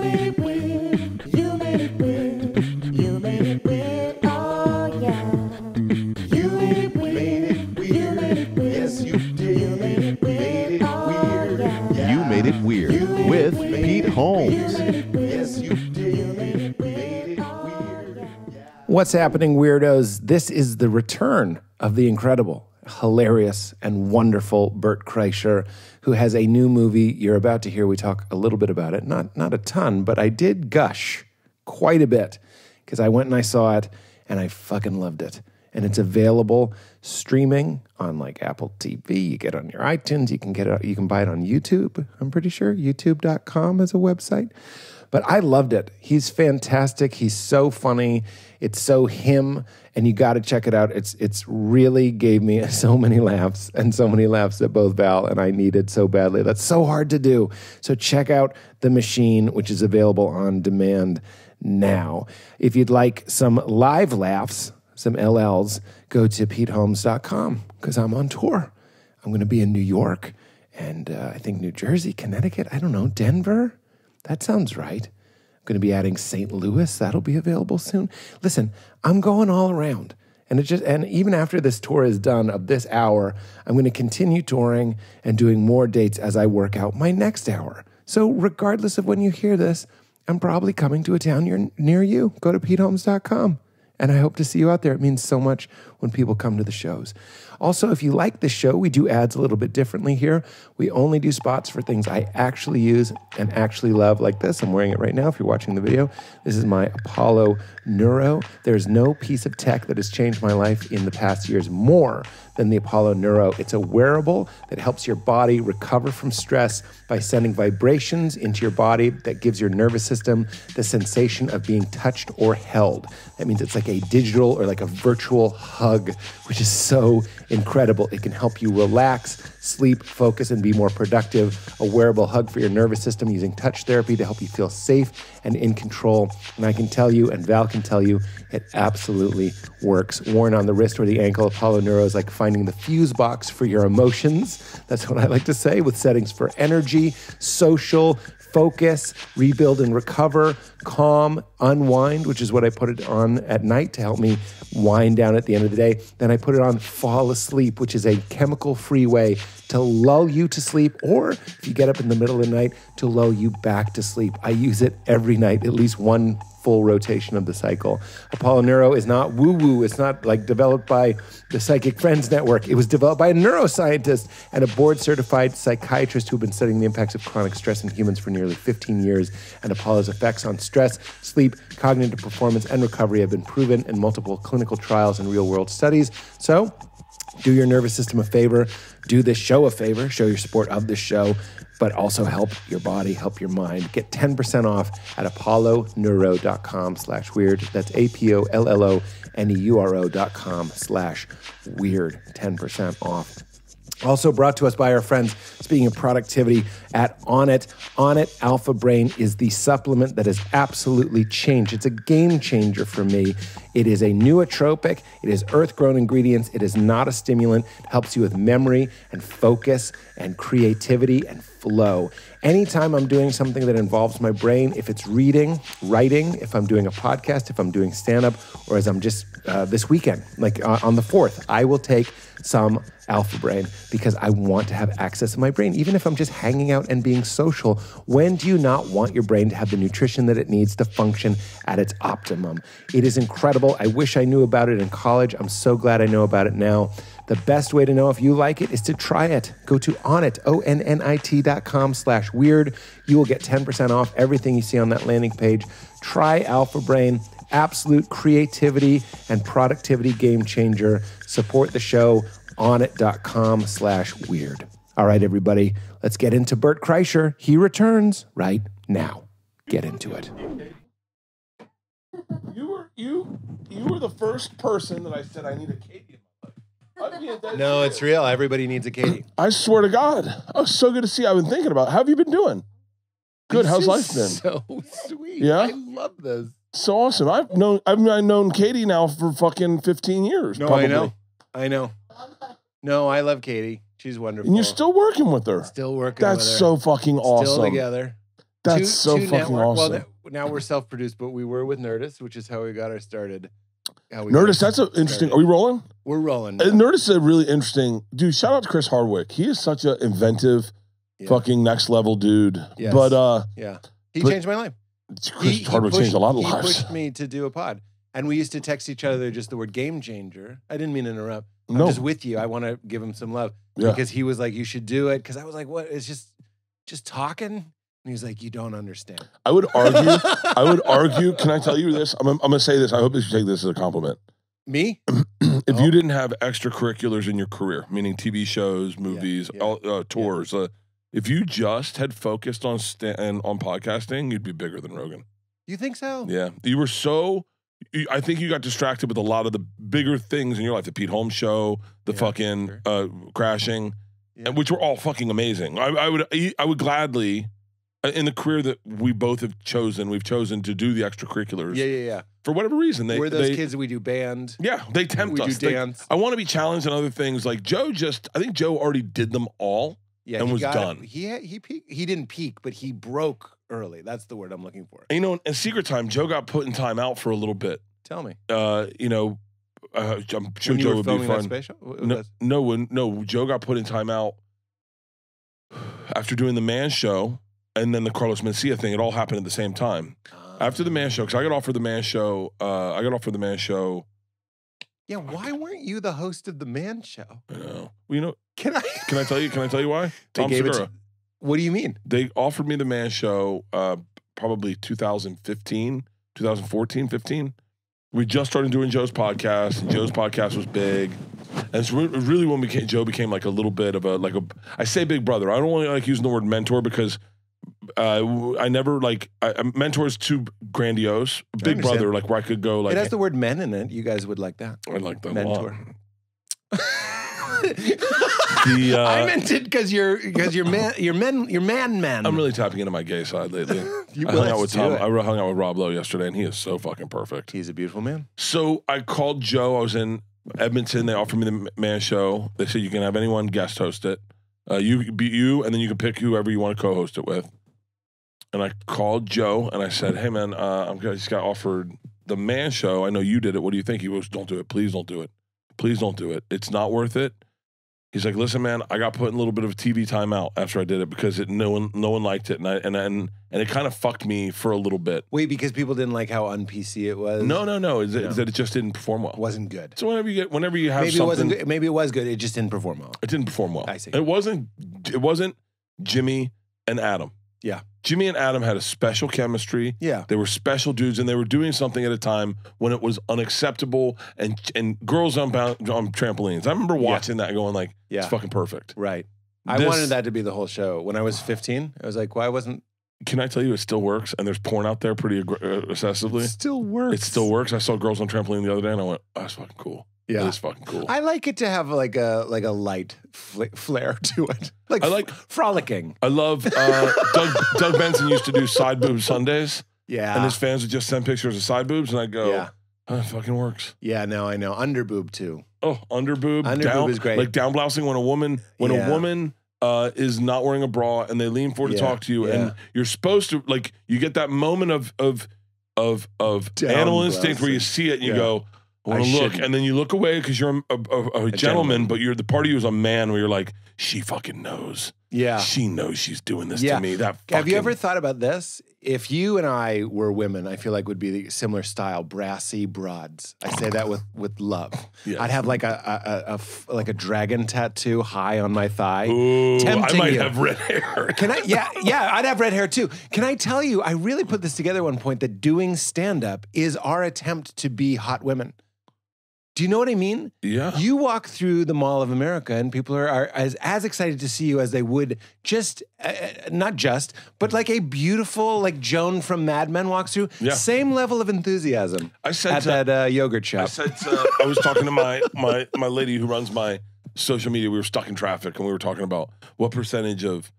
made it weird. You made it weird. You made it weird. Oh yeah. You made it weird. You made it weird. Yes, you did. You made it weird. Oh yeah. You Made It Weird with Pete Holmes. Yes, you did. You made it weird. Oh yeah. What's happening, weirdos? This is the return of the incredible, hilarious, and wonderful Bert Kreischer, who has a new movie you're about to hear. We talk a little bit about it. Not a ton, but I did gush quite a bit because I went and I saw it, and I fucking loved it. And it's available streaming on like Apple TV. You get it on your iTunes. You can buy it on YouTube. I'm pretty sure youtube.com is a website. But I loved it. He's fantastic. He's so funny. It's so him, and you got to check it out. It's really gave me so many laughs, and so many laughs that both Val and I needed so badly. That's so hard to do. So check out The Machine, which is available on demand now. If you'd like some live laughs, some LLs, go to PeteHolmes.com because I'm on tour. I'm going to be in New York and I think New Jersey, Connecticut, I don't know, Denver. That sounds right. I'm going to be adding St. Louis. That'll be available soon. Listen, I'm going all around. And even after this tour is done of this hour, I'm going to continue touring and doing more dates as I work out my next hour. So regardless of when you hear this, I'm probably coming to a town near you. Go to PeteHolmes.com. And I hope to see you out there. It means so much when people come to the shows. Also, if you like this show, we do ads a little bit differently here. We only do spots for things I actually use and actually love, like this. I'm wearing it right now if you're watching the video. This is my Apollo Neuro. There's no piece of tech that has changed my life in the past years more than the Apollo Neuro. It's a wearable that helps your body recover from stress by sending vibrations into your body that gives your nervous system the sensation of being touched or held. That means it's like a digital or like a virtual hug, which is so incredible. It can help you relax, sleep, focus, and be more productive. A wearable hug for your nervous system using touch therapy to help you feel safe and in control. And I can tell you, and Val can tell you, it absolutely works. Worn on the wrist or the ankle, Apollo Neuro is like finding the fuse box for your emotions. That's what I like to say, with settings for energy, social, focus, rebuild and recover, calm, unwind, which is what I put it on at night to help me wind down at the end of the day. Then I put it on fall asleep, which is a chemical-free way to lull you to sleep, or if you get up in the middle of the night, to lull you back to sleep. I use it every night, at least one full rotation of the cycle. Apollo Neuro is not woo-woo. It's not like developed by the Psychic Friends Network. It was developed by a neuroscientist and a board-certified psychiatrist who've been studying the impacts of chronic stress in humans for nearly 15 years. And Apollo's effects on stress, sleep, cognitive performance, and recovery have been proven in multiple clinical trials and real-world studies. So do your nervous system a favor. Do this show a favor. Show your support of this show, but also help your body, help your mind. Get 10% off at apolloneuro.com/weird. That's APOLLONEURO.com/weird. 10% off. Also brought to us by our friends, speaking of productivity, at Onnit. Onnit Alpha Brain is the supplement that has absolutely changed. It's a game changer for me. It is a nootropic. It is earth-grown ingredients. It is not a stimulant. It helps you with memory and focus and creativity and flow. Anytime I'm doing something that involves my brain, if it's reading, writing, if I'm doing a podcast, if I'm doing stand-up, or as I'm just this weekend, like on the 4th, I will take some Alpha Brain because I want to have access to my brain. Even if I'm just hanging out and being social, when do you not want your brain to have the nutrition that it needs to function at its optimum? It is incredible. I wish I knew about it in college. I'm so glad I know about it now. The best way to know if you like it is to try it. Go to Onnit, ONNIT.com/weird. You will get 10% off everything you see on that landing page. Try Alpha Brain. Absolute creativity and productivity game changer. Support the show. Onnit.com/weird. All right, everybody, let's get into Bert Kreischer. He returns right now. Get into it. You were the first person that I said I need a Katie in my life. No, it's real. Everybody needs a Katie. I swear to God. Oh, so good to see you. I've been thinking about it. How have you been doing? Good. How's life been? So sweet. Yeah? I love this. So awesome. I've known Katie now for fucking 15 years. No, probably. I know. No, I love Katie. She's wonderful. And you're still working with her. Still working with her. That's so fucking awesome. Still together. That's so fucking network. awesome. Well, now we're self-produced, but we were with Nerdist, which is how we got our started. Nerdist, that's an interesting. Are we rolling? We're rolling. Nerdist is a really interesting dude. Shout out to Chris Hardwick. He is such an inventive, fucking next level dude. Yes. But he changed my life. Chris Hardwick changed a lot of lives. He pushed me to do a pod. And we used to text each other just the word game changer. I didn't mean to interrupt. I'm just with you. I want to give him some love. Yeah. Because he was like, you should do it. Because I was like, what? It's just talking. And he was like, you don't understand. I would argue. Can I tell you this? I'm going to say this. I hope you take this as a compliment. Me? If you didn't have extracurriculars in your career, meaning TV shows, movies, tours, if you just had focused on on podcasting, you'd be bigger than Rogan. You think so? Yeah. You were so... I think you got distracted with a lot of the bigger things in your life. The Pete Holmes show, the fucking crashing, and which were all fucking amazing. I would gladly, in the career that we both have chosen, we've chosen to do the extracurriculars. Yeah. For whatever reason, we're those kids that we do band. Yeah, they tempt us. We do dance. I want to be challenged in other things. Like Joe I think Joe already did them all and was done. He peaked. He didn't peak, but he broke early. That's the word I'm looking for. And, in Secret Time, Joe got put in time out for a little bit. Tell me. I'm sure Joe would be fun. No, Joe got put in time out after doing the Man Show and then the Carlos Mencia thing. It all happened at the same time. After the Man Show, because I got offered the Man Show. Yeah, why weren't you the host of the Man Show? I know. Well, Can I tell you why? Tom Segura. What do you mean? They offered me the Man Show probably 2014, 15. We just started doing Joe's podcast, and Joe's podcast was big. And it's really when Joe became like a little bit of I say big brother. I don't want to like using the word mentor because mentor is too grandiose. Big brother, like where I could go like. It has the word men in it. You guys would like that. I like that mentor. A lot. I meant it because you're man. I'm really tapping into my gay side lately. I hung out with Tom. I hung out with Rob Lowe yesterday, and he is so fucking perfect. He's a beautiful man. So I called Joe. I was in Edmonton. They offered me the Man Show. They said you can have anyone guest host it. You be you, and then you can pick whoever you want to co-host it with. And I called Joe, and I said, "Hey man, I just got offered the Man Show. I know you did it. What do you think?" He goes, "Don't do it. Please don't do it. Please don't do it. It's not worth it." He's like, "Listen, man, I got put in a little bit of a TV timeout after I did it because no one liked it, and it kind of fucked me for a little bit." Wait, because people didn't like how un-PC it was? No. It's that it just didn't perform well. Wasn't good. So whenever you have maybe something, it wasn't good. Maybe it was good. It just didn't perform well. It didn't perform well. I see. It wasn't Jimmy and Adam. Yeah. Jimmy and Adam had a special chemistry. Yeah. They were special dudes, and they were doing something at a time when it was unacceptable, and girls on trampolines. I remember watching that and going like, it's fucking perfect. Right. I wanted that to be the whole show. When I was 15, I was like, why wasn't... Can I tell you it still works? And there's porn out there pretty excessively. It still works. It still works. I saw girls on trampoline the other day, and I went, oh, that's fucking cool. Yeah. It's fucking cool. I like it to have like a light flair to it. I like frolicking. I love Doug Benson used to do side boob Sundays. Yeah. And his fans would just send pictures of side boobs, and I'd go, oh, it fucking works. Yeah, no, I know. Under boob too. Oh, under boob. Under boob is great. Like down blousing when a woman is not wearing a bra and they lean forward to talk to you, and you're supposed to like you get that moment of animal instinct where you see it and you go, I want to look, and then you look away because you're a gentleman, but you're the part of you is a man where you're like, she fucking knows. Yeah. She knows she's doing this to me. Have you ever thought about this? If you and I were women, I feel like would be the similar style, brassy broads. I say that with love. Yes. I'd have like a dragon tattoo high on my thigh. Ooh, tempting I might you. have red hair. Can I? Yeah, I'd have red hair too. Can I tell you, I really put this together at one point that doing stand-up is our attempt to be hot women. Do you know what I mean? Yeah. You walk through the Mall of America and people are as excited to see you as they would but like a beautiful, like Joan from Mad Men walks through. Yeah. Same level of enthusiasm I said at that yogurt shop. I said, I was talking to my lady who runs my social media. We were stuck in traffic and we were talking about what percentage of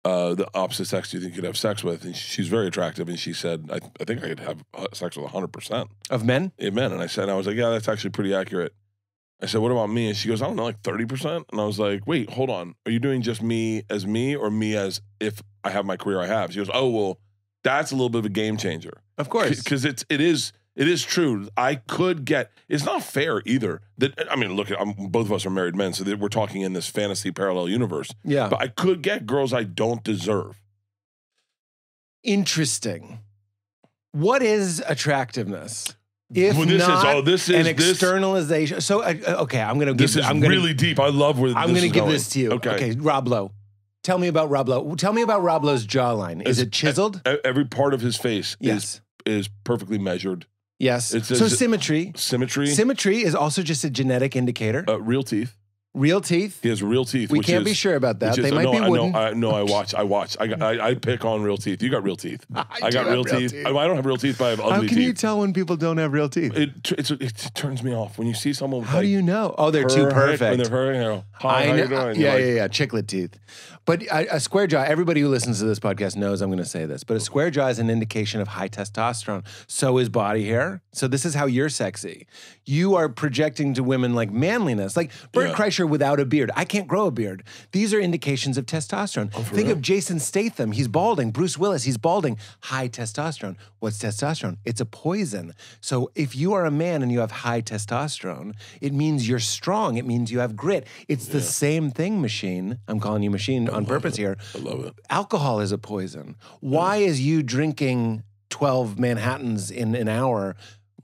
the opposite sex do you think you could have sex with? And she's very attractive. And she said, I think I could have sex with 100%. Of men? Yeah, men. And I was like, yeah, that's actually pretty accurate. I said, what about me? And she goes, I don't know, like 30%. And I was like, wait, hold on. Are you doing just me as me or me as if I have my career I have? She goes, oh, well, that's a little bit of a game changer. Of course. Because it is true. I could get, it's not fair either. That I mean, look, both of us are married men, so that we're talking in this fantasy parallel universe. Yeah. But I could get girls I don't deserve. Interesting. What is attractiveness? If Well, this is an externalization. So, okay, I'm going to give This is really deep. I love where I'm this going to is give going. this to you. Okay. Rob Lowe. Tell me about Rob Lowe. Tell me about Rob Lowe's jawline. Is it chiseled? Every part of his face Yes. is perfectly measured. Yes. It's So symmetry. Symmetry. Symmetry is also just a genetic indicator. Real teeth. Real teeth. He has real teeth. We which can't is- be sure about that. which They is- might no, be I wooden. know. I watch. I pick on real teeth. You got real teeth. I do got have real real teeth. teeth. I don't have real teeth, but I have How ugly can teeth. you tell when people don't have real teeth? It turns me off when you see someone. With How do you know? Oh, they're too perfect. When they're hurting, hi, how you doing? Yeah, You're like, yeah. Chiclet teeth. But a square jaw, everybody who listens to this podcast knows I'm going to say this, but a square jaw is an indication of high testosterone. So is body hair. So this is how you're sexy. You are projecting to women like manliness. Like Bert Yeah. Kreischer without a beard. I can't grow a beard. These are indications of testosterone. Think of Jason Statham. He's balding. Bruce Willis, he's balding. High testosterone. What's testosterone? It's a poison. So if you are a man and you have high testosterone, it means you're strong. It means you have grit. It's the same thing, machine. I'm calling you machine on purpose here. I love it. Alcohol is a poison. Why is you drinking 12 Manhattans in an hour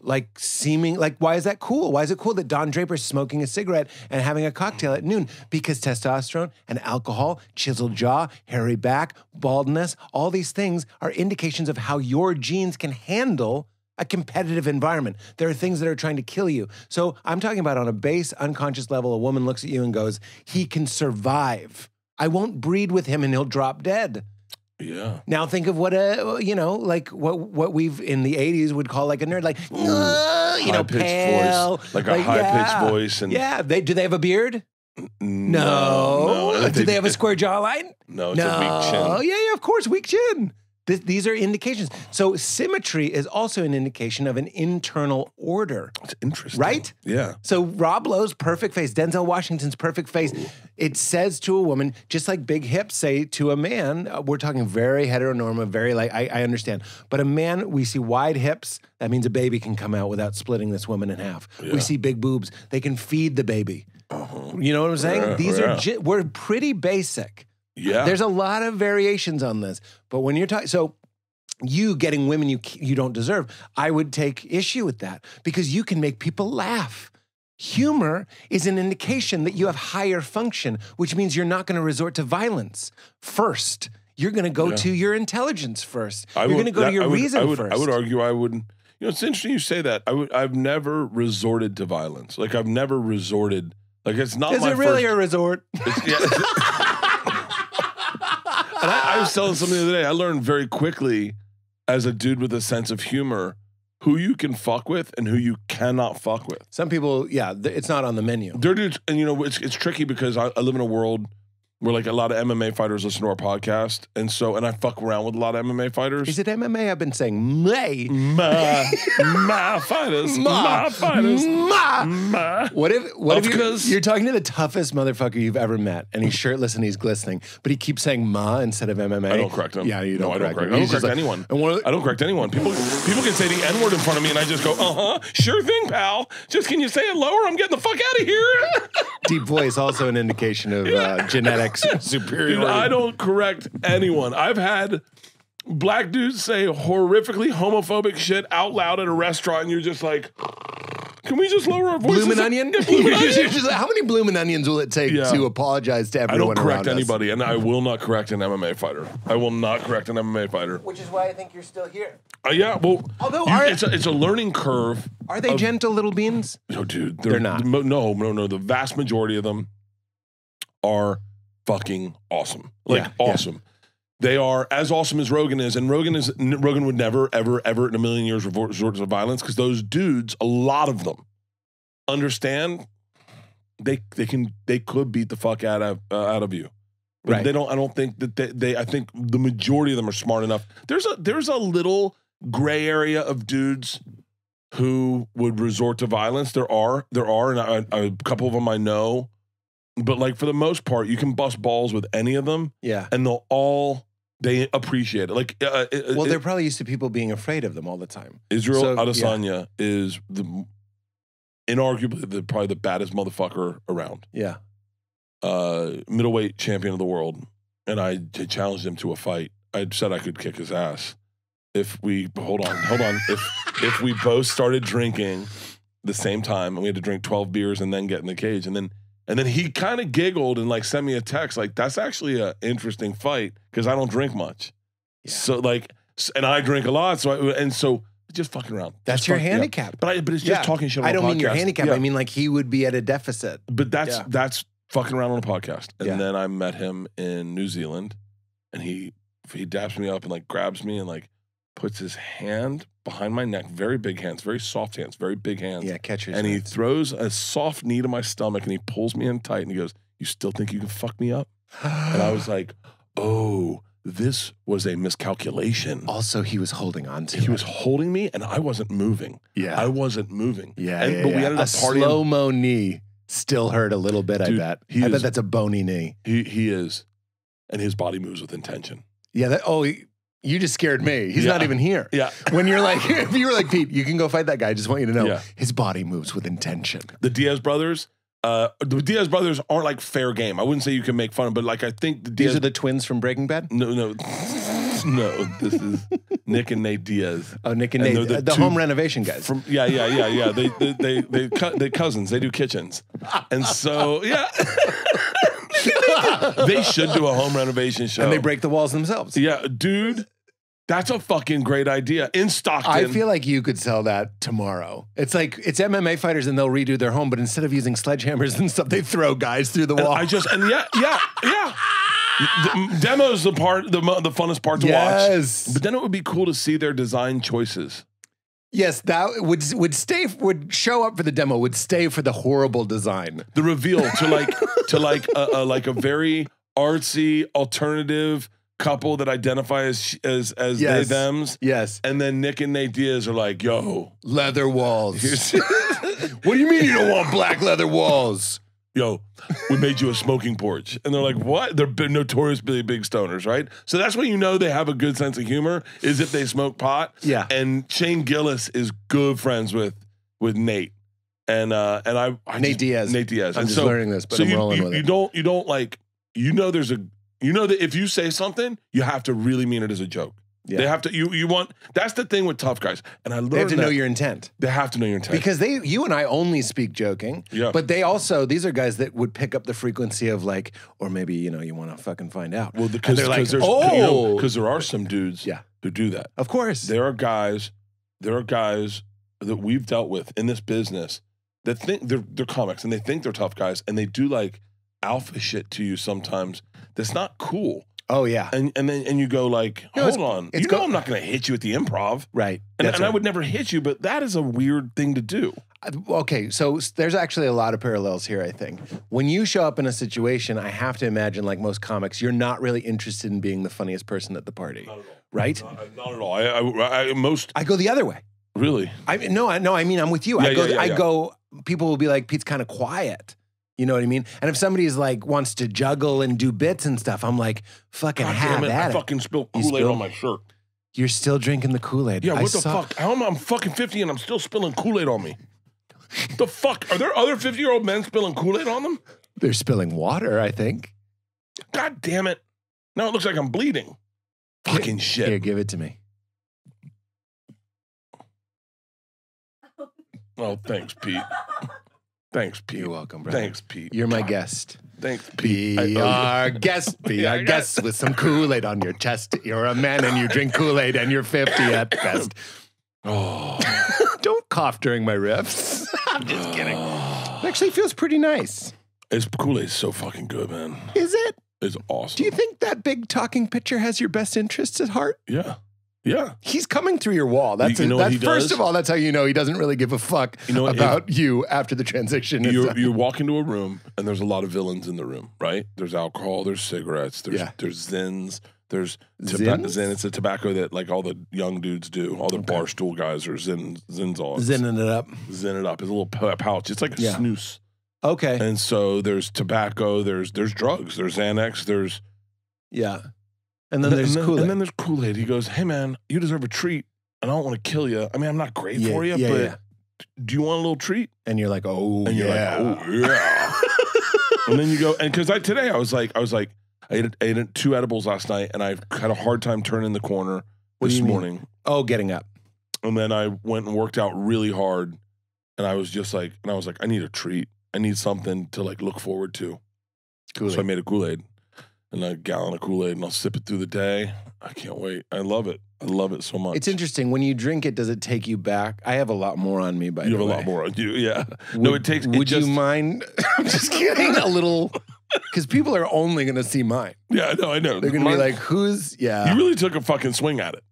like seeming like, why is that cool? Why is it cool that Don Draper's smoking a cigarette and having a cocktail at noon? Because testosterone and alcohol, chiseled jaw, hairy back, baldness, all these things are indications of how your genes can handle a competitive environment. There are things that are trying to kill you. So I'm talking about on a base, unconscious level, a woman looks at you and goes, he can survive. I won't breed with him and he'll drop dead. Yeah. Now think of what like what we've in the 80s would call like a nerd, like High-pitched pale, voice, like a high-pitched voice, and do they have a beard? No. Do they have a square jawline? No, it's a weak chin. Oh yeah, of course, weak chin. These are indications. So symmetry is also an indication of an internal order. It's interesting, Right? Yeah. So Rob Lowe's perfect face, Denzel Washington's perfect face, it says to a woman, just like big hips say to a man, we're talking very heteronormative, very like, I understand. But a man, we see wide hips, that means a baby can come out without splitting this woman in half. Yeah. We see big boobs, they can feed the baby. You know what I'm saying? Yeah, These yeah. are, we're pretty basic. Yeah. There's a lot of variations on this. But when you're talking, so you getting women you don't deserve, I would take issue with that because you can make people laugh. Humor is an indication that you have higher function, which means you're not going to resort to violence first. You're going to go to your intelligence first. You're going to go to your reason first. I would argue I wouldn't. You know, it's interesting you say that. I've never resorted to violence. Like I've never resorted. Like it's not. Is it really a resort? And I was telling something the other day. I learned very quickly, as a dude with a sense of humor, who you can fuck with and who you cannot fuck with. Some people, it's not on the menu. They're dudes, and you know it's tricky because I live in a world where like a lot of MMA fighters listen to our podcast, and I fuck around with a lot of MMA fighters. Is it MMA? I've been saying may. My fighters, my fighters, my. What if Because- you're talking to the toughest motherfucker you've ever met, and he's shirtless and he's glistening, but he keeps saying "ma" instead of MMA? I don't correct him. Yeah, you don't. No, I don't correct. him. I don't He's just correct like- anyone. and I don't correct anyone. People can say the N-word in front of me, and I just go, sure thing, pal. Just can you say it lower? I'm getting the fuck out of here. Deep voice also an indication of genetics superiority. Dude, I don't correct anyone. I've had black dudes say horrifically homophobic shit out loud at a restaurant, and you're just like, can we just lower our voices? Bloomin' onion? Yeah, bloomin' onion. You're just like, how many bloomin' onions will it take Yeah. to apologize to I everyone don't correct around us? anybody, and I will not correct an MMA fighter. I will not correct an MMA fighter. Which is why I think you're still here. Yeah, well, Although it's a learning curve. Are they gentle little beans? No, dude, They're not. No. The vast majority of them are fucking awesome. Like Yeah, awesome. They are as awesome as Rogan is, and Rogan would never, ever, ever in a million years resort to violence because those dudes, a lot of them, understand they could beat the fuck out of you. But Right. they don't. I don't think that they. I think the majority of them are smart enough. There's a little gray area of dudes who would resort to violence. There are, and a couple of them I know. But like for the most part, you can bust balls with any of them, Yeah. and they'll all They appreciate it. Like, well, they're probably used to people being afraid of them all the time. Israel Adesanya is inarguably probably the baddest motherfucker around. Yeah. Middleweight champion of the world. And I challenged him to a fight. I said I could kick his ass if we if we both started drinking the same time and we had to drink 12 beers and then get in the cage. And then he kind of giggled and like sent me a text like, that's actually an interesting fight because I don't drink much. Yeah. So like, and I drink a lot. So just fucking around. That's your handicap. Yeah. But it's just talking shit on a podcast. I don't mean your handicap. I mean like he would be at a deficit. But that's fucking around on a podcast. And then I met him in New Zealand and he daps me up and like grabs me and like puts his hand behind my neck, very big hands, very soft hands, very big hands. Yeah, catchers. And he throws a soft knee to my stomach and he pulls me in tight and he goes, "You still think you can fuck me up?" And I was like, oh, this was a miscalculation. Also, he was holding on to He was holding me and I wasn't moving. Yeah. I wasn't moving. Yeah, But we ended up partying. A slow-mo knee still hurt a little bit, Dude, I bet. I bet that's a bony knee. He is. And his body moves with intention. Yeah, you just scared me. He's not even here. Yeah. When you're like, if you were like, Pete, you can go fight that guy. I just want you to know his body moves with intention. The Diaz brothers aren't like fair game. I wouldn't say you can make fun of, but like I think these are the twins from Breaking Bad? No. This is Nick and Nate Diaz. Oh, Nick and Nate, the home renovation guys. They cousins. They do kitchens, and so they should do a home renovation show. And they break the walls themselves. Yeah, dude. That's a fucking great idea. In Stockton. I feel like you could sell that tomorrow. It's like, it's MMA fighters and they'll redo their home, but instead of using sledgehammers and stuff, they throw guys through the wall. Demo's the funnest part to watch. But then it would be cool to see their design choices. Yes, that would show up for the demo, would stay for the horrible design. The reveal to like a very artsy alternative couple that identify as they thems. Yes. And then Nick and Nate Diaz are like, yo. Leather walls. What do you mean you don't want black leather walls? Yo, we made you a smoking porch. And they're like, what? They're notoriously big stoners, right? So that's when you know they have a good sense of humor, is if they smoke pot. Yeah. And Shane Gillis is good friends with Nate. And Nate Diaz. I'm just learning this, but I'm rolling with it. You know that if you say something, you have to really mean it as a joke. Yeah. They have to, that's the thing with tough guys. And I learned they have to know your intent. They have to know your intent. Because you and I only speak joking. Yeah. But these are guys that would pick up the frequency of like, or maybe, you want to fucking find out. Well, because there are some dudes who do that. Of course. There are guys that we've dealt with in this business that think they're comics and they think they're tough guys and they do like alpha shit to you sometimes that's not cool. Oh yeah, and then you go like, hold on, I'm not going to hit you at the Improv, right? And I would never hit you, but that is a weird thing to do. Okay, so there's actually a lot of parallels here. I think when you show up in a situation, I have to imagine, like most comics, you're not really interested in being the funniest person at the party, right? Not at all. I go the other way. Really? I mean, I'm with you. I go. People will be like, Pete's kind of quiet. You know what I mean? And if somebody is like wants to juggle and do bits and stuff, I'm like, fucking have at it. I fucking spilled Kool-Aid on my shirt. You're still drinking the Kool-Aid. Yeah, what the fuck? I'm fucking 50 and I'm still spilling Kool-Aid on me. The fuck? Are there other 50-year-old men spilling Kool-Aid on them? They're spilling water, I think. God damn it. Now it looks like I'm bleeding. Fucking shit. Here, give it to me. Oh, thanks, Pete. Thanks, Pete. You're welcome, brother. Thanks, Pete. You're my guest. Thanks, Pete. Be our guest. Be our guest with some Kool-Aid on your chest. You're a man and you drink Kool-Aid and you're 50 at best. Oh. Don't cough during my riffs. I'm just kidding. It actually feels pretty nice. Kool-Aid's so fucking good, man. Is it? It's awesome. Do you think that big talking picture has your best interests at heart? Yeah. Yeah. He's coming through your wall. That's first of all, that's how you know he doesn't really give a fuck about you after the transition. You walk into a room and there's a lot of villains in the room, right? There's alcohol, there's cigarettes, there's Zins, there's Zin. It's a tobacco that like all the young dudes do. All the barstool guys are Zins on. Zinning it up. Zin it up. It's a little pouch. It's like a snooze. Okay. And so there's tobacco, there's drugs, there's Xanax, there's... Yeah. And then there's Kool-Aid. And then there's Kool-Aid. He goes, hey, man, you deserve a treat. And I don't want to kill you. I mean, I'm not great for you, but do you want a little treat? And you're like, oh, and you're like, oh, yeah. And then you go, and because today I was like, I ate 2 edibles last night, and I had a hard time turning the corner this morning. Oh, getting up. And then I went and worked out really hard, and I was just like, I need a treat. I need something to like look forward to. Kool-Aid. So I made a Kool-Aid, and a gallon of Kool-Aid, and I'll sip it through the day. I can't wait. I love it. I love it so much. It's interesting. When you drink it, does it take you back? I have a lot more on me, by the way. You have a lot more on you, yeah. Would you mind? I'm just kidding. A little, because people are only going to see mine. Yeah, I know. They're going to be like, who's, You really took a fucking swing at it.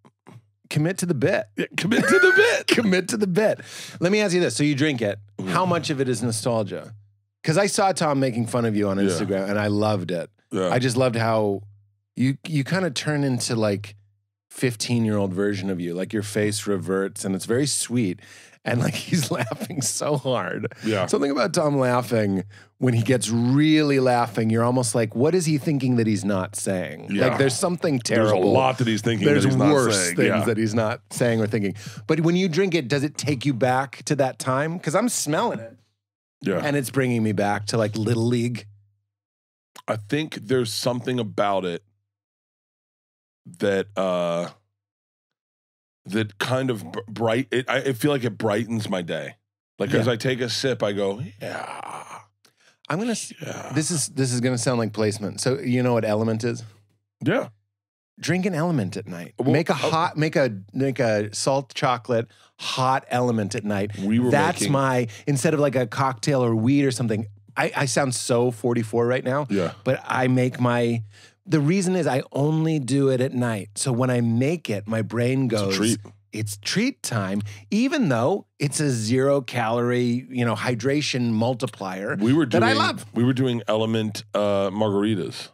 Commit to the bit. Yeah, commit to the bit. Commit to the bit. Let me ask you this. So you drink it. How much of it is nostalgia? Because I saw Tom making fun of you on Instagram, and I loved it. Yeah. I just loved how you kind of turn into like 15-year-old version of you. Like your face reverts, and it's very sweet. And like he's laughing so hard. Yeah. Something about Tom laughing, when he gets really laughing, you're almost like, what is he thinking that he's not saying? Yeah. Like there's something terrible. There's a lot that he's thinking There's that he's not worse saying. things that he's not saying or thinking. But when you drink it, does it take you back to that time? Because I'm smelling it. Yeah. And it's bringing me back to like Little League. I think there's something about it that that kind of I feel like it brightens my day. Like as I take a sip, I go, yeah. I'm gonna. Yeah. This is gonna sound like placement. So you know what Element is? Yeah. Drink an Element at night. Well, make a salt chocolate hot Element at night. Instead of like a cocktail or weed or something. I sound so 44 right now. Yeah. But I make the reason is I only do it at night. So when I make it, my brain goes, it's treat time, even though it's a 0-calorie, hydration multiplier that I love. We were doing Element margaritas.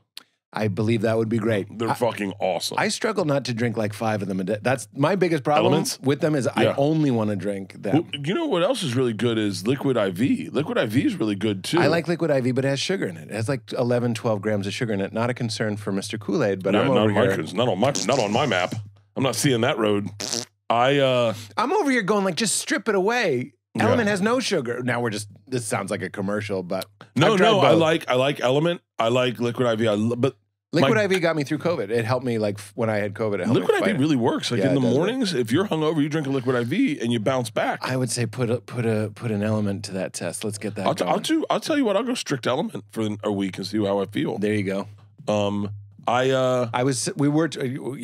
I believe that would be great. They're fucking awesome. I struggle not to drink like 5 of them a day. That's my biggest problem with them is I only want to drink them. Well, you know what else is really good is Liquid IV. Liquid IV is really good too. I like Liquid IV, but it has sugar in it. It has like 11, 12 grams of sugar in it. Not a concern for Mr. Kool-Aid, but I'm over here. Not on my map. I'm not seeing that road. I'm over here going like, just strip it away. Element has no sugar. Now this sounds like a commercial, but no, I like Element. I like Liquid IV. But Liquid IV got me through COVID. It helped me like when I had COVID. Liquid IV really works. Like in the mornings, if you're hungover, you drink a Liquid IV and you bounce back. I would say put an Element to that test. Let's get that. I'll tell you what. I'll go strict Element for a week and see how I feel. There you go. You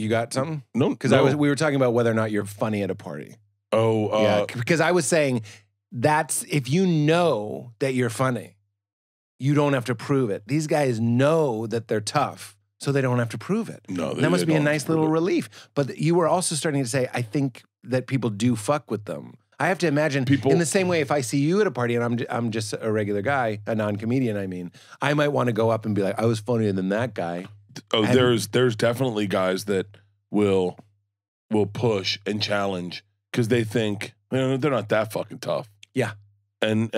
got something? No, because we were talking about whether or not you're funny at a party. Yeah, because I was saying that's if you know that you're funny, you don't have to prove it. These guys know that they're tough, so they don't have to prove it. No, that must be a nice little relief. But you were also starting to say, I think that people do fuck with them. I have to imagine in the same way, if I see you at a party and I'm just a regular guy, a non-comedian, I might want to go up and be like, I was funnier than that guy. Oh, there's definitely guys that will push and challenge because they think they're not that fucking tough. Yeah, and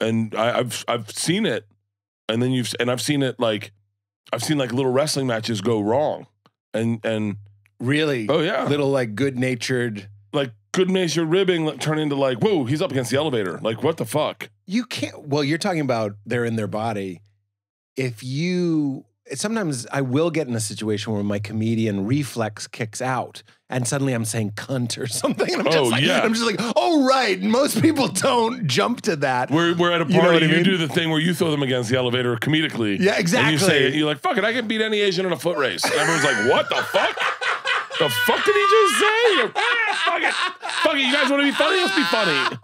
I've seen it, and then I've seen it like little wrestling matches go wrong, and really, oh yeah, little like good-natured ribbing turn into like, whoa, he's up against the elevator, like what the fuck? You can't. Well, you're talking about they're in their body. Sometimes I will get in a situation where my comedian reflex kicks out and suddenly I'm saying cunt or something. And I'm just like, oh, right. Most people don't jump to that. We're at a party. You do the thing where you throw them against the elevator comedically. Yeah, exactly. And you say it. You're like, fuck it. I can beat any Asian in a foot race. And everyone's like, what the fuck? The fuck did he just say? Fuck it. Fuck it. You guys want to be funny? Let's be funny.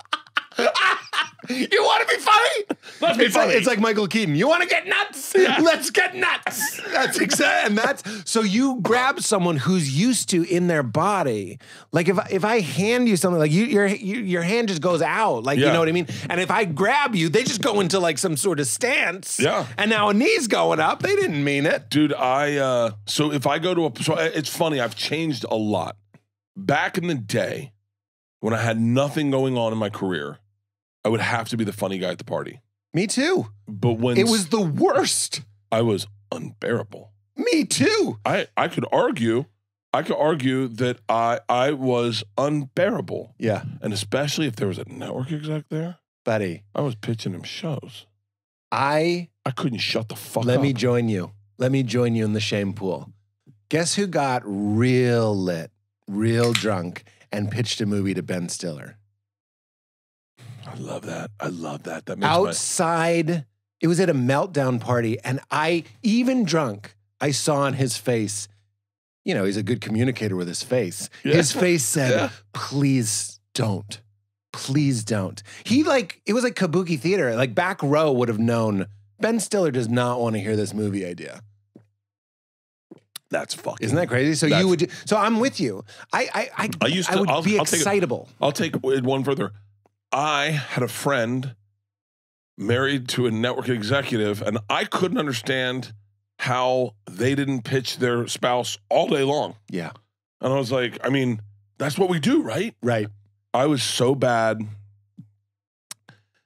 You want to be funny? Let's be funny. It's like Michael Keaton. You want to get nuts? Yeah. Let's get nuts. That's exactly. And so you grab someone who's used to in their body. Like if I hand you something, like your hand just goes out. Like you know what I mean. And if I grab you, they just go into like some sort of stance. Yeah. And now a knee's going up. They didn't mean it, dude. So if I go to it's funny. I've changed a lot. Back in the day, when I had nothing going on in my career, I would have to be the funny guy at the party. Me too. But when it was the worst. I was unbearable. Me Me too. I could argue that I was unbearable. Yeah. And especially if there was a network exec there, Buddy. I was pitching him shows. I couldn't shut the fuck up. Let me join you. Let me join you in the shame pool. Guess who got real lit, real drunk, and pitched a movie to Ben Stiller? I love that. That makes outside. It was at a meltdown party, and even drunk, I saw on his face, you know, he's a good communicator with his face. Yeah. His face said, Yeah. please don't. Please don't. It was like kabuki theater. Like back row would have known Ben Stiller does not want to hear this movie idea. That's fucking. Isn't that crazy? So so I'm with you. I would be excitable. I'll take it one further. I had a friend married to a network executive, and I couldn't understand how they didn't pitch their spouse all day long. Yeah. And I was like, I mean, that's what we do, right? Right. I was so bad.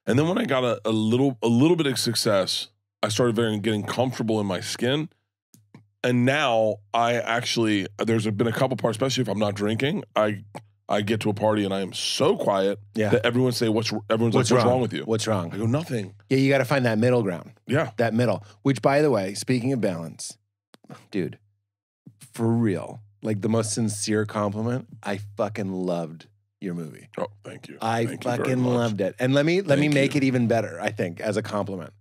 And then when I got a little bit of success, I started getting comfortable in my skin. And now there's been a couple parts, especially if I'm not drinking, I get to a party and I am so quiet that everyone say, what's wrong with you? What's wrong? I go, nothing. Yeah, you got to find that middle ground. Yeah. That middle. Which, by the way, speaking of balance, dude, for real, like the most sincere compliment, I fucking loved your movie. Oh, thank you. I Thank you very fucking much. loved it. And let me make it even better, I think, as a compliment.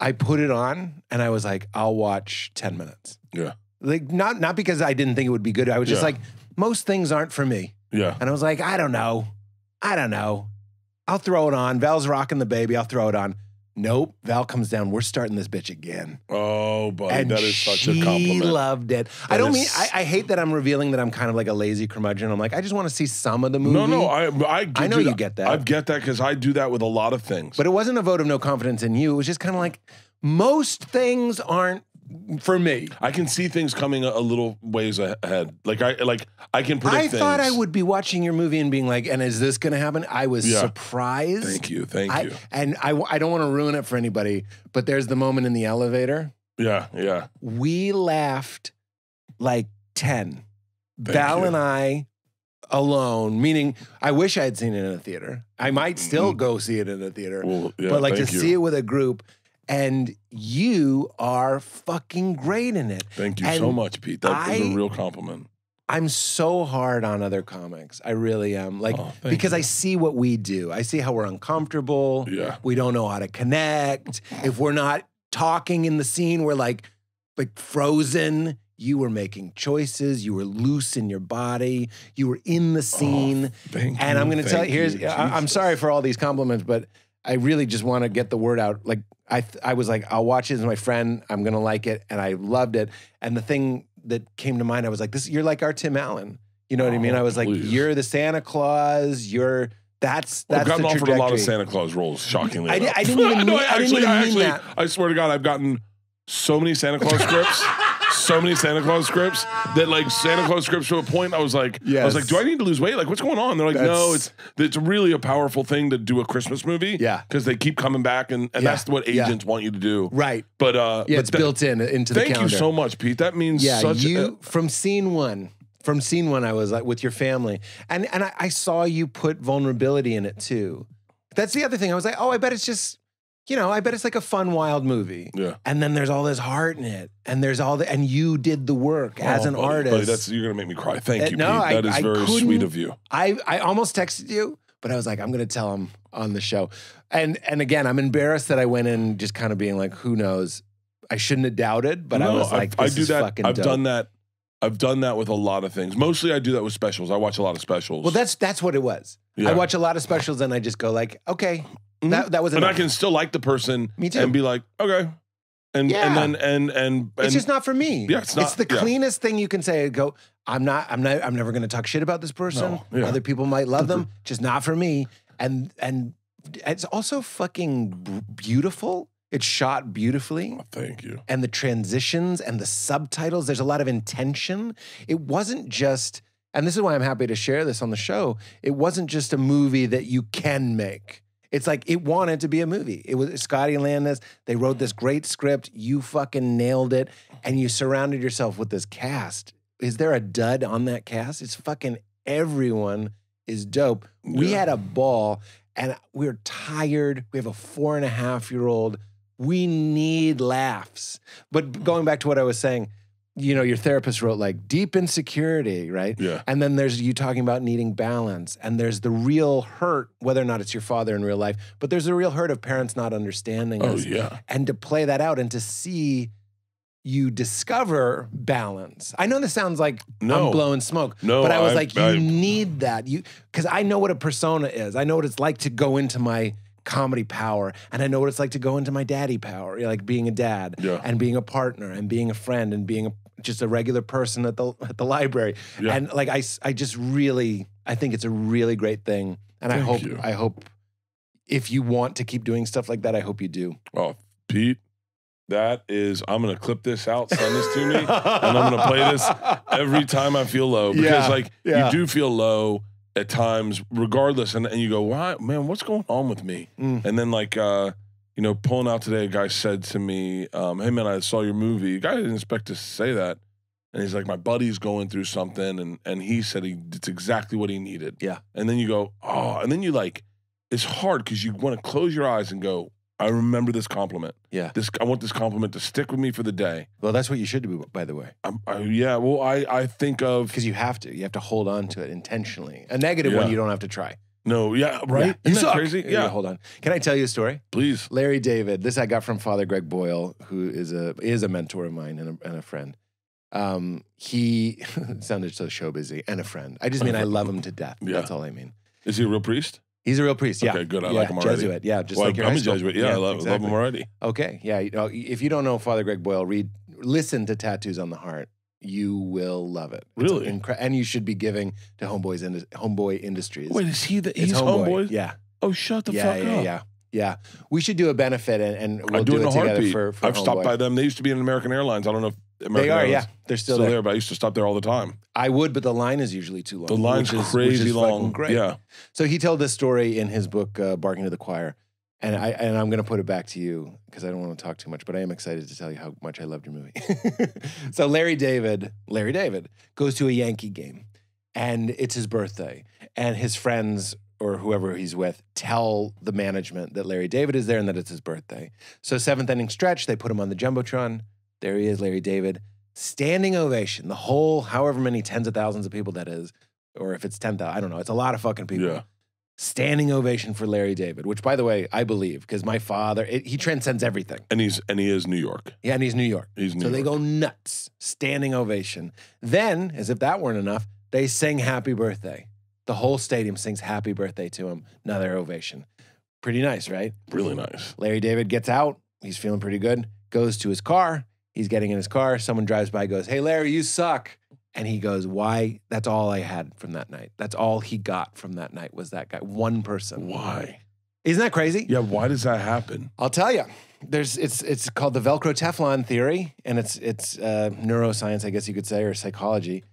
I put it on and I was like, I'll watch 10 minutes. Yeah. Like not because I didn't think it would be good. I was just like, most things aren't for me. Yeah. And I was like, I don't know. I'll throw it on. Val's rocking the baby. I'll throw it on. Nope. Val comes down. We're starting this bitch again. Oh, buddy, And that is such a she compliment. loved it. I hate that I'm revealing that I'm kind of like a lazy curmudgeon. I'm like, I just want to see some of the movie. No, I know you get that. I get that because I do that with a lot of things. But it wasn't a vote of no confidence in you. It was just kind of like, most things aren't for me. I can see things coming a little ways ahead. Like I can predict things. I thought I would be watching your movie and being like, and is this going to happen? I was surprised. Thank you. And I don't want to ruin it for anybody, but there's the moment in the elevator. Yeah. We laughed like 10. Val and I alone, meaning I wish I had seen it in a theater. I might still go see it in a theater. Well, yeah, but like to thank you. see it with a group. And you are fucking great in it. Thank you so much, Pete. That is a real compliment. I'm so hard on other comics. I really am. Like, because I see what we do. I see how we're uncomfortable. Yeah. We don't know how to connect. If we're not talking in the scene, we're like frozen. You were making choices. You were loose in your body. You were in the scene. Thank and you. I'm going to tell you, Thank you. I'm sorry for all these compliments, but I really just want to get the word out. Like, I was like, I'll watch it as my friend. I'm going to like it. And I loved it. And the thing that came to mind, I was like, you're like our Tim Allen. You know what I mean? I was like, you're the Santa Claus. That's I've gotten the offered a lot of trajectory. Santa Claus roles, shockingly I enough. didn't even mean that. I swear to God, I've gotten so many Santa Claus scripts. So many Santa Claus scripts that like Santa Claus scripts to a point I was like, do I need to lose weight? Like, what's going on? They're like, no, it's really a powerful thing to do a Christmas movie. Yeah. Because they keep coming back and that's what agents want you to do. Right. But it's built into the calendar. Thank you so much, Pete. That means such from scene one, I was like with your family. And I saw you put vulnerability in it too. That's the other thing. I was like, oh, I bet it's just, I bet it's like a fun, wild movie. Yeah. And then there's all this heart in it. And there's and you did the work as an artist. Buddy, you're going to make me cry. Thank you, no, Pete. That is very sweet of you. I almost texted you, but I was like, I'm going to tell him on the show. And again, I'm embarrassed that I went in just kind of being like, who knows? I shouldn't have doubted, but I was like, this is fucking dope. I've done that with a lot of things. Mostly I do that with specials. I watch a lot of specials. Well, that's what it was. Yeah. I watch a lot of specials and I just go like, okay, that was enough. And I can still like the person. Me too. And be like, okay. And then it's just not for me. Yeah, it's not. It's the cleanest thing you can say. Go, I'm never going to talk shit about this person. No, Other people might love them, just not for me. And it's also fucking beautiful. It's shot beautifully. Oh, thank you. And the transitions and the subtitles, there's a lot of intention. It wasn't just, and this is why I'm happy to share this on the show, it wasn't just a movie that you can make. It's like it wanted to be a movie. It was Scotty Landis. They wrote this great script. You fucking nailed it. And you surrounded yourself with this cast. Is there a dud on that cast? It's fucking everyone is dope. We had a ball and we're tired. We have a 4.5-year-old. We need laughs. But going back to what I was saying, you know, your therapist wrote like deep insecurity, right? Yeah. And then there's you talking about needing balance. And there's the real hurt, whether or not it's your father in real life, but there's a real hurt of parents not understanding us. Oh, yeah. And to play that out and to see you discover balance. I know this sounds like I'm blowing smoke, but I was like, you need that. Because I know what a persona is. I know what it's like to go into my comedy power, and I know what it's like to go into my daddy power, like being a dad and being a partner and being a friend and being just a regular person at the library. Yeah. And like I just really I think it's a really great thing, and I hope if you want to keep doing stuff like that, I hope you do. Oh, Pete, that is, I'm gonna clip this out, send this to me, and I'm gonna play this every time I feel low, because you do feel low at times, regardless, and you go, "Why, man? What's going on with me?" And then, like, you know, pulling out today, a guy said to me, "Hey, man, I saw your movie." A guy didn't expect to say that, and he's like, "My buddy's going through something," and he said it's exactly what he needed. Yeah. And then you go, "Oh," and then you like, it's hard because you want to close your eyes and go, "I remember this compliment. Yeah, I want this compliment to stick with me for the day." Well, that's what you should do, by the way. Yeah. Well, I think of because you have to hold on to it intentionally. A negative one you don't have to try. No. Yeah. Right. Yeah. Isn't that crazy? Yeah. Hold on. Can I tell you a story? Please. Larry David. This I got from Father Greg Boyle, who is a mentor of mine and a friend. He sounded so show busy and a friend. I just mean I love him to death. Yeah. That's all I mean. Is he a real priest? He's a real priest, yeah. Okay, good. I like him already. Jesuit, yeah. Just like your high school. I'm a Jesuit, yeah. I love him already. Okay, yeah. You know, if you don't know Father Greg Boyle, listen to Tattoos on the Heart. You will love it. Really? And you should be giving to Homeboy Industries. Wait, is he he's Homeboy? Yeah. Oh, shut the fuck up. Yeah. We should do a benefit and we'll do it together heartbeat. for I've stopped by them. They used to be in American Airlines. I don't know if American Airlines, yeah. They're still there, but I used to stop there all the time. I would, but the line is usually too long. The line's crazy long. Great. Yeah. So he told this story in his book, Barking to the Choir. And I'm going to put it back to you because I don't want to talk too much, but I am excited to tell you how much I loved your movie. So Larry David goes to a Yankee game, and it's his birthday, and his friends or whoever he's with tell the management that Larry David is there and that it's his birthday. So 7th inning stretch, they put him on the Jumbotron. There he is, Larry David. Standing ovation. The whole, however many tens of thousands of people that is, or if it's 10,000, I don't know. It's a lot of fucking people. Yeah. Standing ovation for Larry David, which, by the way, I believe, because my father, he transcends everything. And he is New York. Yeah, and he's New York. So they go nuts. Standing ovation. Then, as if that weren't enough, they sing happy birthday. The whole stadium sings happy birthday to him. Another ovation. Pretty nice, right? Really nice. Larry David gets out. He's feeling pretty good. Goes to his car. He's getting in his car. Someone drives by, goes, "Hey, Larry, you suck." And he goes, "Why? That's all I had from that night. That's all he got from that night was that guy. One person." Why? Isn't that crazy? Yeah, why does that happen? I'll tell you. It's called the Velcro Teflon theory, and it's neuroscience, I guess you could say, or psychology.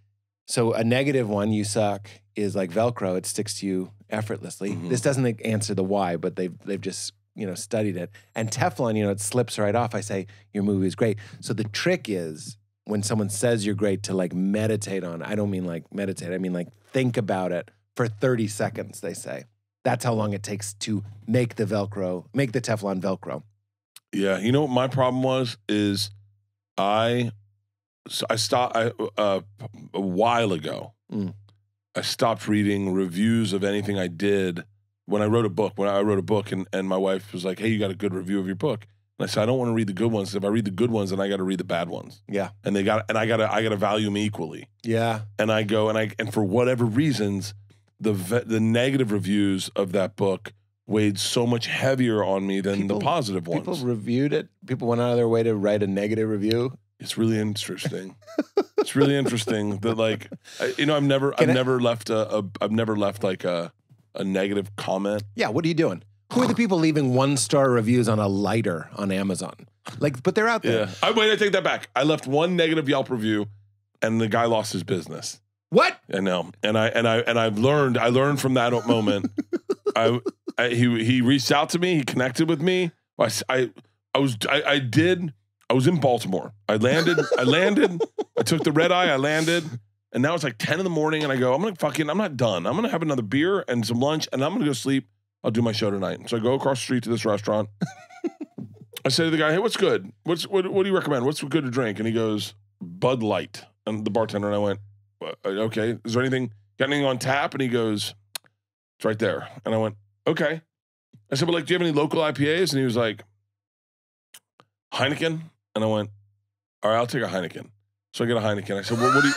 So a negative one, you suck, is like Velcro. It sticks to you effortlessly. Mm-hmm. This doesn't answer the why, but they've just studied it. And Teflon, it slips right off. I say, your movie is great. So the trick is when someone says you're great to like meditate on it. I don't mean like meditate. I mean like think about it for 30 seconds, they say. That's how long it takes to make the Teflon Velcro. Yeah. You know what my problem was is I stopped a while ago. I stopped reading reviews of anything I did when I wrote a book. When I wrote a book and my wife was like, "Hey, you got a good review of your book?" And I said, "I don't want to read the good ones. If I read the good ones, then I got to read the bad ones." Yeah. And I got to value them equally. Yeah. And I go and for whatever reasons, the negative reviews of that book weighed so much heavier on me than the positive ones. People reviewed it. People went out of their way to write a negative review. It's really interesting. It's really interesting that like I've never left like a negative comment. Yeah. What are you doing? Who are the people leaving 1-star reviews on a lighter on Amazon? Like, but they're out there. Yeah. I take that back. I left one negative Yelp review, and the guy lost his business. What? I know, and I learned from that moment. he reached out to me. He connected with me. I was in Baltimore. I landed. I took the red eye. I landed. And now it's like 10 in the morning. And I go, I'm not done. I'm going to have another beer and some lunch. And I'm going to go sleep. I'll do my show tonight. And so I go across the street to this restaurant. I say to the guy, hey, what's good? What do you recommend? What's good to drink? And he goes, Bud Light. And the bartender and I went, okay. Is there anything, got anything on tap? And he goes, it's right there. And I went, okay. I said, but like, do you have any local IPAs? And he was like, Heineken. And I went, all right, I'll take a Heineken. So I get a Heineken. I said, well, what do you,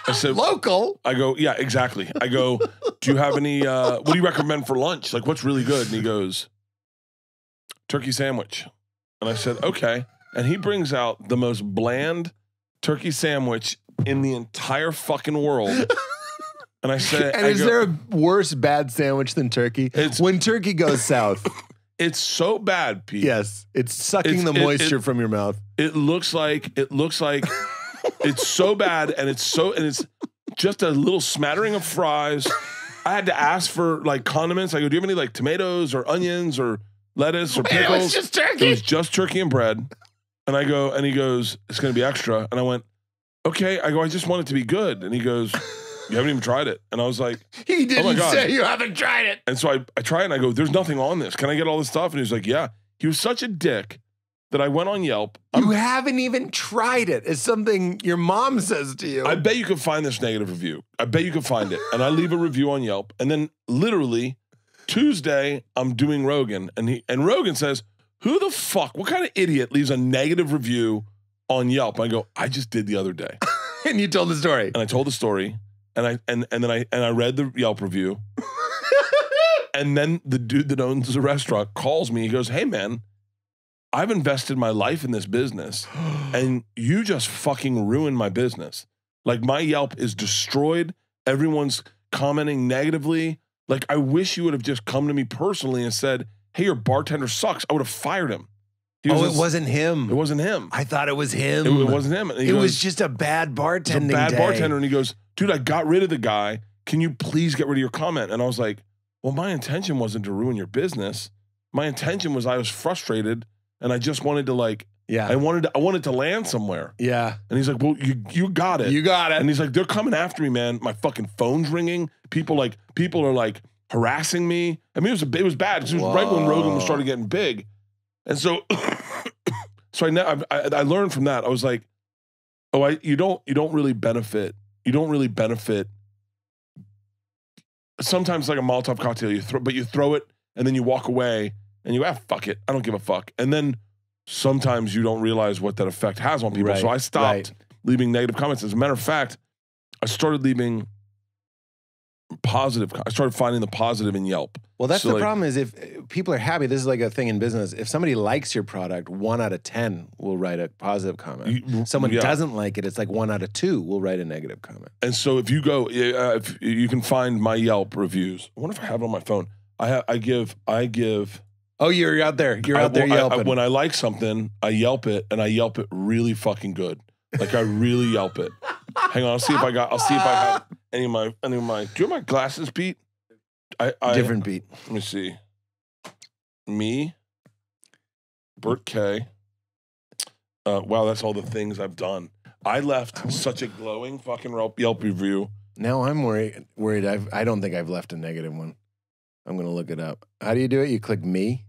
I said, local? I go, yeah, exactly. I go, do you have any, what do you recommend for lunch? Like, what's really good? And he goes, turkey sandwich. And I said, okay. And he brings out the most bland turkey sandwich in the entire fucking world. And I said, and is there a worse bad sandwich than turkey? When turkey goes south. It's so bad, Pete. Yes. It's sucking the moisture from your mouth. It looks like it's so bad, and it's just a little smattering of fries. I had to ask for like condiments. I go, do you have any like tomatoes or onions or lettuce or pickles? It was just turkey. It was just turkey and bread. And I go, and he goes, it's going to be extra. And I went, okay. I go, I just want it to be good. And he goes, you haven't even tried it. And I was like, he didn't say you haven't tried it. And so I try it and I go, there's nothing on this. Can I get all this stuff? And he was like, yeah. He was such a dick that I went on Yelp. You haven't even tried it. It's something your mom says to you. I bet you could find this negative review. I bet you could find it. And I leave a review on Yelp. And then literally Tuesday, I'm doing Rogan. And Rogan says, who the fuck, what kind of idiot leaves a negative review on Yelp? I go, I just did the other day. And you told the story. And I told the story. And then I read the Yelp review. And then the dude that owns the restaurant calls me. He goes, hey man, I've invested my life in this business and you just fucking ruined my business. Like my Yelp is destroyed. Everyone's commenting negatively. Like I wish you would have just come to me personally and said, hey, your bartender sucks. I would have fired him. It wasn't him. It wasn't him. I thought it was him. It wasn't him. It was just a bad bartending day. Bad bartender. And he goes, dude, I got rid of the guy. Can you please get rid of your comment? And I was like, well, my intention wasn't to ruin your business. My intention was I was frustrated and I just wanted to like, I wanted to land somewhere. Yeah. And he's like, well, you got it. You got it. And he's like, they're coming after me, man. My fucking phone's ringing. People are like harassing me. I mean, it was bad. It was right when Rogan was starting getting big. And so, I learned from that. I was like, oh, you don't really benefit. You don't really benefit. Sometimes like a Molotov cocktail, you throw it and then you walk away and you go, fuck it. I don't give a fuck. And then sometimes you don't realize what that effect has on people. Right, so I stopped leaving negative comments. As a matter of fact, I started leaving positive. I started finding the positive in Yelp. Well, that's the problem is if people are happy, this is like a thing in business. If somebody likes your product, 1 out of 10 will write a positive comment. Someone doesn't like it, it's like 1 out of 2 will write a negative comment. And so if you go, if you can find my Yelp reviews. I wonder if I have it on my phone. I give. Oh, you're out there. You're out there yelping. When I like something, I Yelp it, and I Yelp it really fucking good. Like I really Yelp it. Hang on, I'll see if I have any of my. Do you have my glasses, Pete? Different Pete. Let me see. Me, Bert K. Wow, that's all the things I've done. I left such a glowing fucking Yelp review. Now I'm worried. I don't think I've left a negative one. I'm gonna look it up. How do you do it? You click me.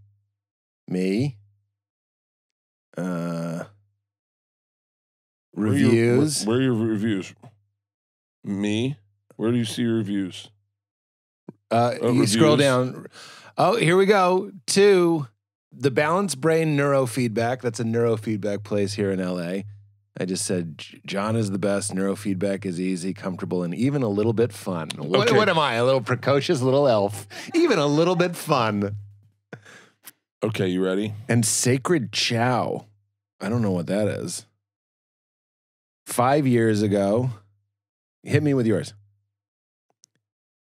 Reviews. Where are your reviews? Me. Where do you see your reviews? You scroll down. Oh, here we go. 2, the Balanced Brain Neurofeedback. That's a neurofeedback place here in LA. I just said, John is the best. Neurofeedback is easy, comfortable, and even a little bit fun. What am I? A little precocious little elf. Even a little bit fun. Okay, you ready? And Sacred Chow. I don't know what that is. 5 years ago. Hit me with yours.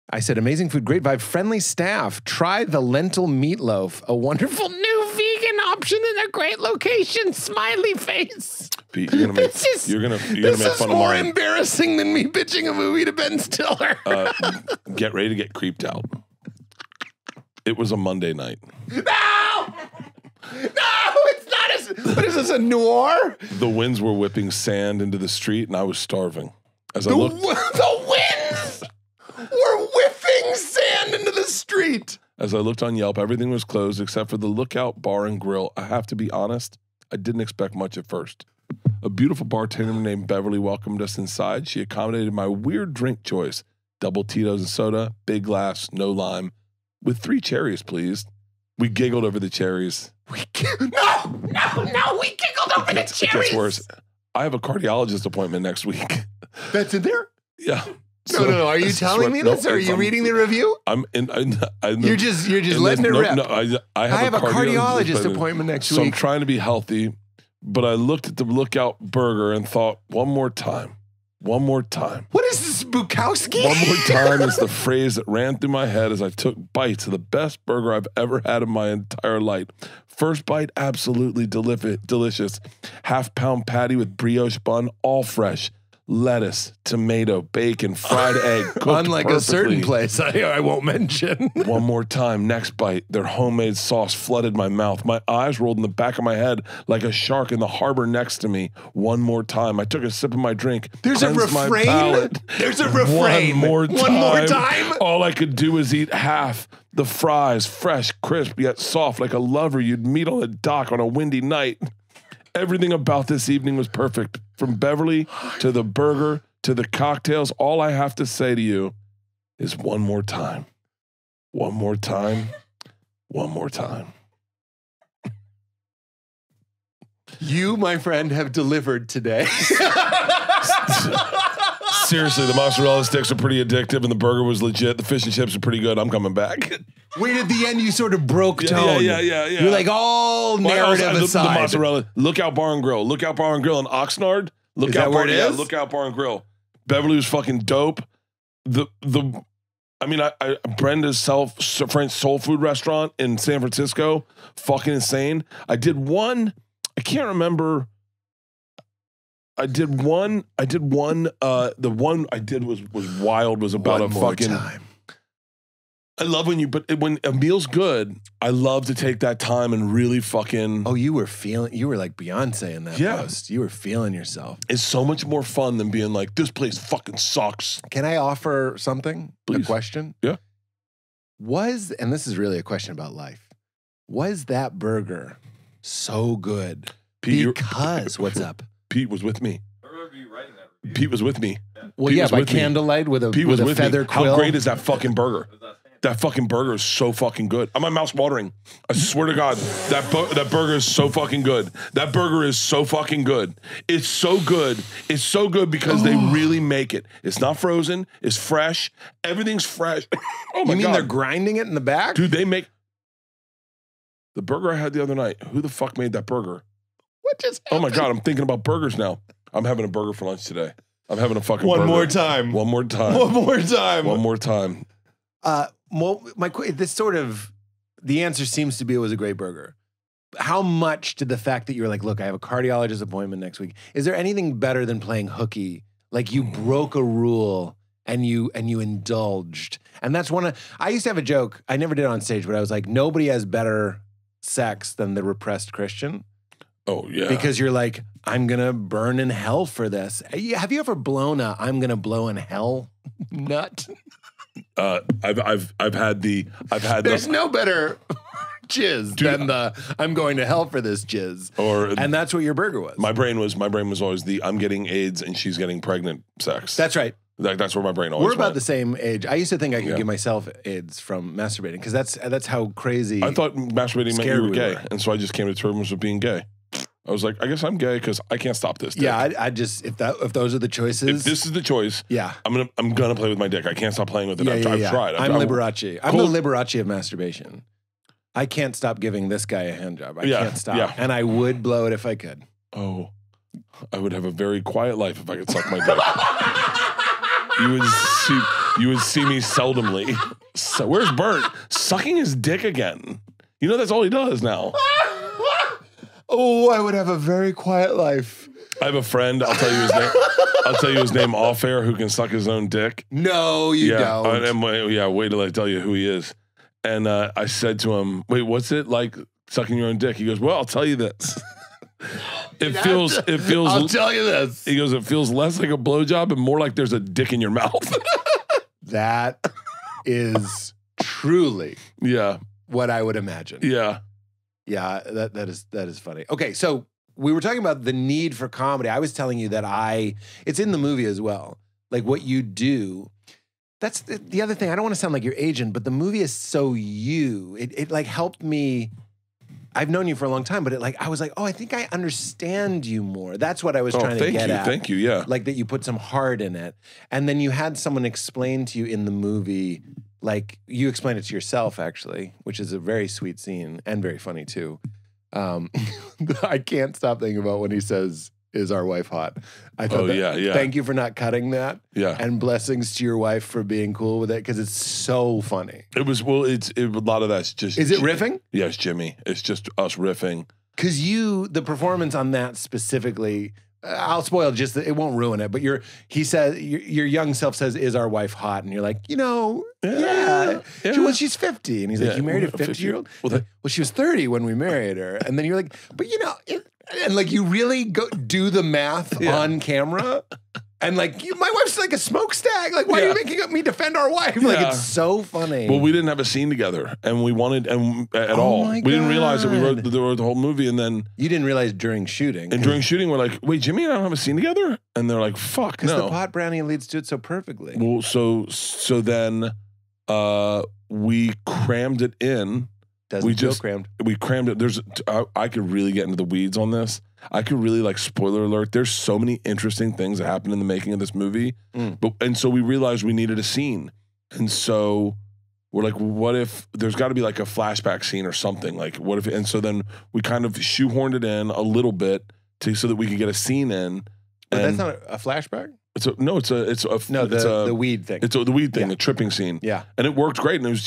I said, amazing food, great vibe, friendly staff. Try the lentil meatloaf, a wonderful new vegan option in a great location. Smiley face. Pete, you're gonna make fun of mine. This is more embarrassing than me pitching a movie to Ben Stiller. Get ready to get creeped out. It was a Monday night. No! No, it's not what is this, a noir? The winds were whipping sand into the street, and I was starving. As I The looked, winds were whipping sand into the street. as I looked on Yelp, everything was closed except for the Lookout Bar and Grill. I have to be honest, I didn't expect much at first. A beautiful bartender named Beverly welcomed us inside. She accommodated my weird drink choice: double Tito's and soda, big glass, no lime, with 3 cherries, please. We giggled over the cherries. No, we giggled over the It gets worse. I have a cardiologist appointment next week. That's in there? Yeah. No. Are you telling me this, or are you reading the review? You're just letting it rip. No, I have a cardiologist appointment appointment next so week. I'm trying to be healthy, but I looked at the Lookout Burger and thought, one more time. What is this, Bukowski? One more time is the phrase that ran through my head as I took bites of the best burger I've ever had in my entire life. First bite, absolutely delicious. Half-pound patty with brioche bun, all fresh. Lettuce, tomato, bacon, fried egg, cooked Unlike a certain perfectly. place I won't mention. One more time, next bite. Their homemade sauce flooded my mouth. My eyes rolled in the back of my head like a shark in the harbor next to me. One more time. I took a sip of my drink. There's a cleansed my refrain? palate. There's a refrain. One more time. time? All I could do was eat half. The fries, fresh, crisp, yet soft, like a lover you'd meet on a dock on a windy night. Everything about this evening was perfect. From Beverly to the burger to the cocktails, all I have to say to you is one more time. One more time. One more time. You, my friend, have delivered today. Seriously, the mozzarella sticks are pretty addictive and the burger was legit. The fish and chips are pretty good. I'm coming back. Wait, at the end, you sort of broke tone. Yeah. You're like, all narrative aside. The mozzarella. Lookout Bar and Grill. Lookout Bar and Grill in Oxnard. Is that where it is? Yeah, Lookout Bar and Grill. Beverly was fucking dope. Brenda's French soul food restaurant in San Francisco, fucking insane. I did one. I can't remember. The one I did was wild. Was about One a more fucking. time. I love when a meal's good, I love to take that time and really fucking. Oh, you were like Beyonce in that post. You were feeling yourself. It's so much more fun than being like, this place fucking sucks. Can I offer something? Please. A question? Yeah. And this is really a question about life, was that burger so good? Pete, Because, what's up? Pete was with me. Pete was with me. Well, Pete yeah, was by with me. candlelight with a Pete was with feather me. quill. How great is that fucking burger? That fucking burger is so fucking good. My mouth's watering. I swear to God, that burger is so fucking good. That burger is so fucking good. It's so good. It's so good because they really make it. It's not frozen. It's fresh. Everything's fresh. Oh my You mean God. they're grinding it in the back? Dude, they make the burger I had the other night. Who the fuck made that burger? What just Oh happened? my God, I'm thinking about burgers now. I'm having a burger for lunch today. I'm having a fucking One burger. more time. One more time. One more time. One more time. Well, the answer seems to be it was a great burger. How much did the fact that you're like, look, I have a cardiologist appointment next week. Is there anything better than playing hooky? Like you broke a rule and you indulged. And that's I used to have a joke. I never did it on stage, but I was like, nobody has better sex than the repressed Christian. Oh yeah. Because you're like, I'm gonna burn in hell for this. Have you ever blown a I'm gonna blow in hell nut? I've had There's no better jizz than the I'm going to hell for this jizz. And that's what your burger was. My brain was always the I'm getting AIDS and she's getting pregnant sex. That's right. That's where my brain always We're about went. the same age. I used to think I could give myself AIDS from masturbating because that's how crazy. I thought masturbating meant you were we gay, were. and so I just came to terms with being gay. I was like, I guess I'm gay because I can't stop this. Dick. Yeah, I just if those are the choices. If this is the choice, yeah, I'm gonna play with my dick. I can't stop playing with it. Yeah, I've yeah. tried. I'm Liberace. I'm the Liberace of masturbation. I can't stop giving this guy a hand job. I can't stop. Yeah. And I would blow it if I could. Oh, I would have a very quiet life if I could suck my dick. You would see me seldomly. So where's Bert? Sucking his dick again. You know that's all he does now. Oh, I would have a very quiet life. I have a friend. I'll tell you his name. I'll tell you his name off air. Who can suck his own dick? No, you don't. Wait till I tell you who he is. And I said to him, wait, what's it like sucking your own dick? He goes, well, I'll tell you this. It feels. I'll tell you this. He goes, it feels less like a blowjob and more like there's a dick in your mouth. That is truly Yeah. what I would imagine. Yeah. Yeah, that is funny. Okay, so we were talking about the need for comedy. I was telling you that it's in the movie as well. Like what you do. That's the other thing. I don't want to sound like your agent, but the movie is so you. It like helped me. I've known you for a long time, but I was like, oh, I think I understand you more. That's what I was trying to get at. Thank you, yeah. Like that you put some heart in it. And then you had someone explain to you in the movie, like you explained it to yourself actually, which is a very sweet scene and very funny too. I can't stop thinking about when he says, is our wife hot? I thought yeah. Thank you for not cutting that. Yeah. And blessings to your wife for being cool with it because it's so funny. It was, well, a lot of that's just. Is it riffing? Yeah, it's Jimmy. It's just us riffing. Because the performance on that specifically, I'll spoil it won't ruin it, but he says, your young self says, is our wife hot? And you're like, yeah. Well, she's 50. And he's like, you married a 50-year-old? Well, she was 30 when we married her. And then you're like, but and like you really do the math on camera. And like, my wife's like a smokestack. Like, why are you making me defend our wife? Like, it's so funny. Well, we didn't have a scene together, and we wanted at all. We didn't realize that we wrote the whole movie, and then you didn't realize during shooting. And during shooting, we're like, wait, Jimmy and I don't have a scene together, and they're like, fuck, no. Because the pot brownie leads to it so perfectly. Well, so then we crammed it in. Crammed. We crammed it. I could really get into the weeds on this. I could really spoiler alert. There's so many interesting things that happen in the making of this movie. And so we realized we needed a scene. And so we're like, what if there's got to be like a flashback scene or something? Like what if, and so then we kind of shoehorned it in a little bit so that we could get a scene in. But that's not a flashback? It's the weed thing. It's the weed thing, the tripping scene. Yeah. And it worked great. And it was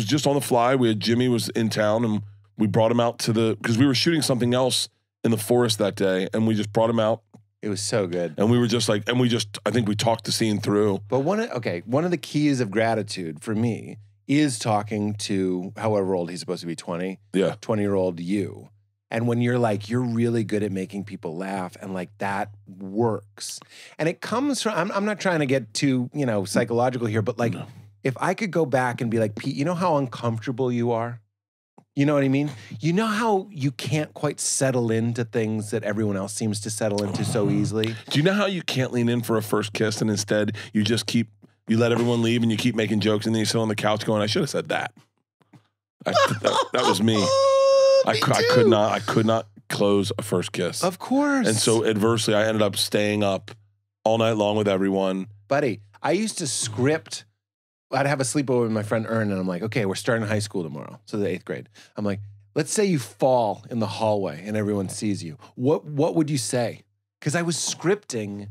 just on the fly. Jimmy was in town and we brought him out because we were shooting something else in the forest that day. And we just brought him out. It was so good. And we were just I think we talked the scene through. But one of the keys of gratitude for me is talking to however old he's supposed to be, 20. Yeah. 20-year-old you. And when you're really good at making people laugh and that works. And it comes from, I'm not trying to get too, psychological here, but if I could go back and be like, Pete, you know how uncomfortable you are? You know what I mean? You know how you can't quite settle into things that everyone else seems to settle into so easily? Do you know how you can't lean in for a first kiss and instead you just you let everyone leave and you keep making jokes and then you sit on the couch going, I should have said that. That was me. I could not close a first kiss. Of course. And so adversely, I ended up staying up all night long with everyone. Buddy, I used to script. I'd have a sleepover with my friend Ern, and I'm like, okay, we're starting high school tomorrow. So the 8th grade. I'm like, let's say you fall in the hallway and everyone sees you. What would you say? Because I was scripting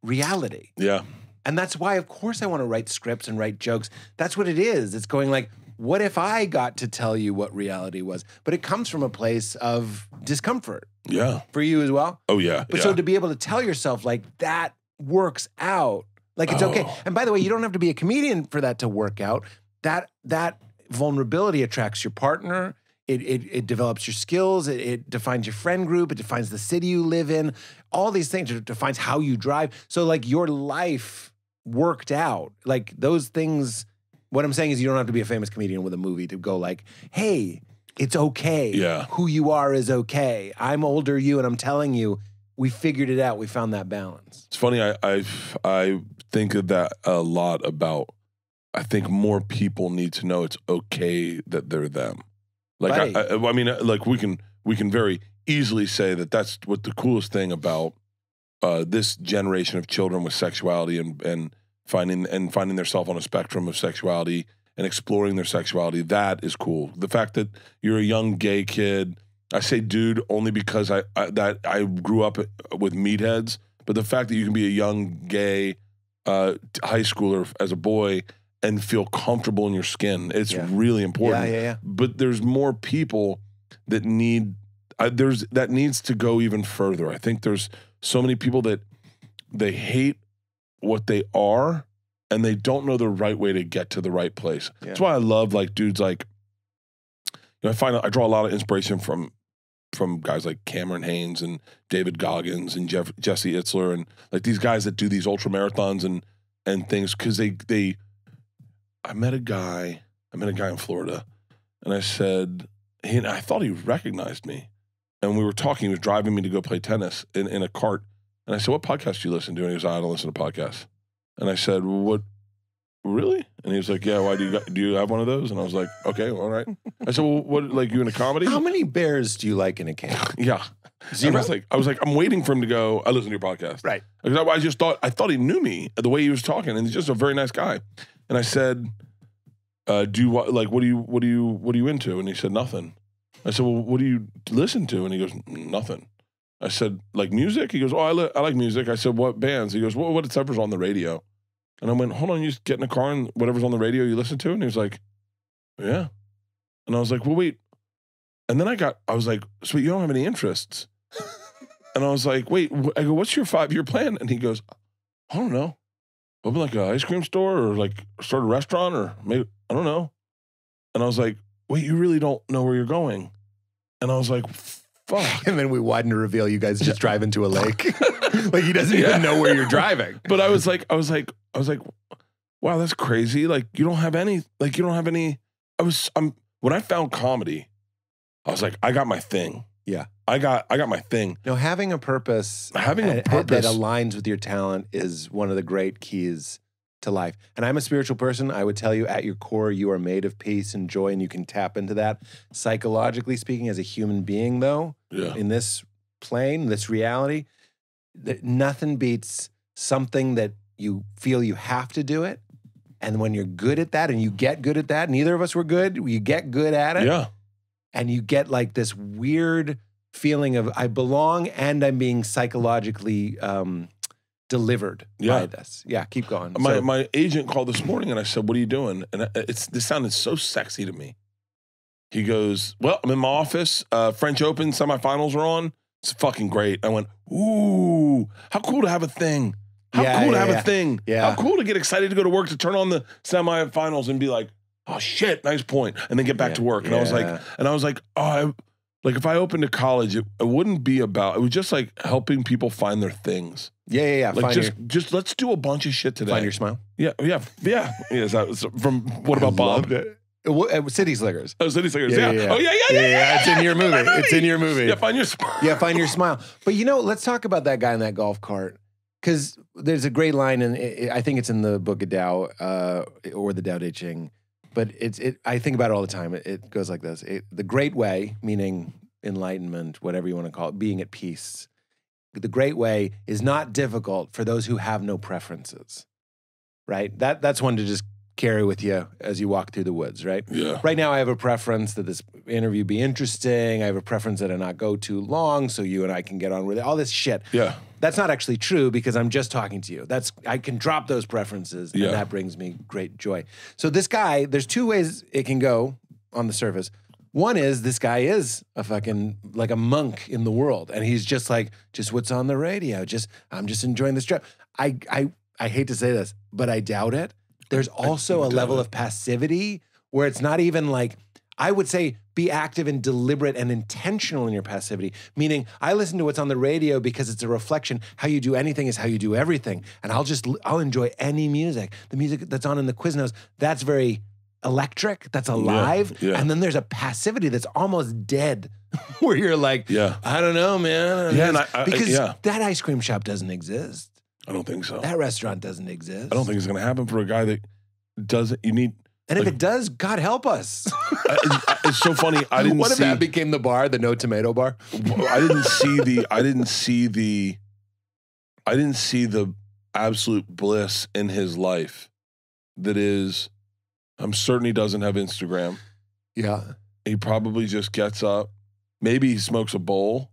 reality. Yeah. And that's why, of course, I want to write scripts and write jokes. That's what it is. It's going what if I got to tell you what reality was? But it comes from a place of discomfort. Yeah. For you as well? Oh, yeah. But so to be able to tell yourself, that works out. It's okay. And by the way, you don't have to be a comedian for that to work out. That vulnerability attracts your partner. It develops your skills. It defines your friend group. It defines the city you live in. All these things. It defines how you drive. So, your life worked out. Those things... What I'm saying is you don't have to be a famous comedian with a movie to go hey, it's okay. Yeah. Who you are is okay. I'm older you and I'm telling you, we figured it out. We found that balance. It's funny. I think of that a lot about, I think more people need to know it's okay that they're them. We can very easily say that that's what the coolest thing about this generation of children with sexuality and finding themselves on a spectrum of sexuality and exploring their sexuality. That is cool. The fact that you're a young gay kid, I say dude only because I grew up with meatheads, but the fact that you can be a young gay high schooler as a boy and feel comfortable in your skin, it's really important. Yeah. But there's more people that that needs to go even further. I think there's so many people that they hate what they are, and they don't know the right way to get to the right place. Yeah. That's why I love dudes like I draw a lot of inspiration from guys like Cameron Haynes and David Goggins and Jesse Itzler and like these guys that do these ultra marathons and things because I met a guy in Florida and I said I thought he recognized me and we were talking. He was driving me to go play tennis in a cart and I said, "What podcast do you listen to?" And he goes, "I don't listen to podcasts." And I said, "Well, what? Really?" And he was like, "Yeah, why do you have one of those?" And I was like, "Okay, all right." I said, "Well, what, like you in a comedy?" How many bears do you like in a can? Yeah. Zero? I was like, I'm waiting for him to go, "I listen to your podcast." Right. Because I thought he knew me the way he was talking, and he's just a very nice guy. And I said, what are you into? And he said, "Nothing." I said, "Well, what do you listen to?" And he goes, "Nothing." I said, "Like music?" He goes, "Oh, I like music." I said, "What bands?" He goes, "Well, whatever's on the radio." And I went, "Hold on, you just get in a car and whatever's on the radio you listen to?" And he was like, "Yeah." And I was like, "Well, wait." And then I was like, "So you don't have any interests?" And I was like, "Wait," I go, "What's your 5-year plan?" And he goes, "I don't know. Open like an ice cream store or like start a restaurant or maybe, I don't know." And I was like, "Wait, you really don't know where you're going?" And I was like, "Fuck." And then we widen to reveal you guys just drive into a lake. Like he doesn't even know where you're driving. But I was like, "Wow, that's crazy. Like you don't have any, when I found comedy, I was like, I got my thing. Yeah. I got my thing. No, having a purpose that aligns with your talent is one of the great keys to life. And I'm a spiritual person. I would tell you at your core, you are made of peace and joy, and you can tap into that. Psychologically speaking, as a human being, though, in this plane, this reality, nothing beats something that you feel you have to do it. And when you're good at that and you get good at that, neither of us were good, you get good at it. Yeah. And you get like this weird feeling of I belong and I'm being psychologically delivered by this. Yeah, keep going. My agent called this morning and I said, "What are you doing?" And this sounded so sexy to me. He goes, "Well, I'm in my office. French Open semifinals are on. It's fucking great." I went, "Ooh, how cool to have a thing. How cool to have a thing. Yeah. How cool to get excited to go to work, to turn on the semifinals and be like, oh shit, nice point," and then get back to work." And I was like, oh, like if I opened a college, it wouldn't be about, it was just like helping people find their things. Yeah. Like just let's do a bunch of shit today. Find your smile. Yeah. Is that from What About Bob? City Slickers. Oh, City Slickers. Yeah. Oh, yeah. It's in your movie. It's in your movie. Yeah, find your smile. Yeah, find your smile. But let's talk about that guy in that golf cart. Because there's a great line, and I think it's in the book of Tao or the Tao Te Ching, but I think about it all the time. It goes like this. The great way, meaning enlightenment, whatever you want to call it, being at peace. The great way is not difficult for those who have no preferences, right? That's one to just carry with you as you walk through the woods, right? Yeah. Right now, I have a preference that this interview be interesting. I have a preference that it not go too long so you and I can get on with it. All this shit. Yeah. That's not actually true because I'm just talking to you. I can drop those preferences and that brings me great joy. So this guy, there's two ways it can go on the surface. One is this guy is a fucking like a monk in the world, and he's just like, just what's on the radio. I'm just enjoying this trip. I hate to say this, but I doubt it. There's also a level of passivity where it's not even like, I would say be active and deliberate and intentional in your passivity. Meaning I listen to what's on the radio because it's a reflection. How you do anything is how you do everything. And I'll enjoy any music. The music that's on in the Quiznos, that's very electric, that's alive. Yeah. And then there's a passivity that's almost dead where you're like, I don't know, man. Because that ice cream shop doesn't exist. I don't think so. That restaurant doesn't exist. I don't think it's going to happen for a guy that doesn't, you need. And if it does, God help us. It's so funny. I didn't What see. if that became the bar, the no tomato bar? I didn't see the absolute bliss in his life that is, I'm certain he doesn't have Instagram. Yeah. He probably just gets up. Maybe he smokes a bowl.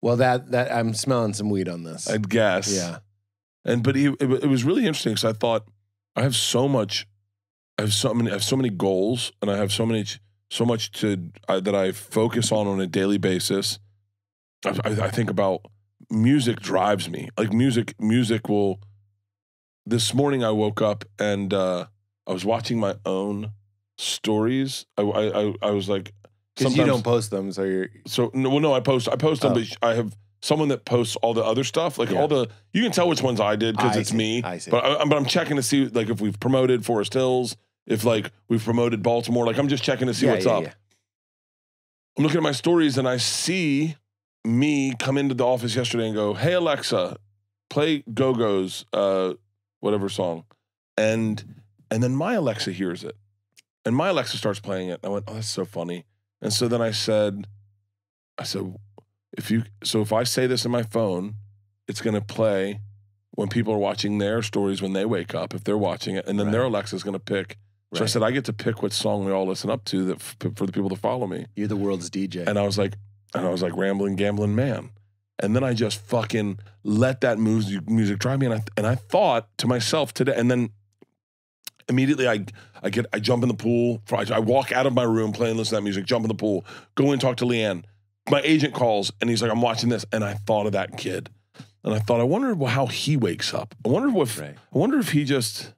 Well, that I'm smelling some weed on this. I'd guess. Yeah. But it was really interesting because I thought I have so many goals, and I have so much that I focus on a daily basis. I think about music drives me. Like music will. This morning I woke up and I was watching my own stories. I was like, Because you don't post them, so you're... I post them, but I have someone that posts all the other stuff, like all the... You can tell which ones I did because it's me. I see. But I'm checking to see like if we've promoted Forest Hills, if like we've promoted Baltimore. Like I'm just checking to see what's up. Yeah. I'm looking at my stories and I see me come into the office yesterday and go, "Hey Alexa, play Go-Go's whatever song," and then my Alexa hears it, and my Alexa starts playing it. And I went, "Oh, that's so funny." And so then I said, if I say this in my phone, it's going to play when people are watching their stories when they wake up, if they're watching it, and then their Alexa's going to pick. So I said, I get to pick what song we all listen up to for the people that follow me. You're the world's DJ. And I was like, rambling, gambling man. And then I just fucking let that music drive me. And I thought to myself today, and then immediately I jump in the pool. I walk out of my room playing, listen to that music, jump in the pool, go in, talk to Leanne. My agent calls and he's like, "I'm watching this." And I thought of that kid. And I thought, I wonder how he wakes up. I wonder if he just...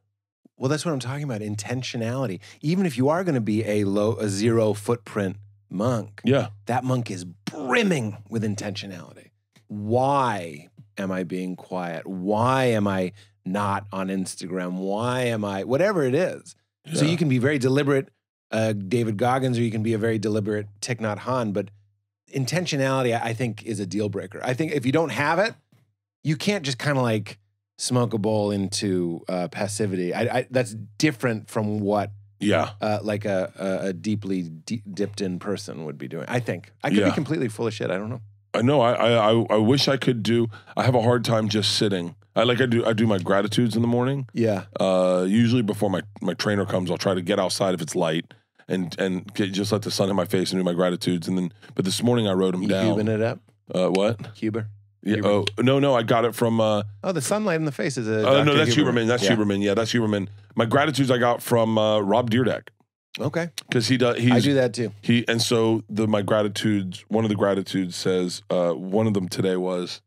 Well, that's what I'm talking about. Intentionality. Even if you are going to be a zero footprint monk, that monk is brimming with intentionality. Why am I being quiet? Why am I not on Instagram? Why am I, whatever it is. Yeah. So you can be very deliberate, David Goggins, or you can be a very deliberate Thich Nhat Hanh, but intentionality, I think, is a deal breaker. I think if you don't have it, you can't just kind of like smoke a bowl into passivity. That's different from what like a deeply dipped in person would be doing. I think. I could be completely full of shit. I don't know. I know. I wish I could do. I have a hard time just sitting. I do my gratitudes in the morning. Yeah. Usually before my trainer comes, I'll try to get outside if it's light and just let the sun hit my face and do my gratitudes. And then, but this morning I wrote them down. Cubing it up. What? Huber. Yeah. Oh no! I got it from. The sunlight in the face is a. No, that's Huberman. That's Huberman. Yeah, that's Huberman. My gratitudes I got from Rob Dyrdek. Okay. Because I do that too. My gratitudes. One of the gratitudes says. One of them today was,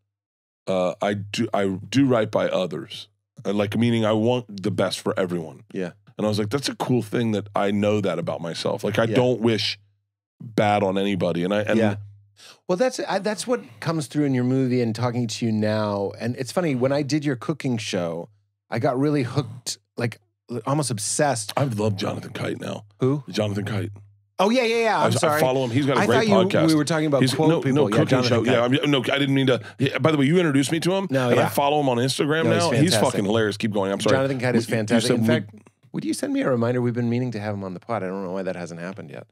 I do right by others. Meaning I want the best for everyone. Yeah. And I was like, that's a cool thing that I know that about myself. Like I don't wish bad on anybody. Well, that's what comes through in your movie and talking to you now. And it's funny, when I did your cooking show, I got really hooked, like almost obsessed. I love Jonathan Kite now. Who? Jonathan Kite. Oh, yeah. I'm sorry. I follow him. He's got a great podcast. We were talking about quote people. Cooking show. Yeah, I didn't mean to. By the way, you introduced me to him. And I follow him on Instagram now. He's fucking hilarious. Keep going. I'm sorry. Jonathan Kite is fantastic. In fact, would you send me a reminder? We've been meaning to have him on the pod. I don't know why that hasn't happened yet.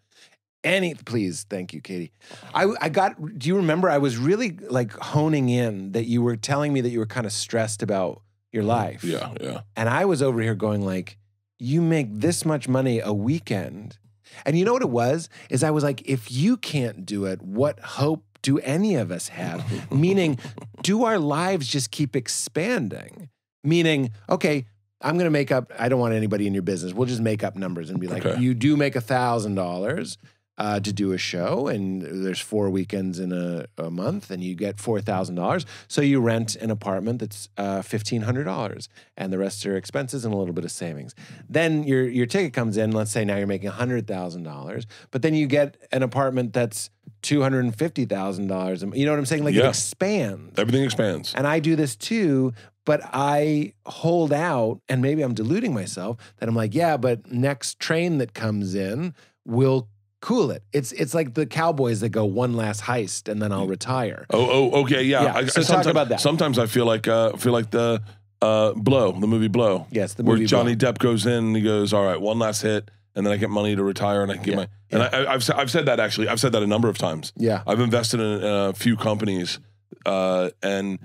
Please, thank you, Katie. Do you remember I was really like honing in that you were telling me that you were kind of stressed about your life. Yeah. And I was over here going like, you make this much money a weekend. And you know what it was? Is I was like, if you can't do it, what hope do any of us have? Meaning, do our lives just keep expanding? Meaning, okay, I'm going to make up, I don't want anybody in your business. We'll just make up numbers and be like, you do make $1,000 to do a show, and there's 4 weekends in a month, and you get $4,000. So you rent an apartment that's $1,500, and the rest are expenses and a little bit of savings. Then your ticket comes in. Let's say now you're making $100,000, but then you get an apartment that's $250,000. You know what I'm saying? Like it expands. Everything expands. And I do this too. But I hold out, and maybe I'm deluding myself, that I'm like, yeah, but next train that comes in will cool it. It's like the cowboys that go one last heist and then I'll retire. Oh, okay, yeah. So talk about that. Sometimes I feel like the Blow, the movie Blow. Yes, the movie where Johnny Depp goes in and he goes, all right, one last hit, and then I get money to retire, and I can get my. And I've said that actually. I've said that a number of times. Yeah, I've invested in a few companies, and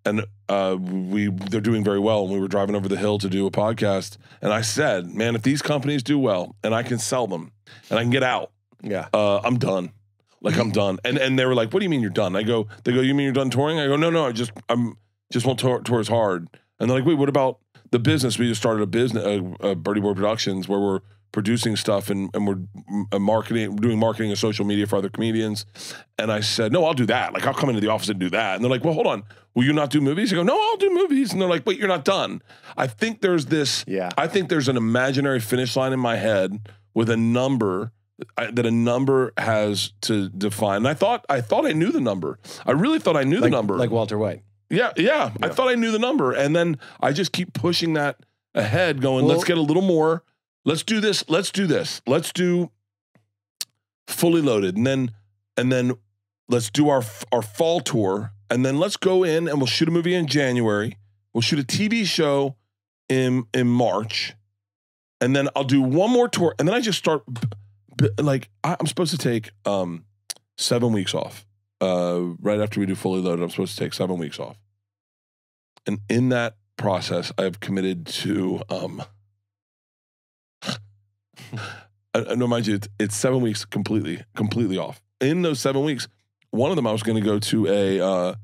they're doing very well. And we were driving over the hill to do a podcast, and I said, man, if these companies do well and I can sell them and I can get out, I'm done. Like I'm done. And they were like, what do you mean you're done? They go, you mean you're done touring? I go, no, I just won't tour as hard. And they're like, wait, what about the business? We just started a business, Birdie Boy Productions, where we're producing stuff and we're doing marketing and social media for other comedians. And I said, no, I'll do that. Like I'll come into the office and do that. And they're like, well, hold on. Will you not do movies? I go, no, I'll do movies. And they're like, wait, you're not done. I think there's an imaginary finish line in my head with a number that a number has to define. And I thought I knew the number. I really thought I knew the number. Like Walter White. Yeah. I thought I knew the number. And then I just keep pushing that ahead, going, let's get a little more. Let's do this. Let's do this. Let's do Fully Loaded. And then let's do our fall tour. And then let's go in and we'll shoot a movie in January. We'll shoot a TV show in March. And then I'll do one more tour. And then I just start, like, I'm supposed to take 7 weeks off. Right after we do Fully Loaded, I'm supposed to take 7 weeks off. And in that process, I've committed to, no, mind you, it's 7 weeks completely off. In those 7 weeks, one of them I was going to go to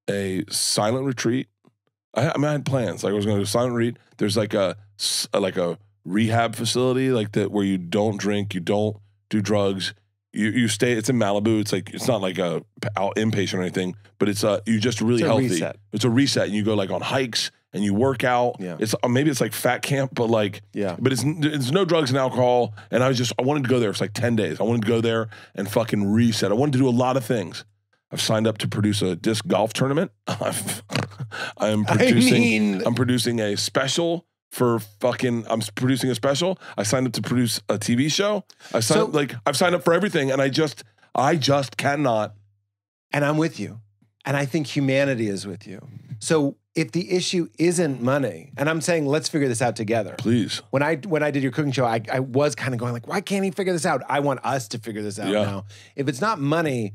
a silent retreat. I had plans. Like I was going to do a silent retreat. There's like a rehab facility like that where you don't drink, you don't do drugs. You stay. It's in Malibu. It's not like a inpatient or anything, but it's you just really healthy. Reset. It's a reset, and you go like on hikes and you work out. Yeah. It's maybe it's like fat camp, but like But it's no drugs and alcohol. And I wanted to go there. It's like 10 days. I wanted to go there and fucking reset. I wanted to do a lot of things. I've signed up to produce a disc golf tournament. I'm producing a special. I'm producing a special. I signed up to produce a TV show. I've signed up for everything, and I just cannot. And I'm with you. And I think humanity is with you. So if the issue isn't money, and I'm saying let's figure this out together. Please. When I did your cooking show, I was kind of going like, why can't he figure this out? I want us to figure this out now. If it's not money,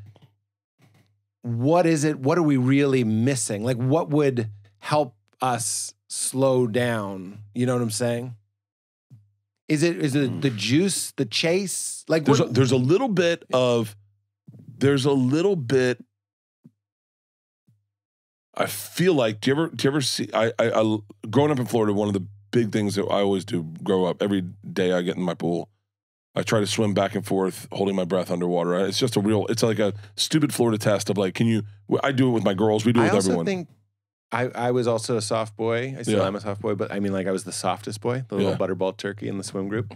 what is it? What are we really missing? Like what would help us slow down? You know what I'm saying? Is it the juice, the chase? Like there's a little bit. I feel like, do you ever see, I growing up in Florida, one of the big things that I always do, grow up, every day I get in my pool, I try to swim back and forth, holding my breath underwater. It's just it's like a stupid Florida test of like, I do it with my girls, we do it with everyone. I think I was also a soft boy. I still am a soft boy, but I mean, like I was the softest boy, the little butterball turkey in the swim group.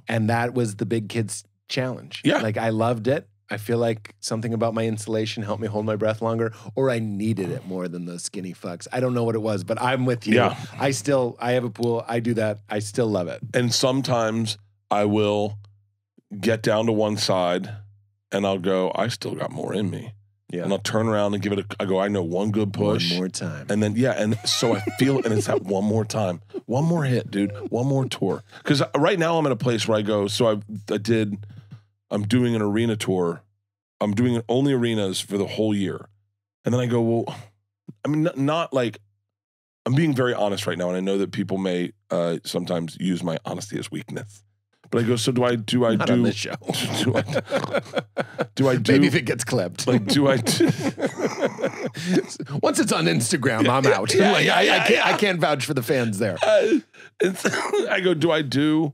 And that was the big kids challenge. Yeah. Like I loved it. I feel like something about my insulation helped me hold my breath longer, or I needed it more than those skinny fucks. I don't know what it was, but I'm with you. Yeah. I have a pool. I do that. I still love it. And sometimes I will get down to one side and I'll go, I still got more in me. Yeah. And I'll turn around and give it I know one good push. One more time. And then, and so I feel, and it's that one more time. One more hit, dude. One more tour. Because right now I'm in a place where I go, I'm doing an arena tour. I'm doing only arenas for the whole year. And then I go, well, I mean, not like, I'm being very honest right now. And I know that people may sometimes use my honesty as weakness. But I go, so do I do Not on this show. do I do maybe if it gets clipped. Like do I once it's on Instagram, I'm out. I can't vouch for the fans there. I go, do I do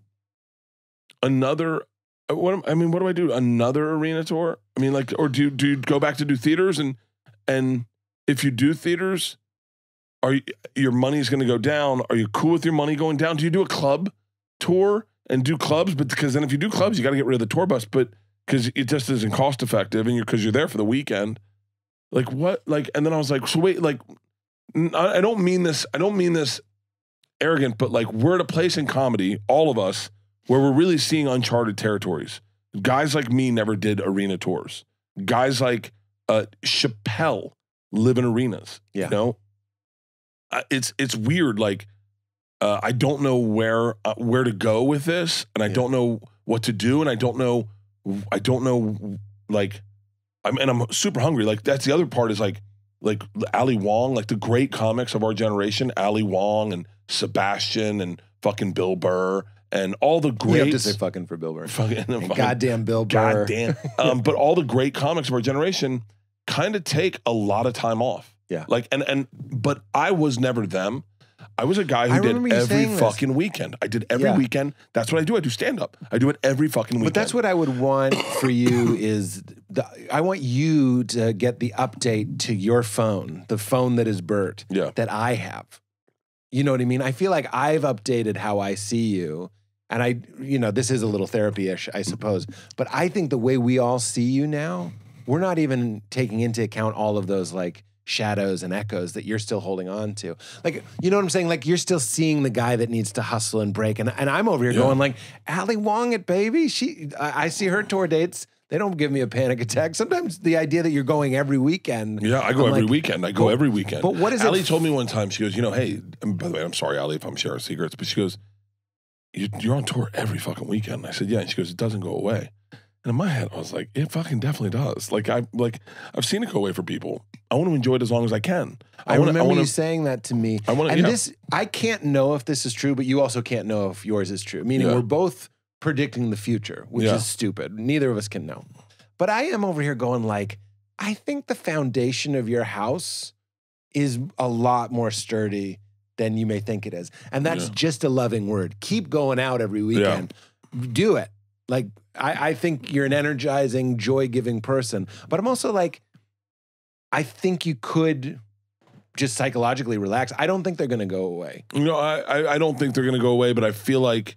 another what do I do? Another arena tour? I mean, like, or do you go back to do theaters? And if you do theaters, your money's gonna go down. Are you cool with your money going down? Do you do a club tour? And do clubs, but because then if you do clubs, you got to get rid of the tour bus, but because it just isn't cost effective, and because you're there for the weekend, like what, like, and then I was like, so wait, like, I don't mean this arrogant, but like we're at a place in comedy, all of us, where we're really seeing uncharted territories. Guys like me never did arena tours. Guys like Chappelle live in arenas. Yeah, you know, it's weird, like. I don't know where to go with this, and I don't know what to do, and I don't know, like, I'm super hungry. Like, that's the other part is like Ali Wong, like the great comics of our generation, Ali Wong and Sebastian and fucking Bill Burr and all the great. You have to say fucking for Bill Burr. Fucking goddamn Bill Burr. Goddamn. But all the great comics of our generation kind of take a lot of time off. Yeah. Like, but I was never them. I was a guy who did every fucking weekend. I did every weekend. That's what I do. I do stand-up. I do it every fucking weekend. But that's what I would want for you is, I want you to get the update to your phone, the phone that is Bert, that I have. You know what I mean? I feel like I've updated how I see you, and I, this is a little therapy-ish, I suppose, but I think the way we all see you now, we're not even taking into account all of those like shadows and echoes that you're still holding on to. Like, you know what I'm saying? Like, you're still seeing the guy that needs to hustle and break. And I'm over here going like, Ali Wong it, baby. I see her tour dates. They don't give me a panic attack. Sometimes the idea that you're going every weekend. Yeah, I go every weekend. I go every weekend. But what is Ali told me one time, she goes, hey, and by the way, I'm sorry, Ali, if I'm sharing secrets, but she goes, you're on tour every fucking weekend. And I said, yeah. And she goes, it doesn't go away. And in my head, I was like, it fucking definitely does. Like, I've seen it go away for people. I want to enjoy it as long as I can. I remember you saying that to me. I can't know if this is true, but you also can't know if yours is true. Meaning we're both predicting the future, which is stupid. Neither of us can know. But I am over here going like, I think the foundation of your house is a lot more sturdy than you may think it is. And that's just a loving word. Keep going out every weekend. Do it. Like, I think you're an energizing, joy-giving person. But I'm also like, I think you could just psychologically relax. I don't think they're going to go away. I don't think they're going to go away, but I feel like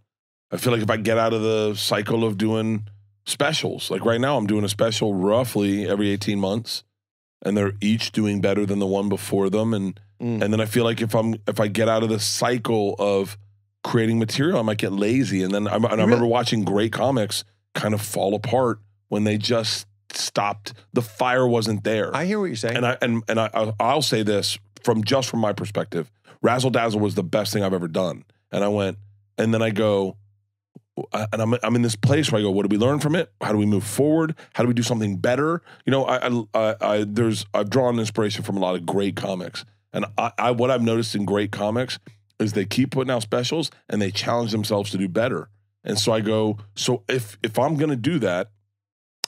if I get out of the cycle of doing specials, like right now I'm doing a special roughly every 18 months, and they're each doing better than the one before them. And then I feel like if I get out of the cycle of creating material, I might get lazy. And then I remember watching great comics kind of fall apart when they just stopped. The fire wasn't there. I hear what you're saying. And I'll say this from my perspective, Razzle Dazzle was the best thing I've ever done. And I went, and then I go, and I'm in this place where I go, what do we learn from it? How do we move forward? How do we do something better? I've drawn inspiration from a lot of great comics. And what I've noticed in great comics is they keep putting out specials and they challenge themselves to do better. And so I go, so if I'm going to do that,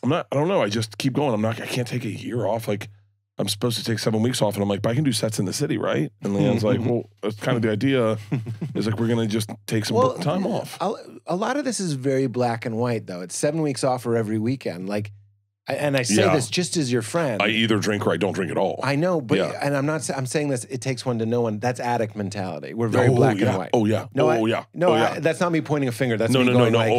I don't know. I just keep going. I can't take a year off. Like, I'm supposed to take 7 weeks off. And I'm like, but I can do sets in the city, right? And Leanne's like, well, that's kind of the idea. Is like, we're going to just take some time off. A lot of this is very black and white, though. It's 7 weeks off or every weekend. Like, and I say this just as your friend. I either drink or I don't drink at all. I know, but and I'm saying this, it takes one to know one. That's addict mentality. We're very black and white. That's not me pointing a finger. That's me going like,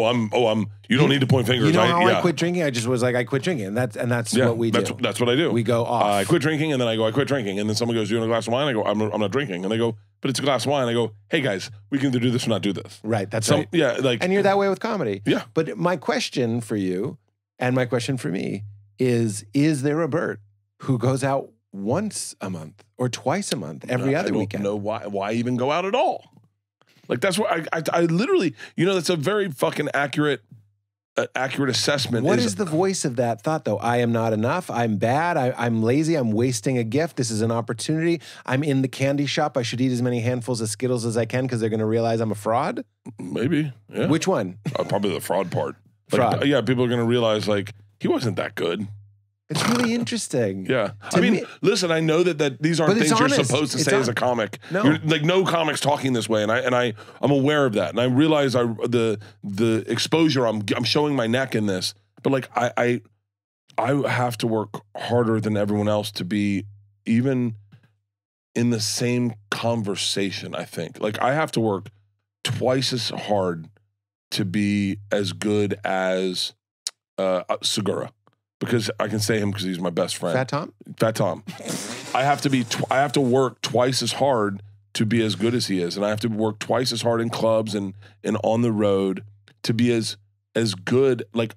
you don't need to point fingers. You know how I quit drinking? I just was like, I quit drinking. And that's what we do. That's what I do. We go off. I quit drinking, and then I go, I quit drinking. And then someone goes, you want a glass of wine? I go, I'm not drinking. And they go, but it's a glass of wine. I go, hey guys, we can either do this or not do this. Right, that's right. Yeah, like, and you're that way with comedy. Yeah. But my question for you and my question for me is there a Bert who goes out once a month or twice a month, every other weekend? I don't know why even go out at all. Like, that's what I literally, that's a very fucking accurate assessment. What is the voice of that thought, though? I am not enough. I'm bad. I'm lazy. I'm wasting a gift. This is an opportunity. I'm in the candy shop. I should eat as many handfuls of Skittles as I can because they're going to realize I'm a fraud? Maybe. Yeah. Which one? Probably the fraud part. Fraud. Yeah, people are going to realize, like, he wasn't that good. It's really interesting. Yeah. Listen, I know that these aren't things you're supposed to say as a comic. No. No comic's talking this way, and I'm aware of that. And I realize the exposure, I'm showing my neck in this. But like I have to work harder than everyone else to be even in the same conversation, I think. Like, I have to work twice as hard to be as good as Segura, because I can say him because he's my best friend. Fat Tom. I have to work twice as hard to be as good as he is, and I have to work twice as hard in clubs and on the road to be as good as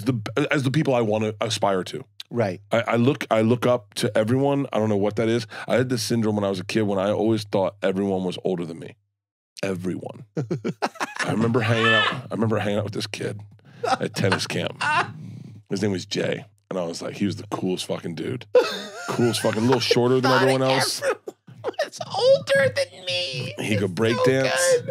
the people I want to aspire to. Right. I look up to everyone. I don't know what that is. I had this syndrome when I was a kid when I always thought everyone was older than me. Everyone. I remember hanging out with this kid at tennis camp. His name was Jay. And I was like, he was the coolest fucking dude. Coolest fucking, a little shorter than everyone else. It's older than me. He could break dance.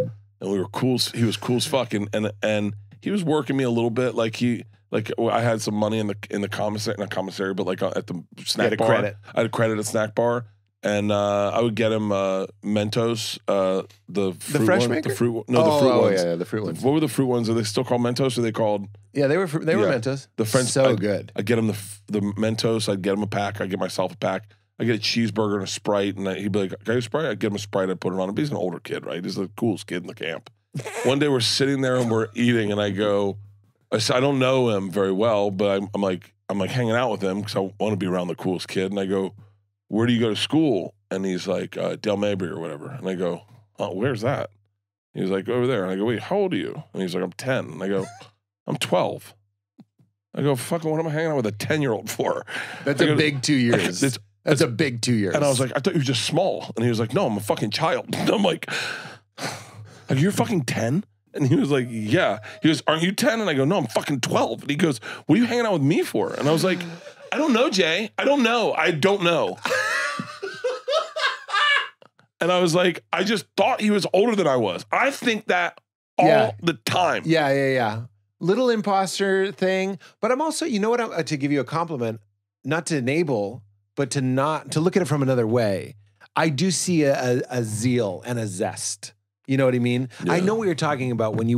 And we were cool. He was cool as fuck. And he was working me a little bit. I had some money in the commissary, not commissary, but like at the snack bar. Credit. I had a credit at snack bar. And I would get him Mentos, the fresh one, maker? the fruit ones. Yeah, the fruit ones. What were the fruit ones? Are they still called Mentos? Or are they called? Yeah, they were Mentos. The French, good. I'd get him the Mentos. I'd get him a pack. I'd get myself a pack. I get a cheeseburger and a Sprite, and he'd be like, "Can I get a Sprite?" I'd get him a Sprite. I'd put it on him. He's an older kid, right? He's the coolest kid in the camp. One day we're sitting there and we're eating, and I don't know him very well, but I'm like hanging out with him because I want to be around the coolest kid. And I go, "Where do you go to school?" And he's like, "Del Mabry or whatever." And I go, "Oh, where's that?" He's like, "Over there." And I go, "Wait, how old are you?" And he's like, "I'm 10." And I go, "I'm 12." I go, "Fucking, what am I hanging out with a 10-year-old for?" That's a big 2 years. That's a big 2 years. And I was like, "I thought you were just small." And he was like, "No, I'm a fucking child." And I'm like, "You're fucking 10?" And he was like, "Yeah." He goes, "Aren't you 10?" And I go, "No, I'm fucking 12." And he goes, "What are you hanging out with me for?" And I was like, "I don't know, Jay. I don't know. I don't know." And I was like, I just thought he was older than I was. I think that all the time. Yeah. Little imposter thing. But I'm also, you know what, to give you a compliment, not to enable, but to look at it from another way. I do see a zeal and a zest. You know what I mean? Yeah. I know what you're talking about when you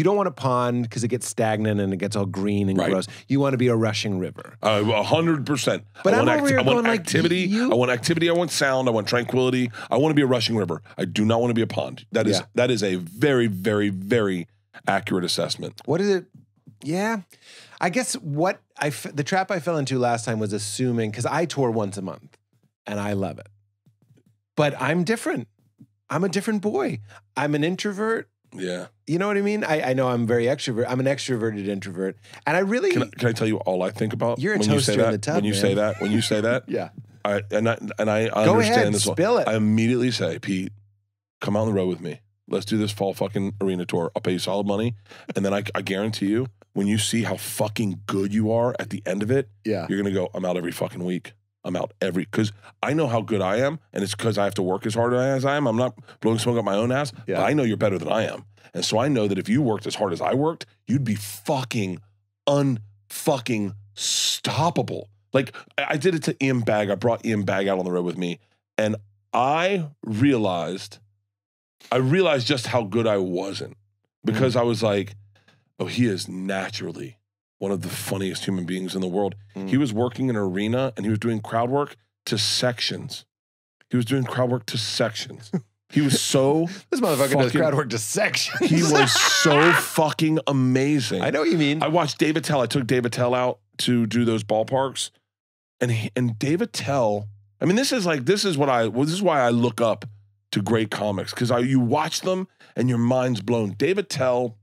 don't want a pond because it gets stagnant and it gets all green and gross. You want to be a rushing river. 100%. But I I'm over here want going like, activity. I want activity. I want sound. I want tranquility. I want to be a rushing river. I do not want to be a pond. That is a very, very, very accurate assessment. What is it? Yeah. I guess the trap I fell into last time was assuming, because I tour once a month and I love it. But I'm different. I'm a different boy. I'm an introvert. Yeah. You know what I mean? I know I'm very extrovert. I'm an extroverted introvert. And I really... Can I tell you all I think about? You're a when toaster you say that, in the tub, When you say that, when you say that, yeah. I Go understand ahead, this. spill it. I immediately say, "Pete, come out on the road with me. Let's do this fall fucking arena tour. I'll pay you solid money." And then I guarantee you, when you see how fucking good you are at the end of it, you're going to go, "I'm out every fucking week. I'm out because I know how good I am, and it's because I have to work as hard as I am. I'm not blowing smoke up my own ass, but I know you're better than I am. And so I know that if you worked as hard as I worked, you'd be fucking unfucking stoppable." Like, I did it to Ian Bagg. I brought Ian Bagg out on the road with me, and I realized just how good I wasn't, because I was like, "Oh, he is naturally one of the funniest human beings in the world." He was working in an arena and he was doing crowd work to sections. He was so This motherfucker does crowd work to sections. He was so fucking amazing. I know what you mean. I watched David Tell. I took David Tell out to do those ballparks, and David Tell. I mean, this is why I look up to great comics, because you watch them and your mind's blown. David Tell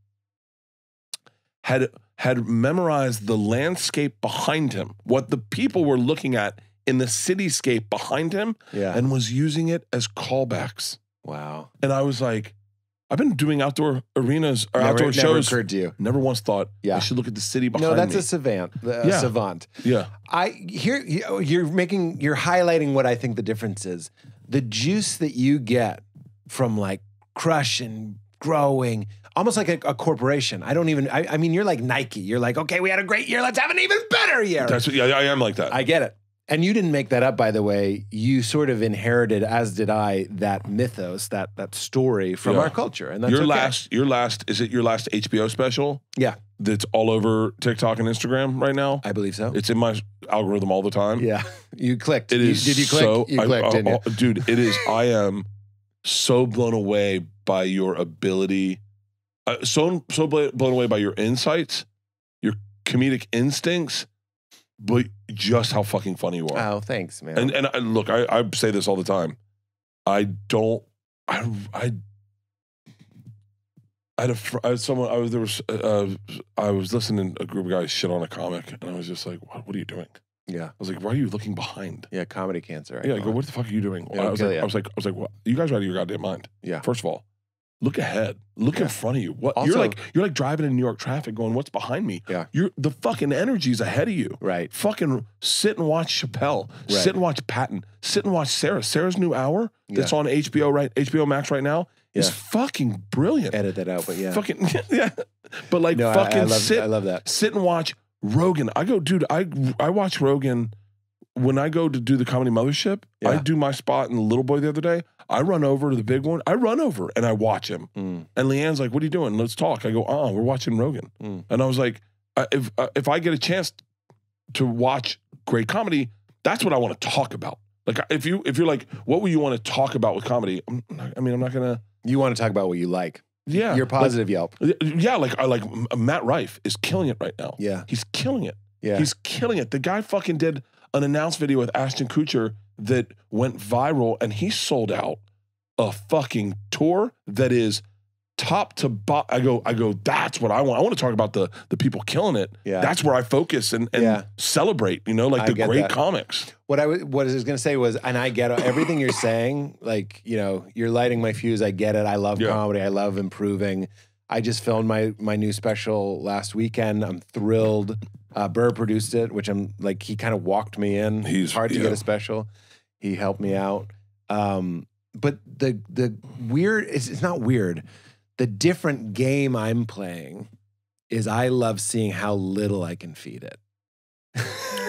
had memorized the landscape behind him, what the people were looking at in the cityscape behind him, and was using it as callbacks. Wow. And I was like, I've been doing outdoor areas or outdoor shows. Never occurred to you. Never once thought, I should look at the city behind me. No, that's a savant. Savant. Yeah. You're highlighting what I think the difference is. The juice that you get from like crushing, growing, almost like a corporation. I mean, you're like Nike. You're like, okay, we had a great year. Let's have an even better year. I am like that. I get it. And you didn't make that up, by the way. You sort of inherited, as did I, that mythos, that story from our culture. And that's your last, is it your last HBO special? Yeah. That's all over TikTok and Instagram right now? I believe so. It's in my algorithm all the time. Yeah. You clicked. It is. Did you click? You clicked, didn't you? Dude, it is. I am so blown away by your ability. So blown away by your insights, your comedic instincts, but just how fucking funny you are. Oh, thanks, man. And look, I say this all the time. I was listening to a group of guys shit on a comic, and I was just like, what are you doing? Yeah. I was like, why are you looking behind? Yeah, comedy cancer. I go, what the fuck are you doing? Yeah, I was like, what? You guys are out of your goddamn mind. Yeah. First of all, look ahead. Look in front of you. What also, you're like driving in New York traffic going, what's behind me? Yeah. The fucking energy's ahead of you. Right. Fucking sit and watch Chappelle. Right. Sit and watch Patton. Sit and watch Sarah. Sarah's new hour that's on HBO, right? HBO Max right now is fucking brilliant. Edit that out, but yeah. Fucking, yeah. But like, no, fucking I love that. Sit and watch Rogan. I go, dude, I watch Rogan when I go to do the Comedy Mothership. Yeah. I do my spot in the Little Boy the other day. I run over to the big one. I run over and I watch him. And Leanne's like, what are you doing? Let's talk. I go, we're watching Rogan. And I was like, if I get a chance to watch great comedy, That's what I want to talk about. Like if you're like, what would you want to talk about with comedy? I'm not gonna. You want to talk about what you like. Yeah, Your positive Yelp. Yeah, like Matt Rife is killing it right now. Yeah, he's killing it. Yeah, he's killing it. The guy fucking did an announced video with Ashton Kutcher that went viral, and he sold out a fucking tour that is top to bottom. I go. That's what I want. I want to talk about the people killing it. Yeah, that's where I focus and celebrate. You know, like the great comics. What I was going to say was, and I get everything you're saying. Like, you know, you're lighting my fuse. I get it. I love comedy. I love improving. I just filmed my new special last weekend. I'm thrilled. Burr produced it, which I'm like, he kind of walked me in. It's hard to get a special. He helped me out. But the weird, it's not weird. The different game I'm playing is I love seeing how little I can feed it.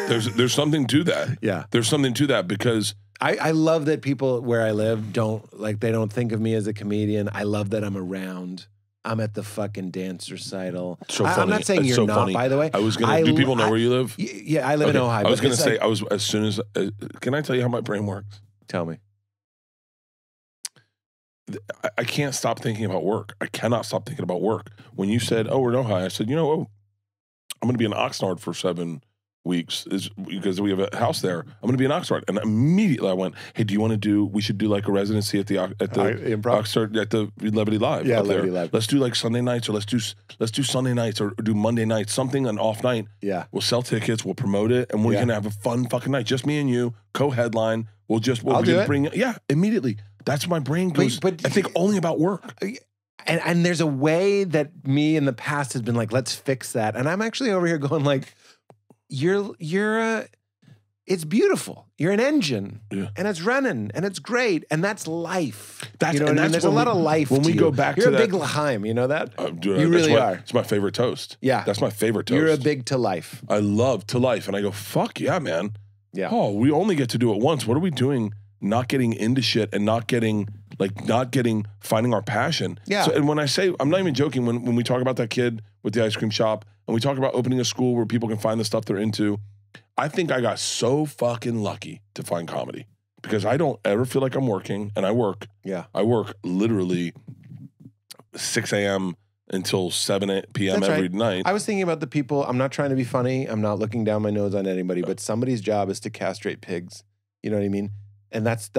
There's something to that. Yeah. There's something to that because I love that people where I live they don't think of me as a comedian. I love that I'm around. I'm at the fucking dance recital. So funny. I'm not saying you're not, by the way. Do people know where you live? Yeah, I live in Ohio. I was going to say, as soon as, can I tell you how my brain works? Tell me. I can't stop thinking about work. I cannot stop thinking about work. When you said, "Oh, we're in Ohio," I said, "You know, I'm going to be in Oxnard for 7 weeks because we have a house there. I'm going to be in Oxnard." And immediately I went, "Hey, do you want to do? We should do like a residency at the Oxnard at the Levity Live. Yeah, Levity Live. Let's do like Sunday nights, or let's do Sunday nights, or do Monday nights, something an off night. Yeah, we'll sell tickets, we'll promote it, and we're going to have a fun fucking night. Just me and you, co-headline. We'll bring it. Yeah, immediately." That's my brain goes. But I think only about work. And there's a way that me in the past has been like, let's fix that. And I'm actually over here going like, it's beautiful. You're an engine, and it's running, and it's great, and that's life. You know what I mean? There's a lot of life. When we go back to that, you're a big L'chaim. You know that? Dude, you really are. It's my favorite toast. Yeah, that's my favorite toast. You're a big to life. I love to life, and I go, fuck yeah, man. Yeah. Oh, we only get to do it once. What are we doing? Not getting into shit and not getting finding our passion. Yeah. So, and when I say, I'm not even joking, when we talk about that kid with the ice cream shop and we talk about opening a school where people can find the stuff they're into, I think I got so fucking lucky to find comedy because I don't ever feel like I'm working, and I work. Yeah. I work literally 6 a.m. until 7 p.m. every night. I was thinking about the people, I'm not trying to be funny. I'm not looking down my nose on anybody, but somebody's job is to castrate pigs. You know what I mean? And that's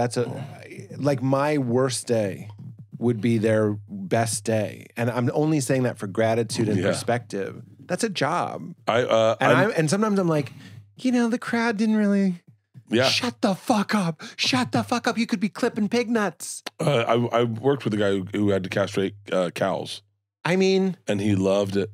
like my worst day would be their best day. And I'm only saying that for gratitude and perspective. That's a job. And sometimes I'm like, you know, the crowd didn't really. Yeah. Shut the fuck up. Shut the fuck up. You could be clipping pig nuts. I worked with a guy who had to castrate cows. I mean. And he loved it.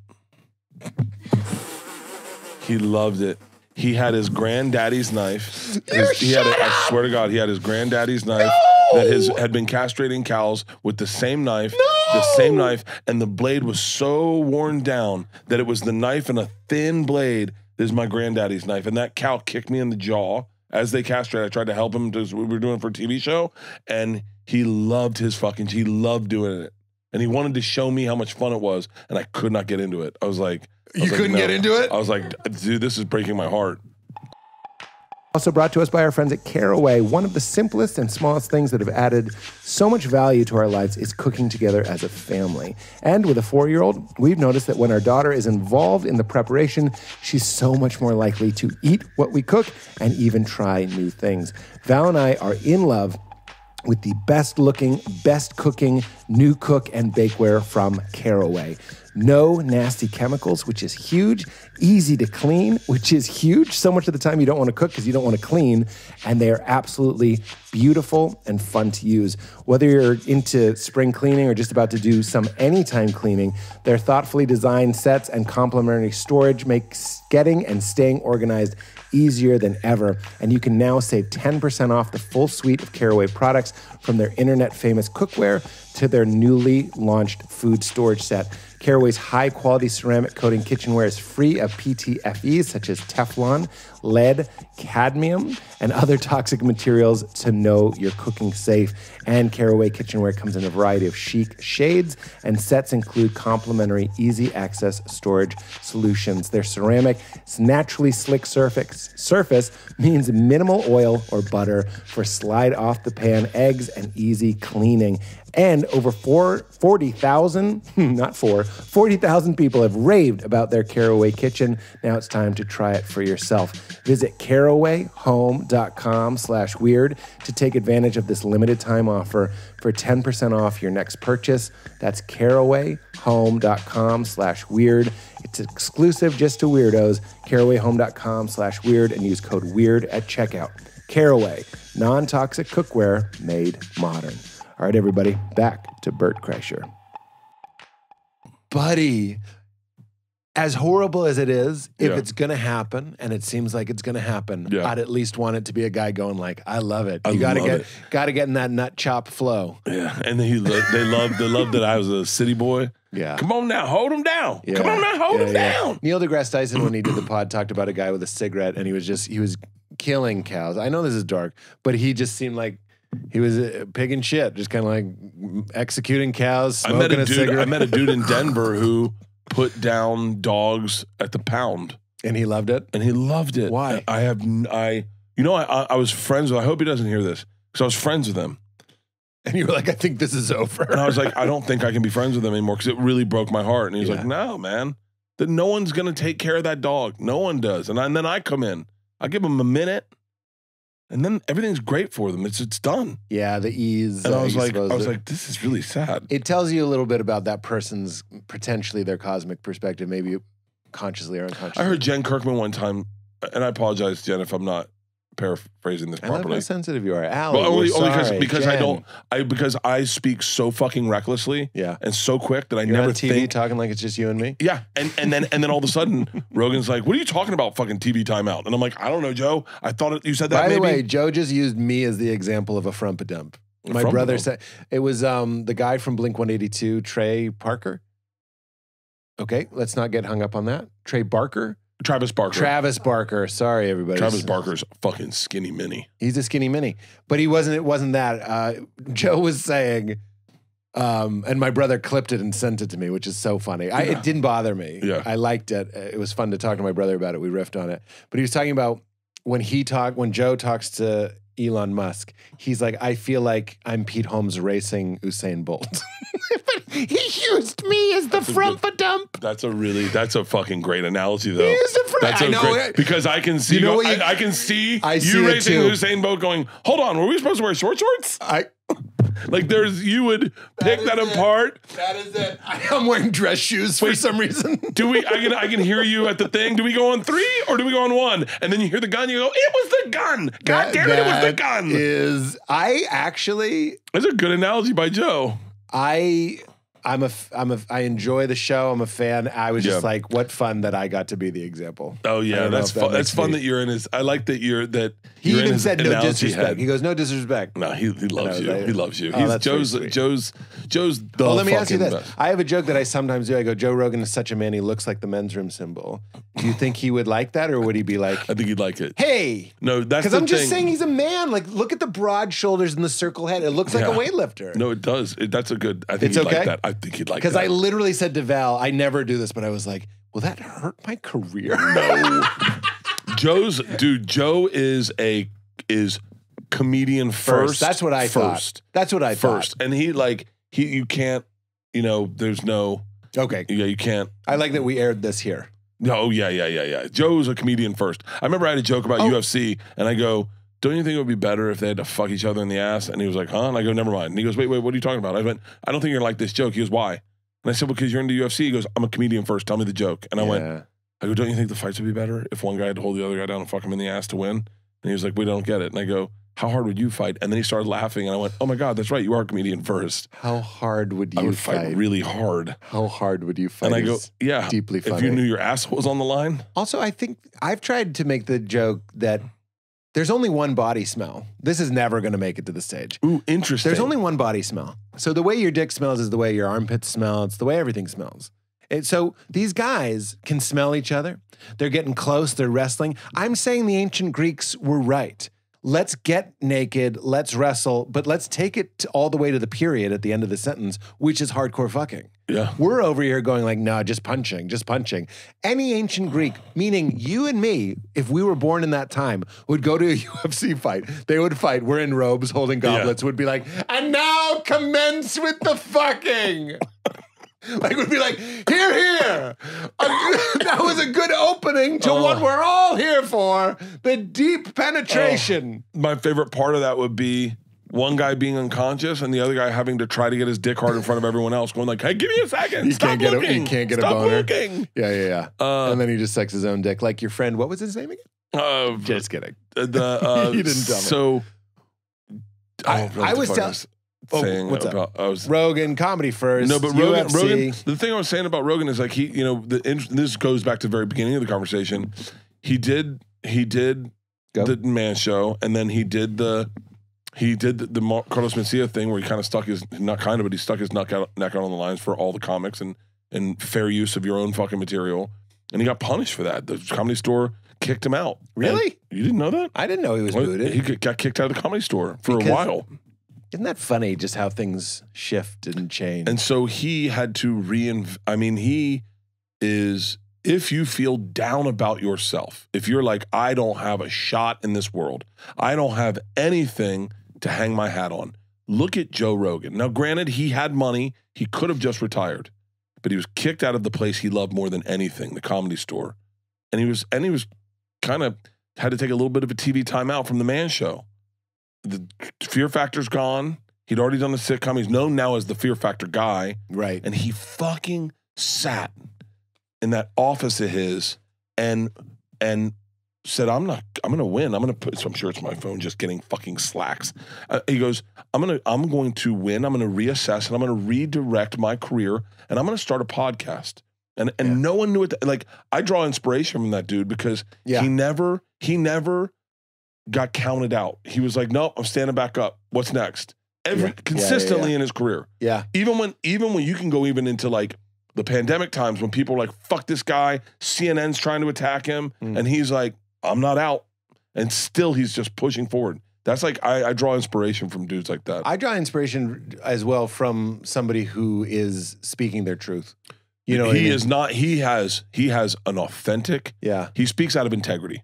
He loved it. He had his granddaddy's knife. I swear to God, he had his granddaddy's knife that had been castrating cows with the same knife. The same knife, and the blade was so worn down that it was the knife and a thin blade. This is my granddaddy's knife, and that cow kicked me in the jaw as they castrated. I tried to help him because we were doing it for a TV show, and he loved he loved doing it. And he wanted to show me how much fun it was, and I could not get into it. I was like, You couldn't get into it? I was like, dude, this is breaking my heart. Also brought to us by our friends at Caraway. One of the simplest and smallest things that have added so much value to our lives is cooking together as a family. And with a 4-year-old, we've noticed that when our daughter is involved in the preparation, she's so much more likely to eat what we cook and even try new things. Val and I are in love with the best looking, best cooking new cook and bakeware from Caraway. No nasty chemicals, which is huge. Easy to clean, which is huge. So much of the time you don't want to cook because you don't want to clean. And they are absolutely beautiful and fun to use. Whether you're into spring cleaning or just about to do some anytime cleaning, their thoughtfully designed sets and complimentary storage make getting and staying organized easier than ever. And you can now save 10% off the full suite of Caraway products, from their internet famous cookware to their newly launched food storage set. Caraway's high-quality ceramic coating kitchenware is free of PTFEs such as Teflon, lead, cadmium, and other toxic materials to know you're cooking safe. And Caraway kitchenware comes in a variety of chic shades, and sets include complimentary easy-access storage solutions. Their ceramic, naturally slick surface means minimal oil or butter for slide-off-the-pan eggs and easy cleaning. And over 40,000 people have raved about their Caraway kitchen. Now it's time to try it for yourself. Visit carawayhome.com/weird to take advantage of this limited time offer for 10% off your next purchase. That's carawayhome.com/weird. It's exclusive just to weirdos. carawayhome.com/weird and use code WEIRD at checkout. Caraway, non-toxic cookware made modern. All right, everybody, back to Bert Kreischer. Buddy, as horrible as it is, if it's going to happen, and it seems like it's going to happen, I'd at least want it to be a guy going like, I love it. You got to get in that nut chop flow. Yeah, and they love that I was a city boy. Yeah. Come on now, hold him down. Yeah. Come on now, hold him down. Neil deGrasse Tyson, when he did the pod, talked about a guy with a cigarette, and he was killing cows. I know this is dark, but he just seemed like he was a pig and shit, just kind of like executing cows, smoking a cigarette. I met a dude in Denver who put down dogs at the pound. And he loved it? And he loved it. Why? I was friends with, I hope he doesn't hear this, because I was friends with him. And you were like, I think this is over. And I was like, I don't think I can be friends with him anymore, because it really broke my heart. And he's like, no, man, that no one's going to take care of that dog. No one does. And then I come in. I give him a minute. And then everything's great for them. It's done. Yeah, the ease. And I was like, this is really sad. It tells you a little bit about that person's, potentially their cosmic perspective, maybe consciously or unconsciously. I heard Jen Kirkman one time, and I apologize, Jen, if I'm not paraphrasing this properly. I love how sensitive you are. Allie, well, only because Jen. because I speak so fucking recklessly and so quick that You're never on TV think. talking like it's just you and me? Yeah, and then all of a sudden, Rogan's like, what are you talking about, fucking TV timeout? And I'm like, I don't know, Joe. I thought you said that. By the maybe. way, Joe just used me as the example of a frumpa-dump. My brother said, it was the guy from Blink-182, Trey Parker. Okay, let's not get hung up on that. Travis Barker. Travis Barker. Sorry, everybody. Travis Barker's fucking skinny mini. He's a skinny mini. But it wasn't that. Joe was saying, and my brother clipped it and sent it to me, which is so funny. It didn't bother me. Yeah. I liked it. It was fun to talk to my brother about it. We riffed on it. But he was talking about when Joe talks to Elon Musk, he's like, I feel like I'm Pete Holmes racing Usain Bolt. But he used me as the frumpa-dump. That's a fucking great analogy, though. Because I can see, I can see you racing Usain Bolt going, hold on, were we supposed to wear short shorts? You would pick that apart. That is it. I'm wearing dress shoes for some reason. I can hear you at the thing. Do we go on 3 or do we go on 1? And then you hear the gun, you go, it was the gun. God damn it, it was the gun. That's a good analogy by Joe. I enjoy the show. I'm a fan. I was just like, what fun that I got to be be the example. Oh yeah, that's fun. That's fun that you're in his. I like that you're that. He even said no disrespect. He goes, no disrespect. No, he loves you. He loves you. Oh, Joe's the. Well, let me ask you this. Best. I have a joke that I sometimes do. I go, Joe Rogan is such a man. He looks like the men's room symbol. Do you think he would like that, or would he be like? I think he'd like it. Hey, no, that's because I'm just saying he's a man. Like, look at the broad shoulders and the circle head. It looks like a weightlifter. No, it does. That's a good. I think he'd like that. I think he'd like that. Because I literally said to Val, I never do this, but I was like, will that hurt my career? No. Joe is comedian first. That's what I thought. That's what I thought. And you can't, there's no. Okay. Yeah, you can't. I like that we aired this here. No, yeah. Joe's a comedian first. I remember I had a joke about UFC, and I go, don't you think it would be better if they had to fuck each other in the ass? And he was like, huh? And I go, never mind. And he goes, wait, what are you talking about? I went, I don't think you're gonna like this joke. He goes, why? And I said, well, because you're into UFC. He goes, I'm a comedian first. Tell me the joke. And I go, don't you think the fights would be better if one guy had to hold the other guy down and fuck him in the ass to win? And he was like, we don't get it. And I go, how hard would you fight? And then he started laughing, and I went, oh my God, that's right. You are a comedian first. How hard would you I would fight really hard. How hard would you fight? And I go, yeah. Deeply funny. If you knew your asshole was on the line. Also, I think I've tried to make the joke that There's only one body smell. This is never going to make it to the stage. Ooh, interesting. There's only one body smell. So the way your dick smells is the way your armpits smell. It's the way everything smells. So these guys can smell each other. They're getting close. They're wrestling. I'm saying the ancient Greeks were right. Let's get naked. Let's wrestle. But let's take it all the way to the period at the end of the sentence, which is hardcore fucking. Yeah. We're over here going like, no, just punching, just punching. Any ancient Greek, meaning you and me, if we were born in that time, would go to a UFC fight. They would fight. We're in robes holding goblets. Would be like, and now commence with the fucking. Like, would be like, here. That was a good opening to what we're all here for, the deep penetration. My favorite part of that would be one guy being unconscious and the other guy having to try to get his dick hard in front of everyone else, going like, hey, give me a second. You Stop can't looking. You can't get Stop a boner. looking. Yeah. And then he just sucks his own dick. Like your friend, what was his name again? Just kidding. You didn't tell me. So I was telling... saying what's about Rogan comedy first. No, but UFC. Rogan. The thing I was saying about Rogan is like this goes back to the very beginning of the conversation. He did the man show, and then he did the Carlos Mencia thing where he kind of stuck his he stuck his neck out on the lines for all the comics and fair use of your own fucking material, and he got punished for that. The Comedy Store kicked him out. Really? And you didn't know that? I didn't know he was booted. He got kicked out of the Comedy Store for a while. Isn't that funny just how things shift and change? And so he had to he is, if you feel down about yourself, if you're like, I don't have a shot in this world, I don't have anything to hang my hat on, look at Joe Rogan. Now, granted, he had money. He could have just retired, but he was kicked out of the place he loved more than anything, the Comedy Store. And he was kind of had to take a little bit of a TV timeout from the man show. The Fear Factor's gone. He'd already done the sitcom. He's known now as the Fear Factor guy. Right. And he fucking sat in that office of his and said, I'm going to win. So I'm sure it's my phone just getting fucking slacks. He goes, I'm going to win. I'm going to reassess and I'm going to redirect my career and I'm going to start a podcast. And no one knew it. Like, I draw inspiration from that dude because he never got counted out. He was like, no, I'm standing back up. What's next? Consistently in his career. Yeah. Even when you can go even into like the pandemic times when people are like, fuck this guy, CNN's trying to attack him, and he's like, I'm not out. And still he's just pushing forward. That's like, I draw inspiration from dudes like that. I draw inspiration as well from somebody who is speaking their truth. You know, he is not, he has an authentic, he speaks out of integrity.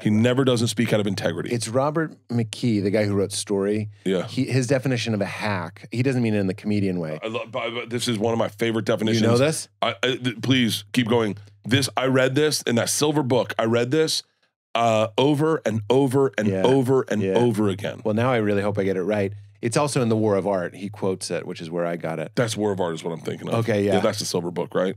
He never doesn't speak out of integrity. It's Robert McKee, the guy who wrote Story. Yeah. His definition of a hack, he doesn't mean it in the comedian way. This is one of my favorite definitions. You know this? Please keep going. I read this in that silver book. I read this over and over and over and over again. Well, now I really hope I get it right. It's also in The War of Art. He quotes it, which is where I got it. That's War of Art is what I'm thinking of. Okay, yeah. That's the silver book, right?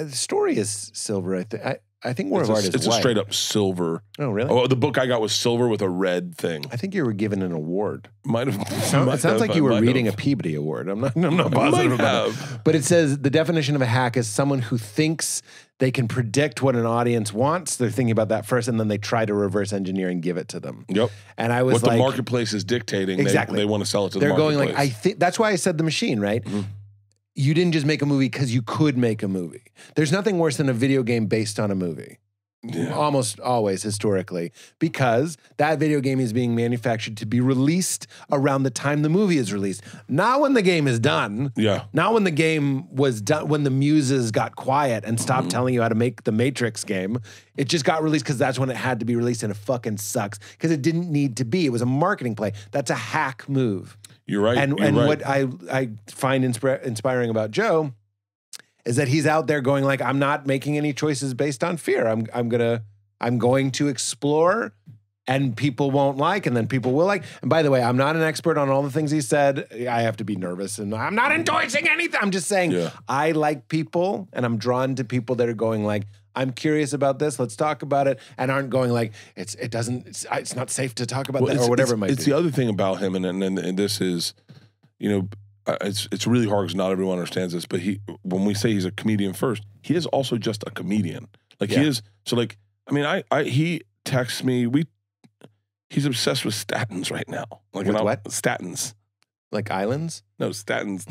Story is silver, I think. I think War of Art is It's white. a straight up silver. Oh, really? Oh, the book I got was silver with a red thing. I think you were given an award. Might have. It sounds like you were reading a Peabody Award. I'm not positive about it. But it says the definition of a hack is someone who thinks they can predict what an audience wants. They're thinking about that first, and then they try to reverse engineer and give it to them. Yep. And I was what like, the marketplace is dictating. Exactly. They want to sell it to They're the going marketplace. like, I think that's why I said The Machine, right? Mm-hmm. You didn't just make a movie because you could make a movie. There's nothing worse than a video game based on a movie. Yeah. Almost always historically, because that video game is being manufactured to be released around the time the movie is released, not when the game is done. Yeah. Not when the game was done, when the muses got quiet and stopped telling you how to make the Matrix game. It just got released because that's when it had to be released, and it fucking sucks because it didn't need to be. It was a marketing play. That's a hack move. You're right. And what I find inspiring about Joe is that he's out there going like, I'm not making any choices based on fear. I'm going to explore, and people won't like, and then people will like. And by the way, I'm not an expert on all the things he said. I have to be nervous, and I'm not endorsing anything. I'm just saying I like people, and I'm drawn to people that are going like, I'm curious about this. Let's talk about it, and aren't going like it's not safe to talk about that or whatever it might be. It's the other thing about him, and this is, it's really hard because not everyone understands this. But when we say he's a comedian first, he is also just a comedian. Like he is. So like, I mean, he texts me. We He's obsessed with statins right now. Like With what? Statins. Like islands? No, statins.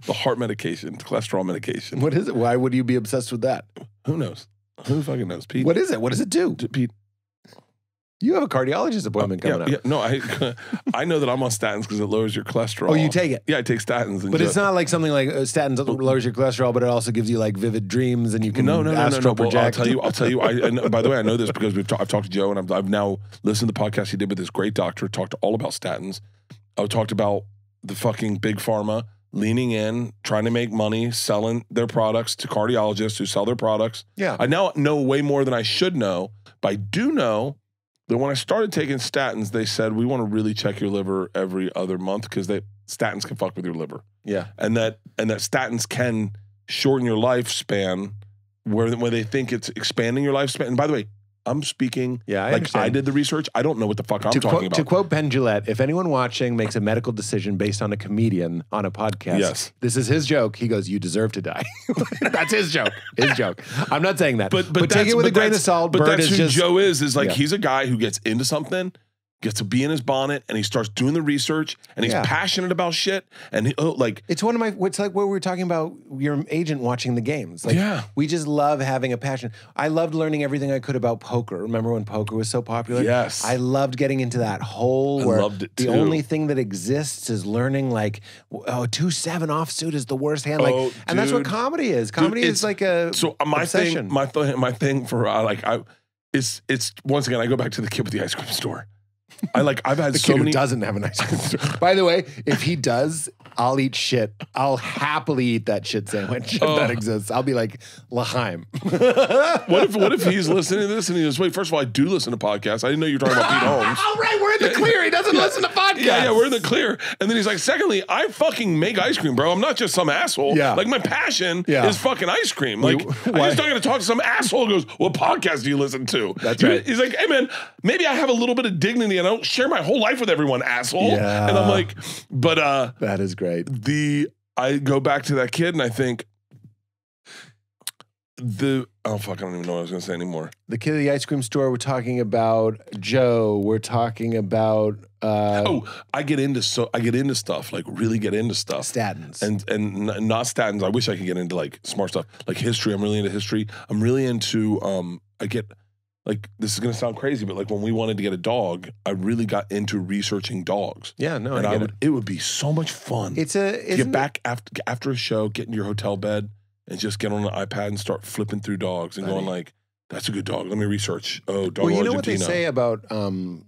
The heart medication, cholesterol medication. What is it? Why would you be obsessed with that? Who knows? Who fucking knows, Pete? What is it? What does it do? Pete? You have a cardiologist appointment coming up. Yeah, no, I know that I'm on statins because it lowers your cholesterol. Oh, you take it? Yeah, I take statins. And But it's not like something like statins lowers your cholesterol, but it also gives you like vivid dreams and you can astral project. Well, I'll tell you. And by the way, I know this because I've talked to Joe and I've now listened to the podcast he did with this great doctor. Talked all about statins. I talked about the fucking big pharma leaning in, trying to make money, selling their products to cardiologists who sell their products. Yeah. I now know way more than I should know, but I do know that when I started taking statins, they said, we want to really check your liver every other month because statins can fuck with your liver. Yeah. And that statins can shorten your lifespan where they think it's expanding your lifespan. And by the way, I'm speaking I like understand. I did the research. I don't know what the fuck I'm talking about. To quote Penn Jillette, if anyone watching makes a medical decision based on a comedian on a podcast, Yes. this is his joke. He goes, you deserve to die. That's his joke. His joke. I'm not saying that. But take it with a grain of salt. But Bert that's is who just, Joe is like Yeah. he's a guy who gets into something, gets to be in his bonnet, and he starts doing the research, and he's Yeah. passionate about shit, and it's one of my, it's like what we were talking about, your agent watching the games. Like, Yeah. we just love having a passion. I loved learning everything I could about poker. Remember when poker was so popular? Yes. I loved getting into that hole I where loved it the too. only thing that exists is learning like, 2-7 offsuit is the worst hand. Like, Oh, and that's what dude. comedy is. Comedy Dude, is like a so obsession. my thing for it's once again I go back to the kid with the ice cream store. I've had the so kid many. who doesn't have an ice cream store. By the way, if he does, I'll eat shit. I'll happily eat that shit sandwich if that exists. I'll be like, L'chaim. What if he's listening to this and he goes, wait, first of all, I do listen to podcasts. I didn't know you were talking about Pete Holmes. All right, we're in the clear. He doesn't listen to podcasts. Yeah, we're in the clear. And then he's like, secondly, I fucking make ice cream, bro. I'm not just some asshole. Yeah. Like my passion Yeah. is fucking ice cream. Like I'm why- just not gonna talk to some asshole who goes, what podcast do you listen to? That's right. He's like, hey man, maybe I have a little bit of dignity and I don't share my whole life with everyone, asshole. Yeah. And I'm like, but That is great. I go back to that kid and I think oh fuck, I don't even know what I was gonna say anymore. The kid at the ice cream store, we're talking about Joe. We're talking about I get into stuff, like really get into stuff. statins. And not statins. I wish I could get into like smart stuff, like history. I'm really into history. I'm really into I get like, this is gonna sound crazy, but like when we wanted to get a dog, I really got into researching dogs. Yeah, no, And I get it would be so much fun. It's to get back after a show, get in your hotel bed, and just get on the iPad and start flipping through dogs and going like, that's a good dog. Let me research. Oh, dog. Well, you know Argentina. what they say about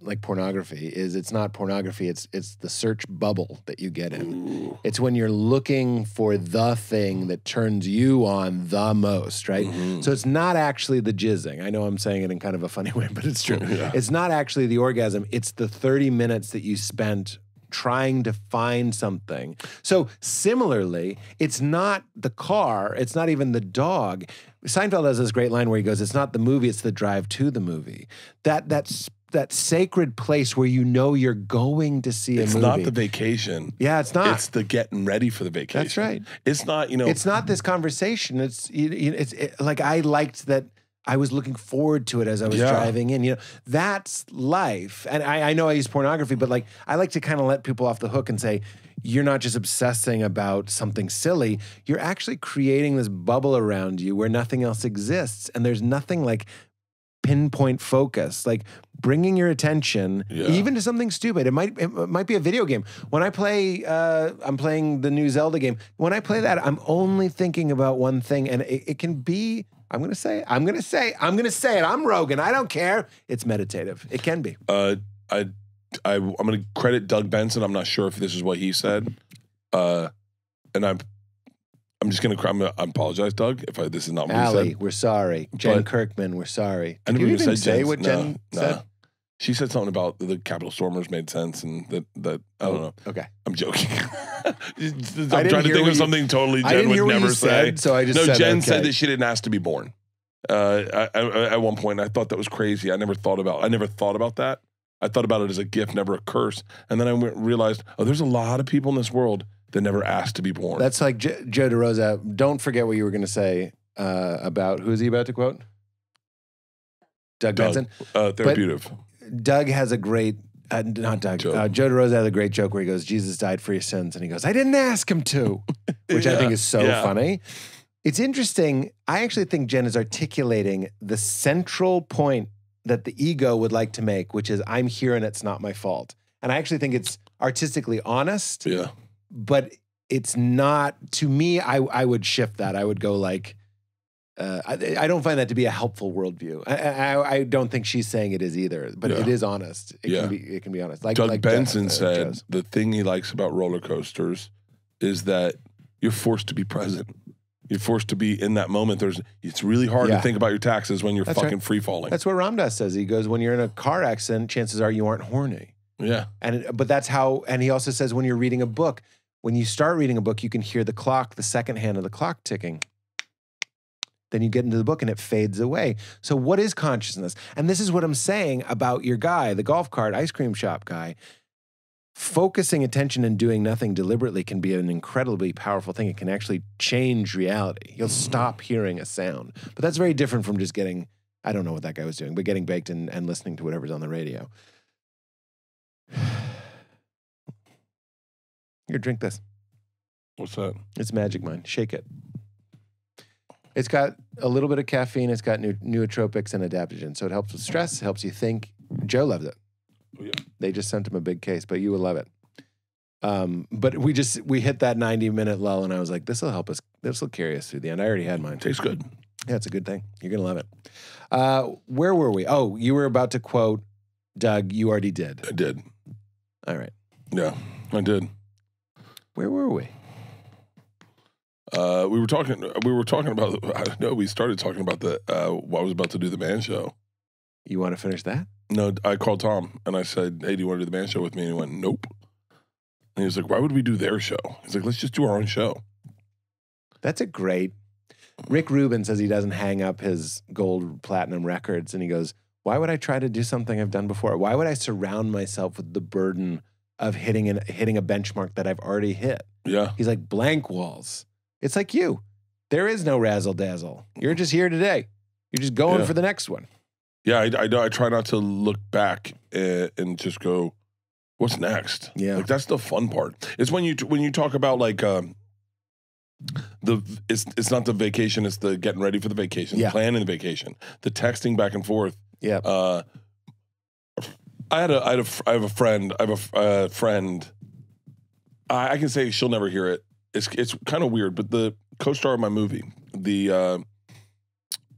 like pornography is it's not pornography. It's the search bubble that you get in. Ooh. It's when you're looking for the thing that turns you on the most, right? Mhm. So it's not actually the jizzing. I know I'm saying it in kind of a funny way, but it's true. Yeah. It's not actually the orgasm. It's the 30 minutes that you spent trying to find something. So similarly, it's not the car, it's not even the dog. Seinfeld has this great line where he goes, it's not the movie, it's the drive to the movie. That sacred place where you know you're going to see a movie. It's not the vacation. Yeah, it's not. It's the getting ready for the vacation. That's right. It's not, It's not this conversation. It's like I liked that. I was looking forward to it as I was driving in. That's life. And I know I use pornography, but like I like to kind of let people off the hook and say, you're not just obsessing about something silly. You're actually creating this bubble around you where nothing else exists. And there's nothing like pinpoint focus, like bringing your attention even to something stupid. It might be a video game. When I play, I'm playing the new Zelda game. When I play that, I'm only thinking about one thing, and it can be. I'm gonna say it. I'm Rogan. I don't care. It's meditative. It can be. I'm going to credit Doug Benson. I'm not sure if this is what he said, and I'm just going to apologize, Doug, if this is not what he Allie, said. we're sorry. Jen But- Kirkman, we're sorry. I Did never you even even said say Jen's- what Jen said? She said something about the Capitol Stormers made sense, and that I don't know. Okay. I'm joking. I'm didn't trying to hear think what of you- something totally I Jen didn't would hear what never you say. said, so I just said Jen okay. said that she didn't ask to be born. At one point, I thought that was crazy. I never thought about that. I thought about it as a gift, never a curse. And then I realized, there's a lot of people in this world that never asked to be born. That's like Joe DeRosa. Don't forget what you were going to say about, who is he about to quote? Doug Benson. Therapeutic. Doug has a great, not Doug, Joe DeRosa has a great joke where he goes, Jesus died for your sins. And he goes, I didn't ask him to, which I think is so funny. It's interesting. I actually think Jen is articulating the central point that the ego would like to make, which is I'm here and it's not my fault. And I actually think it's artistically honest. Yeah. But it's not, to me, I would shift that. I would go like, I don't find that to be a helpful worldview. I don't think she's saying it is either, but it is honest. It can be honest. Doug Benson said the thing he likes about roller coasters is that you're forced to be present. You're forced to be in that moment. It's really hard to think about your taxes when you're fucking free falling. That's what Ramdas says. He goes, when you're in a car accident, chances are you aren't horny. Yeah. But that's how, and he also says when you're reading a book, when you start reading a book, you can hear the clock, the second hand of the clock ticking. Then you get into the book and it fades away. So what is consciousness? And this is what I'm saying about your guy, the golf cart ice cream shop guy. Focusing attention and doing nothing deliberately can be an incredibly powerful thing. It can actually change reality. You'll stop hearing a sound. But that's very different from just getting, I don't know what that guy was doing, but getting baked and listening to whatever's on the radio. Here, drink this. What's that? It's Magic Mind. Shake it. It's got a little bit of caffeine. It's got nootropics and adaptogens. So it helps with stress, helps you think. Joe loves it. Oh, yeah. They just sent him a big case, but you will love it. But we hit that 90-minute lull, and I was like, this will help us. This will carry us through the end. I already had mine. Tastes good. Yeah, it's a good thing. You're going to love it. Where were we? Oh, you were about to quote Doug. You already did. I did. All right. Yeah, I did. Where were we? We were talking about, I don't know, we started talking about what I was about to do the man show. You want to finish that? No, I called Tom and I said, hey, do you want to do the man show with me? And he went, nope. And he was like, why would we do their show? He's like, let's just do our own show. That's a great, Rick Rubin says he doesn't hang up his gold platinum records. And he goes, why would I try to do something I've done before? Why would I surround myself with the burden of hitting a benchmark that I've already hit? Yeah. He's like, blank walls. It's like you. There is no razzle dazzle. You're just here today. You're just going for the next one. Yeah, I try not to look back and just go, what's next? Yeah. Like that's the fun part. It's when you talk about like it's not the vacation, it's the getting ready for the vacation, planning the vacation, the texting back and forth. Yeah. I have a friend. I can say she'll never hear it. It's kind of weird, but the co-star of my movie, the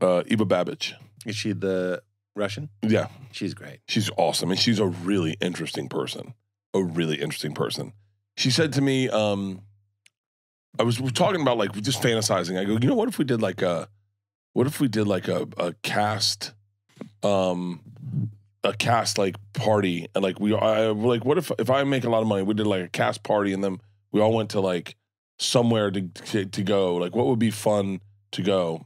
Eva Babbage. Is she the Russian? Yeah. She's great. She's awesome, and she's a really interesting person. She said to me, we're talking about like just fantasizing. I go, you know, what if we did like a cast, like party, and like what if I make a lot of money, we did like a cast party, and then we all went to like somewhere to go. Like, what would be fun to go?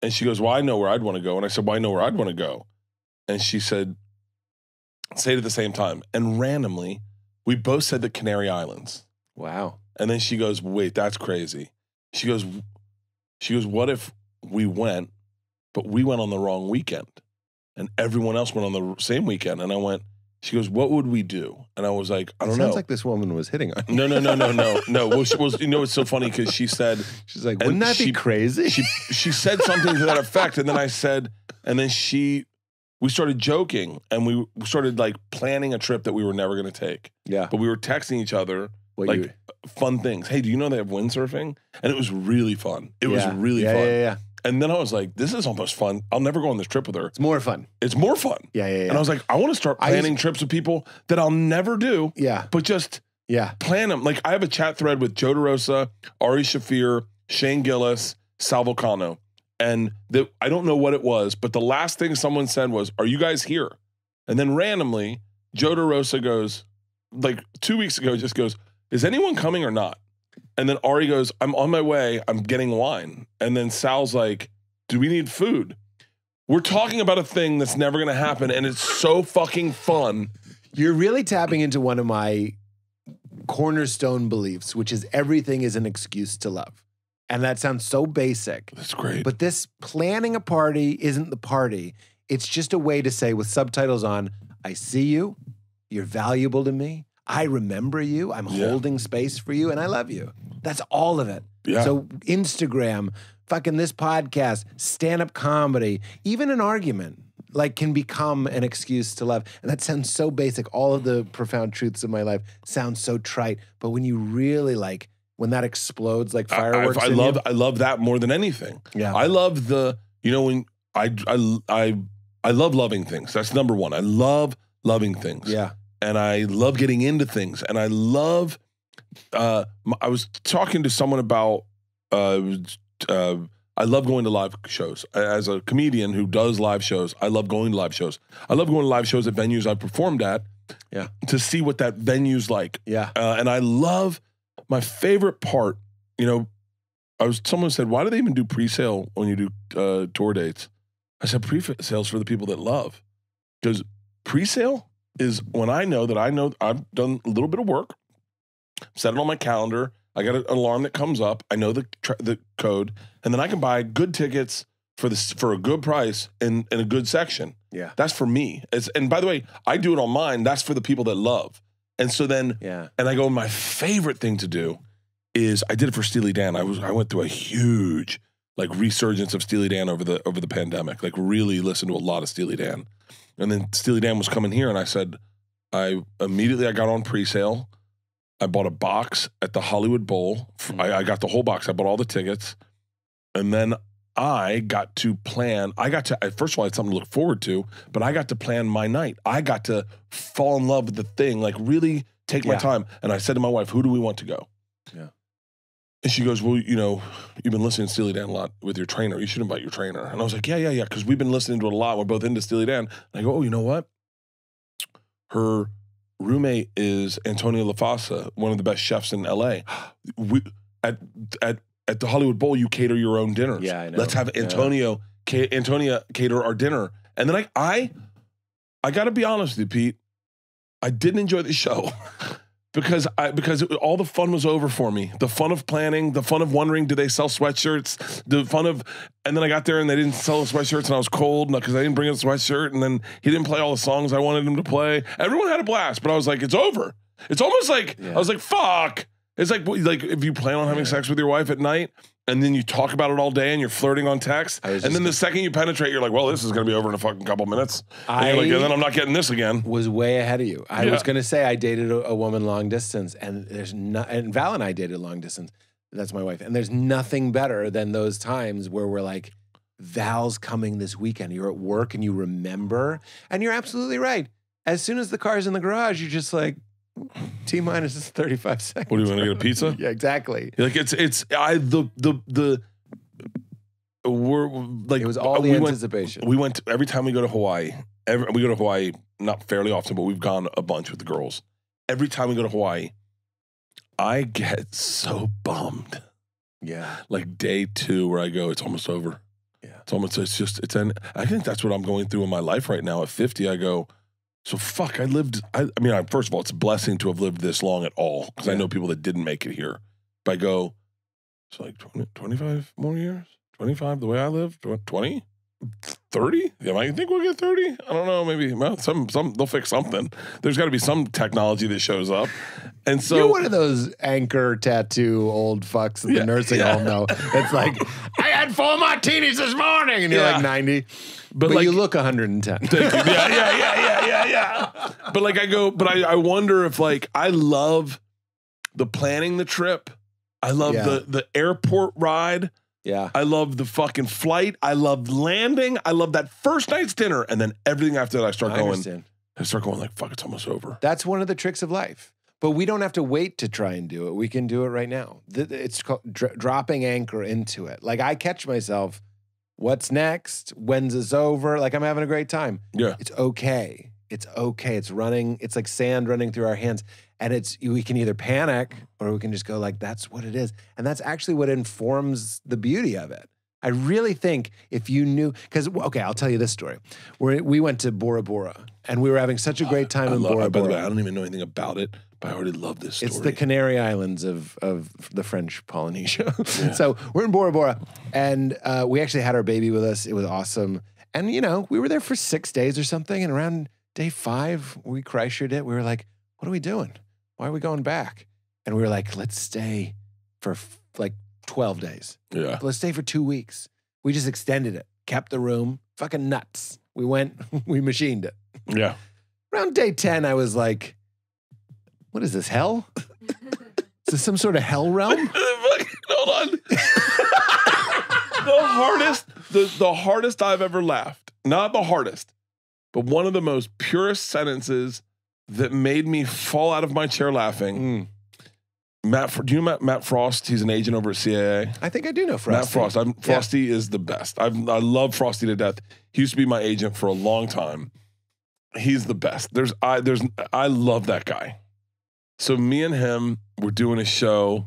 And she goes, well, I know where I'd want to go. And I said, well, I know where I'd want to go. And she said, say it at the same time. And randomly, we both said the Canary Islands. Wow. And then she goes, wait, that's crazy. She goes, what if we went, but we went on the wrong weekend and everyone else went on the same weekend? And I went, she goes, what would we do? And I was like, I don't know. Sounds like this woman was hitting on you. No. Well, you know, it's so funny because she said, she's like, wouldn't that be crazy? She said something to that effect. And then I said, and then we started joking and we started like planning a trip that we were never going to take. Yeah. But we were texting each other fun things. Hey, do you know they have windsurfing? And it was really fun. It was really fun. Yeah. And then I was like, this is almost fun. I'll never go on this trip with her. It's more fun. Yeah. And I was like, I want to start planning trips with people that I'll never do. Yeah. But just plan them. Like I have a chat thread with Joe DeRosa, Ari Shafir, Shane Gillis, Sal Vulcano. And I don't know what it was, but the last thing someone said was, are you guys here? And then randomly, Joe DeRosa goes, like 2 weeks ago, just goes, is anyone coming or not? And then Ari goes, I'm on my way. I'm getting wine. And then Sal's like, do we need food? We're talking about a thing that's never going to happen. And it's so fucking fun. You're really tapping into one of my cornerstone beliefs, which is everything is an excuse to love. And that sounds so basic. That's great. But this planning a party isn't the party. It's just a way to say with subtitles on, I see you, you're valuable to me, I remember you, I'm holding space for you, and I love you. That's all of it. Yeah. So Instagram, fucking this podcast, stand-up comedy, even an argument, like can become an excuse to love. And that sounds so basic. All of the profound truths of my life sound so trite. But when you really like, when that explodes like fireworks, I love that more than anything. Yeah. I love the, you know, when I love loving things. That's number one. I love loving things. Yeah. And I love getting into things. And I love, I was talking to someone about, I love going to live shows. As a comedian who does live shows, I love going to live shows. I love going to live shows at venues I've performed at to see what that venue's like. Yeah. And I love, my favorite part, you know, someone said, why do they even do pre-sale when you do tour dates? I said, pre-sale's for the people that love. Because pre-sale is when I know I've done a little bit of work, set it on my calendar, I got an alarm that comes up, I know the code, and then I can buy good tickets for a good price in a good section. Yeah. That's for me. And by the way, I do it on mine, that's for the people that love. And so then, and I go, my favorite thing to do is, I did it for Steely Dan. I went through a huge like resurgence of Steely Dan over the pandemic, like really listened to a lot of Steely Dan. And then Steely Dan was coming here and I said, I got on pre-sale. I bought a box at the Hollywood Bowl. I got the whole box. I bought all the tickets. And then I got to plan. First of all, I had something to look forward to, but I got to plan my night. I got to fall in love with the thing, like really take my time. And I said to my wife, who do we want to go? Yeah. And she goes, well, you know, you've been listening to Steely Dan a lot with your trainer. You should invite your trainer. And I was like, yeah, because we've been listening to it a lot. We're both into Steely Dan. And I go, oh, you know what? Her roommate is Antonio LaFassa, one of the best chefs in LA. At the Hollywood Bowl, you cater your own dinners. Yeah, I know. Let's have Antonia cater our dinner. And then I got to be honest with you, Pete. I didn't enjoy the show because all the fun was over for me. The fun of planning, the fun of wondering, do they sell sweatshirts? And then I got there and they didn't sell the sweatshirts and I was cold because I didn't bring a sweatshirt. And then he didn't play all the songs I wanted him to play. Everyone had a blast, but I was like, it's over. It's almost like, I was like, fuck. It's like if you plan on having sex with your wife at night and then you talk about it all day and you're flirting on text, and then the second you penetrate, you're like, well, this is going to be over in a fucking couple minutes. And then I'm not getting this again. Was way ahead of you. I was going to say I dated a woman long distance, and and Val and I dated long distance. That's my wife. And there's nothing better than those times where we're like, Val's coming this weekend. You're at work and you remember, and you're absolutely right. As soon as the car's in the garage, you're just like, T-minus 35 seconds. What, do you want to get a pizza? Yeah, exactly. Like we're like, it was all the anticipation. We went every time we go to Hawaii. We go to Hawaii not fairly often, but we've gone a bunch with the girls. Every time we go to Hawaii, I get so bummed. Yeah. Like day 2 where I go, it's almost over. Yeah. I think that's what I'm going through in my life right now. At 50, I go, so fuck, I mean, first of all, it's a blessing to have lived this long at all, because I know people that didn't make it here. But I go, it's like 25 more years? 25 the way I live? 20? 30? Yeah, I think we'll get 30? I don't know, maybe. Well, some they'll fix something. There's got to be some technology that shows up. And so you're one of those anchor tattoo old fucks at the nursing home, though. It's like, I had 4 martinis this morning, and you're like 90. But like, you look 110. Yeah. But like I wonder if like, I love the planning the trip. I love the airport ride. Yeah. I love the fucking flight. I love landing. I love that first night's dinner. And then everything after that, I start going like, fuck, it's almost over. That's one of the tricks of life. But we don't have to wait to try and do it. We can do it right now. It's called dropping anchor into it. Like I catch myself, what's next? When's this over? Like I'm having a great time. Yeah. It's okay. It's okay. It's running. It's like sand running through our hands. And we can either panic or we can just go like, that's what it is. And that's actually what informs the beauty of it. I really think if you knew, because, okay, I'll tell you this story. We went to Bora Bora and we were having such a great time in Bora Bora. By the way, I don't even know anything about it, but I already love this story. It's the Canary Islands of the French Polynesia. Yeah. So we're in Bora Bora and we actually had our baby with us. It was awesome. And, you know, we were there for 6 days or something. And around day 5, we Kreischer'd it. We were like, what are we doing? Why are we going back? And we were like, let's stay for like 12 days. Yeah. Let's stay for 2 weeks. We just extended it, kept the room, fucking nuts. We went, we machined it. Yeah. Around day 10, I was like, what is this, hell? Is this some sort of hell realm? Hold on. the hardest I've ever laughed. Not the hardest, but one of the most purest sentences that made me fall out of my chair laughing. Do you know Matt Frost? He's an agent over at CAA. I think I do know Frosty. Matt Frost. Frosty is the best. I love Frosty to death. He used to be my agent for a long time. He's the best. I love that guy. So me and him were doing a show,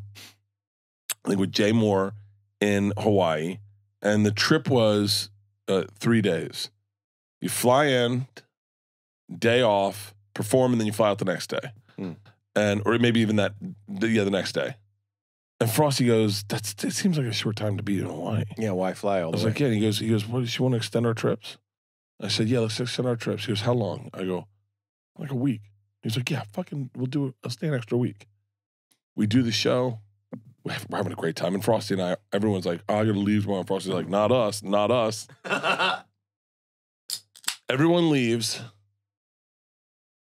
I think with Jay Moore in Hawaii, and the trip was 3 days. You fly in, day off, perform, and then you fly out the next day. Or maybe even the next day. And Frosty goes, it seems like a short time to be in Hawaii. Yeah, why fly all the way? I was like, yeah. And he goes, what, does she want to extend our trips? I said, yeah, let's extend our trips. He goes, how long? I go, like a week. He's like, yeah, we'll do it. I'll stay an extra week. We do the show. We're having a great time. And Frosty and I, everyone's like, oh, I got to leave tomorrow. And Frosty's like, not us, not us. Everyone leaves.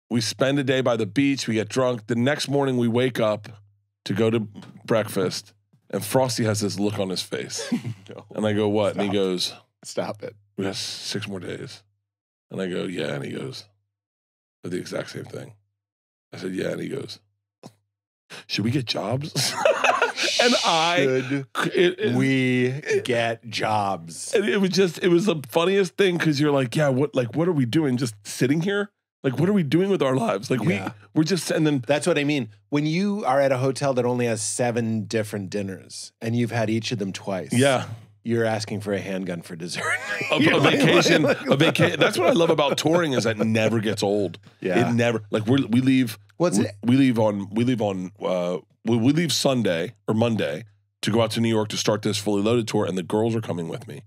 We spend a day by the beach. We get drunk. The next morning, we wake up to go to breakfast, and Frosty has this look on his face. No. And I go, what? Stop. And he goes, stop it. we have 6 more days. And I go, yeah. And he goes, the exact same thing. I said, yeah. And he goes, should we get jobs? We get jobs. And it was the funniest thing because you're like, yeah, what are we doing? Just sitting here? Like, what are we doing with our lives? Like, we're just, and then. That's what I mean. When you are at a hotel that only has 7 different dinners and you've had each of them twice. Yeah. You're asking for a handgun for dessert. A vacation. That's what I love about touring is that it never gets old. Yeah. It never, like we leave. What's it? We leave Sunday or Monday to go out to New York to start this Fully Loaded tour, and the girls are coming with me.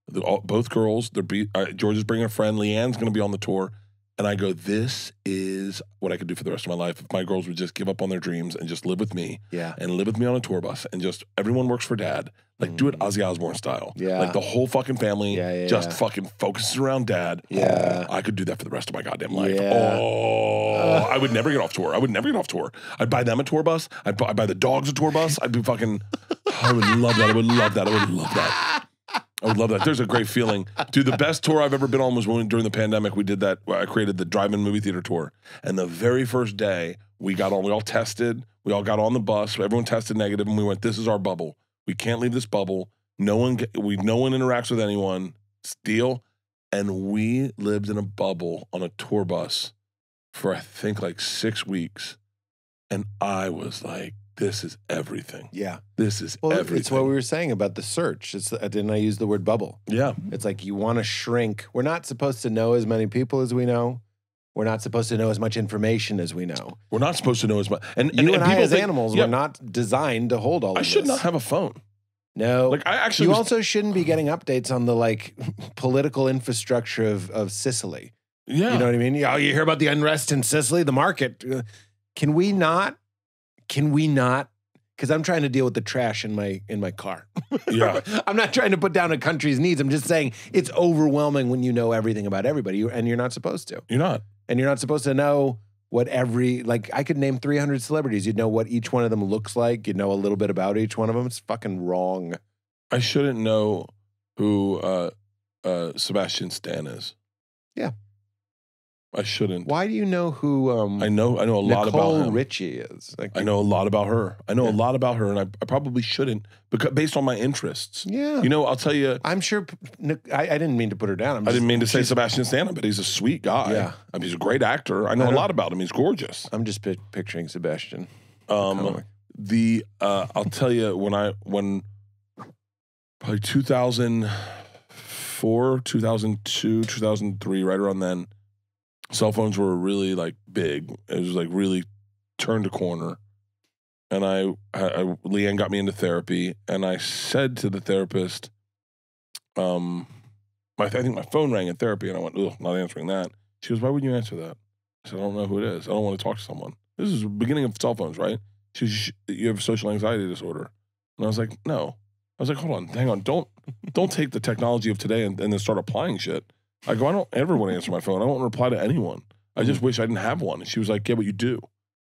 Both girls. George is bringing a friend. Leanne's going to be on the tour. And I go, this is what I could do for the rest of my life if my girls would just give up on their dreams and just live with me. Yeah. And live with me on a tour bus and just everyone works for dad. Like do it Ozzy Osbourne style. Yeah. Like the whole fucking family just fucking focuses around dad. Yeah. I could do that for the rest of my goddamn life. Yeah. I would never get off tour. I'd buy them a tour bus. I'd buy the dogs a tour bus. I'd be fucking, I would love that. I would love that. There's a great feeling. Dude, the best tour I've ever been on was during the pandemic, we did that. I created the drive-in movie theater tour. And the very first day we all tested. We all got on the bus. Everyone tested negative, and we went, this is our bubble. We can't leave this bubble. No one interacts with anyone. Deal. And we lived in a bubble on a tour bus for, I think, like 6 weeks. And I was like, this is everything. Yeah. This is everything. It's what we were saying about the search. Didn't I use the word bubble? Yeah. It's like you want to shrink. We're not supposed to know as many people as we know. We're not supposed to know as much information as we know. We're not supposed to know as much. And you and I, people as animals, we're not designed to hold all of this. I should not have a phone. No. Like I actually You also shouldn't be getting updates on the like political infrastructure of Sicily. Yeah. You know what I mean? Oh, you hear about the unrest in Sicily, the market. Can we not? Because I'm trying to deal with the trash in my car. Yeah. I'm not trying to put down a country's needs. I'm just saying it's overwhelming when you know everything about everybody, and you're not supposed to. You're not. And you're not supposed to know what I could name 300 celebrities. You'd know what each one of them looks like. You'd know a little bit about each one of them. It's fucking wrong. I shouldn't know who Sebastian Stan is. Yeah. I shouldn't. Why do you know who I know a lot about him. Richie is? Like, I know a lot about her. I know a lot about her, and I probably shouldn't because based on my interests. Yeah. You know, I'll tell you. I'm sure. I didn't mean to put her down. I didn't mean to say Sebastian Stan, but he's a sweet guy. Yeah. I mean, he's a great actor. I know a lot about him. He's gorgeous. I'm just picturing Sebastian. I'll tell you when probably 2004, 2002, 2003, right around then. Cell phones were really like big. It was like really turned a corner. And Leanne got me into therapy, and I said to the therapist, my I think my phone rang in therapy, and I went, ugh, not answering that. She goes, why wouldn't you answer that? I said, I don't know who it is. I don't want to talk to someone. This is the beginning of cell phones, right? She goes, you have social anxiety disorder. And I was like, no. I was like, hold on, hang on. Don't take the technology of today and then start applying shit. I go, I don't ever want to answer my phone. I don't want to reply to anyone. I just wish I didn't have one. And she was like, yeah, but you do.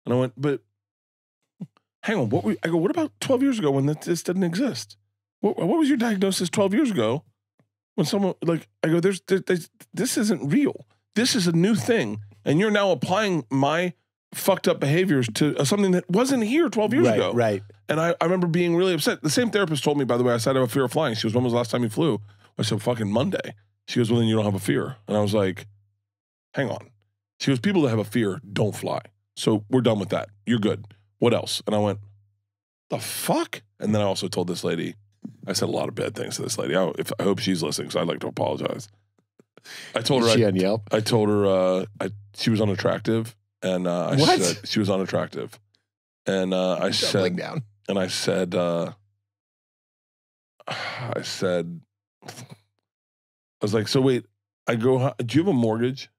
And I went, but hang on, I go, what about 12 years ago when this didn't exist? What was your diagnosis 12 years ago when someone, like, I go, this isn't real. This is a new thing. And you're now applying my fucked up behaviors to something that wasn't here 12 years ago. Right. And I remember being really upset. The same therapist told me, by the way, I said I have a fear of flying. She goes, when was the last time you flew? I said, fucking Monday. She goes, well, then you don't have a fear. And I was like, hang on. She goes, people that have a fear don't fly. So we're done with that. You're good. What else? And I went, the fuck? And then I also told this lady, I said a lot of bad things to this lady. I hope she's listening, so I'd like to apologize. I told her. Is she on Yelp? I told her she was unattractive. And I said she was unattractive. And I said, down. And I said, I was like, so wait, I go, do you have a mortgage?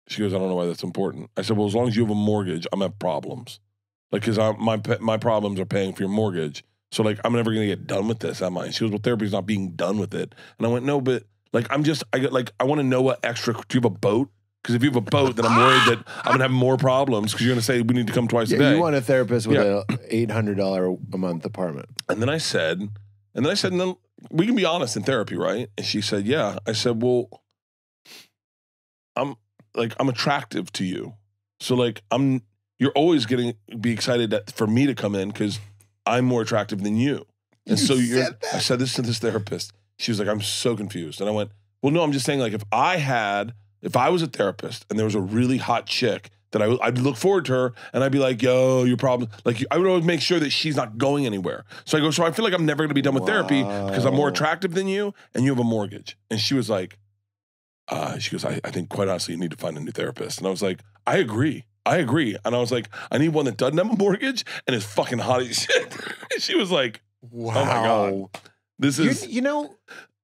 She goes, I don't know why that's important. I said, well, as long as you have a mortgage, I'm have problems. Like, because my problems are paying for your mortgage. So, like, I'm never going to get done with this, am I? She goes, well, therapy's not being done with it. And I went, no, but, like, I want to know what extra, do you have a boat? Because if you have a boat, then I'm worried that I'm going to have more problems because you're going to say we need to come twice a day. You want a therapist with an $800 a month apartment. And then I said, and then we can be honest in therapy, right? And she said, yeah. I said, well, I'm attractive to you. So like, you're always be excited for me to come in because I'm more attractive than you. And so I said this to this therapist. She was like, I'm so confused. And I went, well, no, I'm just saying, like, if I was a therapist and there was a really hot chick that I'd look forward to her and I'd be like, yo, your problem. Like, I would always make sure that she's not going anywhere. So I go, so I feel like I'm never going to be done with therapy because I'm more attractive than you and you have a mortgage. And she was like, she goes, I think quite honestly, you need to find a new therapist. And I was like, I agree. And I was like, I need one that doesn't have a mortgage and is fucking hot as shit. And she was like, wow. Oh my God. This is. You know,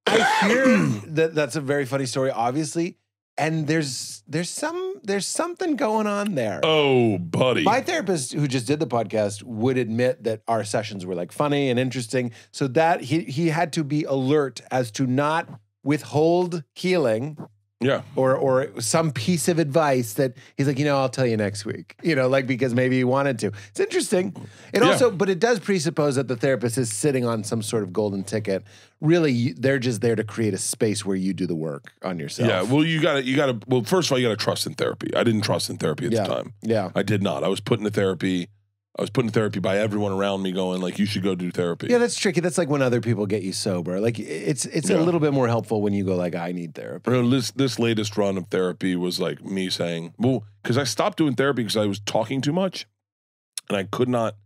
I hear that's a very funny story, obviously. And there's something going on there. Oh, buddy. My therapist who just did the podcast would admit that our sessions were like funny and interesting. So that he had to be alert as to not withhold healing. Yeah. Or some piece of advice that he's like, I'll tell you next week. Like because maybe he wanted to. It's interesting. But it does presuppose that the therapist is sitting on some sort of golden ticket. Really, they're just there to create a space where you do the work on yourself. Yeah. Well, you gotta. Well, first of all, you gotta trust in therapy. I didn't trust in therapy at the time. Yeah. I did not. I was put into therapy by everyone around me going like, you should go do therapy. Yeah, that's tricky. That's like when other people get you sober. Like it's a little bit more helpful when you go like, I need therapy. This latest run of therapy was like me saying, well, because I stopped doing therapy because I was talking too much and I could not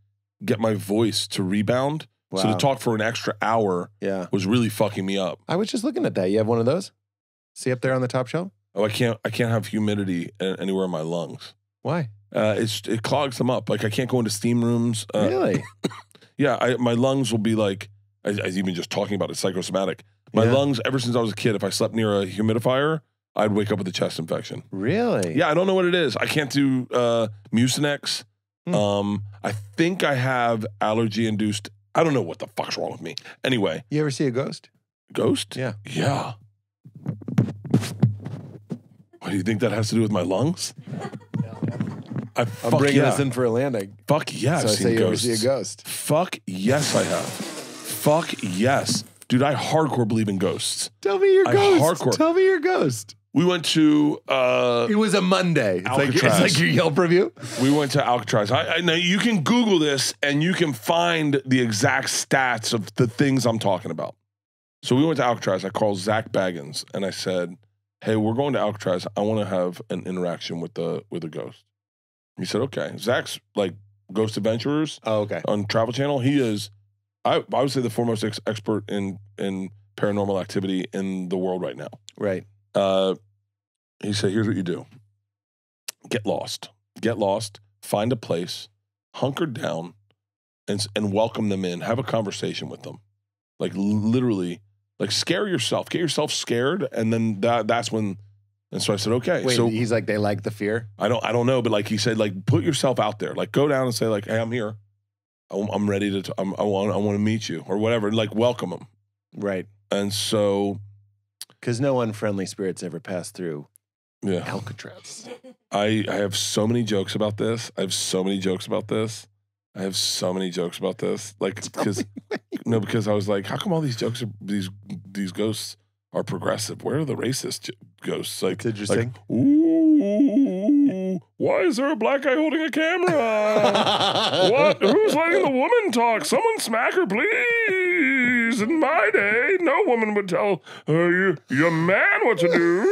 get my voice to rebound. Wow. So to talk for an extra hour was really fucking me up. I was just looking at that. You have one of those? See up there on the top shelf? Oh, I can't have humidity anywhere in my lungs. Why? It clogs them up. Like I can't go into steam rooms. Really? Yeah, my lungs will be like, as even just talking about it, psychosomatic. My lungs, ever since I was a kid, if I slept near a humidifier, I'd wake up with a chest infection. Really? Yeah, I don't know what it is. I can't do Mucinex. I think I have allergy-induced. I don't know what the fuck's wrong with me. Anyway. You ever see a ghost? Ghost? Yeah. Yeah. What do you think that has to do with my lungs? I'm bringing us in for a landing. Fuck yeah, so I've seen ghosts. You ever see a ghost? Fuck yes, I have. Fuck yes. Dude, I hardcore believe in ghosts. Tell me your ghost. Hardcore. Tell me your ghost. We went to... it was a Monday. Alcatraz. It's like your Yelp review? We went to Alcatraz. Now, you can Google this, and you can find the exact stats of the things I'm talking about. So we went to Alcatraz. I called Zach Baggins, and I said, hey, we're going to Alcatraz. I want to have an interaction with a ghost. He said, okay. Zach's like Ghost Adventurers on Travel Channel. He is, I would say, the foremost expert in paranormal activity in the world right now. Right. He said, here's what you do. Get lost, find a place, hunker down, and welcome them in. Have a conversation with them. Like literally Like scare yourself, get yourself scared, and then that's when. And so I said, okay. Wait, so he's like, they like the fear? I don't know, but like he said, like put yourself out there, like go down and say like, hey, I'm here, I'm ready to, I want to meet you or whatever, like welcome them. Right. And so, because no unfriendly spirits ever pass through Alcatraz. I have so many jokes about this. Like because because I was like, how come all these jokes are these ghosts are progressive? Where are the racist ghosts? Like, it's interesting. Like, ooh, why is there a black guy holding a camera? What? Who's letting the woman talk? Someone smack her, please. In my day, no woman would tell your man what to do.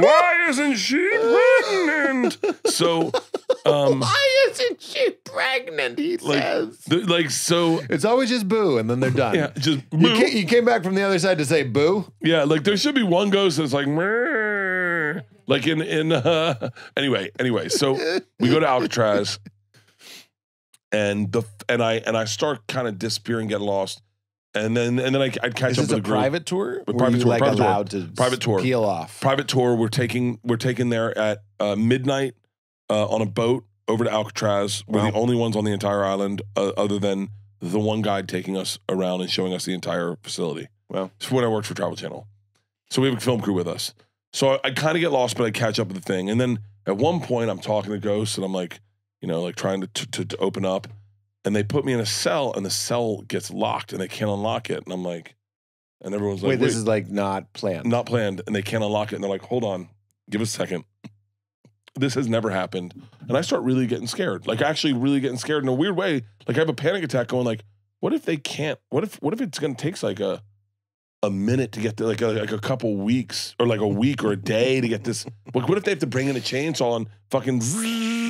Why isn't she pregnant? So, why isn't she pregnant? He says. So it's always just boo, and then they're done. Yeah, just boo. You came back from the other side to say boo. Yeah, like there should be one ghost that's like, meh. Like in anyway. So we go to Alcatraz, and I start kind of disappearing, getting lost, and then I'd catch up with a group. Private tour? Private tour. Like private allowed tour. to private tour. peel off? Private tour. We're taking there at midnight on a boat over to Alcatraz. We're the only ones on the entire island, other than the one guide taking us around and showing us the entire facility. Well, it's when I worked for Travel Channel, so we have a film crew with us. So I kind of get lost, but I catch up with the thing. And then at one point, I'm talking to ghosts, and I'm like, like trying to open up, and they put me in a cell, and the cell gets locked, and they can't unlock it. And I'm like, and everyone's like, wait, this is like not planned. Not planned, and they can't unlock it. And they're like, hold on, give us a second. This has never happened. And I start really getting scared, like actually really getting scared in a weird way. Like I have a panic attack going like, what if they can't, what if it's going to take like a minute to get there, like a couple weeks or like a week or a day to get this. Like, what if they have to bring in a chainsaw and fucking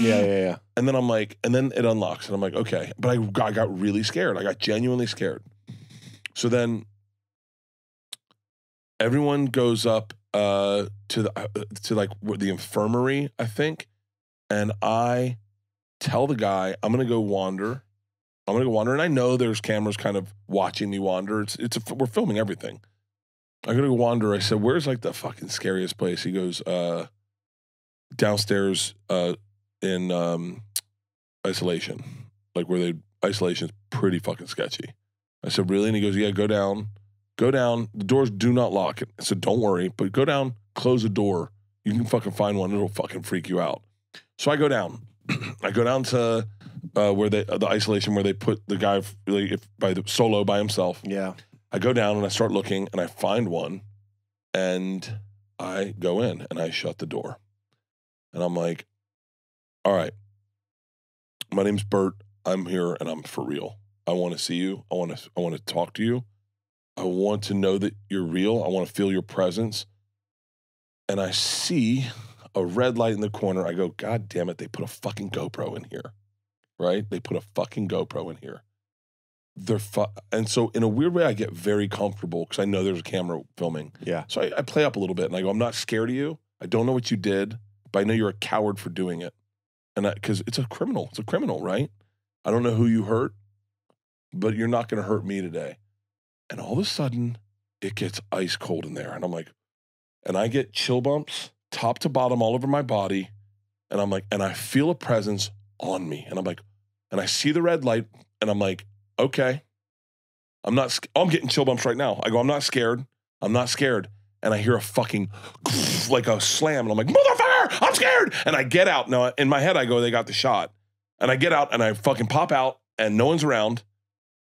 Yeah. And then I'm like, and then it unlocks, and I'm like, okay. But I got really scared. I got genuinely scared. So then everyone goes up to the infirmary, I think, and I tell the guy I'm gonna go wander. And I know there's cameras kind of watching me wander. We're filming everything. I'm gonna go wander. I said, where's like the fucking scariest place? He goes, downstairs in isolation. Like isolation's pretty fucking sketchy. I said, really? And he goes, yeah, go down. The doors do not lock. I said, don't worry, but go down, close the door. You can fucking find one. It'll fucking freak you out. So I go down. I go down to where the isolation where they put the guy solo by himself. Yeah. I go down and I start looking and I find one, and I go in and I shut the door, and I'm like, all right, my name's Bert. I'm here and I'm for real. I want to see you. I want to talk to you. I want to know that you're real. I want to feel your presence. And I see a red light in the corner. I go, God damn it, they put a fucking GoPro in here, right? They put a fucking GoPro in here. And so in a weird way, I get very comfortable because I know there's a camera filming. Yeah. So I play up a little bit and I go, I'm not scared of you. I don't know what you did, but I know you're a coward for doing it. And because it's a criminal. It's a criminal, right? I don't know who you hurt, but you're not going to hurt me today. And all of a sudden, it gets ice cold in there. And I'm like, and I get chill bumps top to bottom all over my body. And I'm like, and I feel a presence on me. And I'm like, and I see the red light. And I'm like, okay. I'm getting chill bumps right now. I go, I'm not scared. And I hear a fucking, like a slam. And I'm like, motherfucker, I'm scared. And I get out. Now, in my head, I go, they got the shot. And I get out and I fucking pop out and no one's around.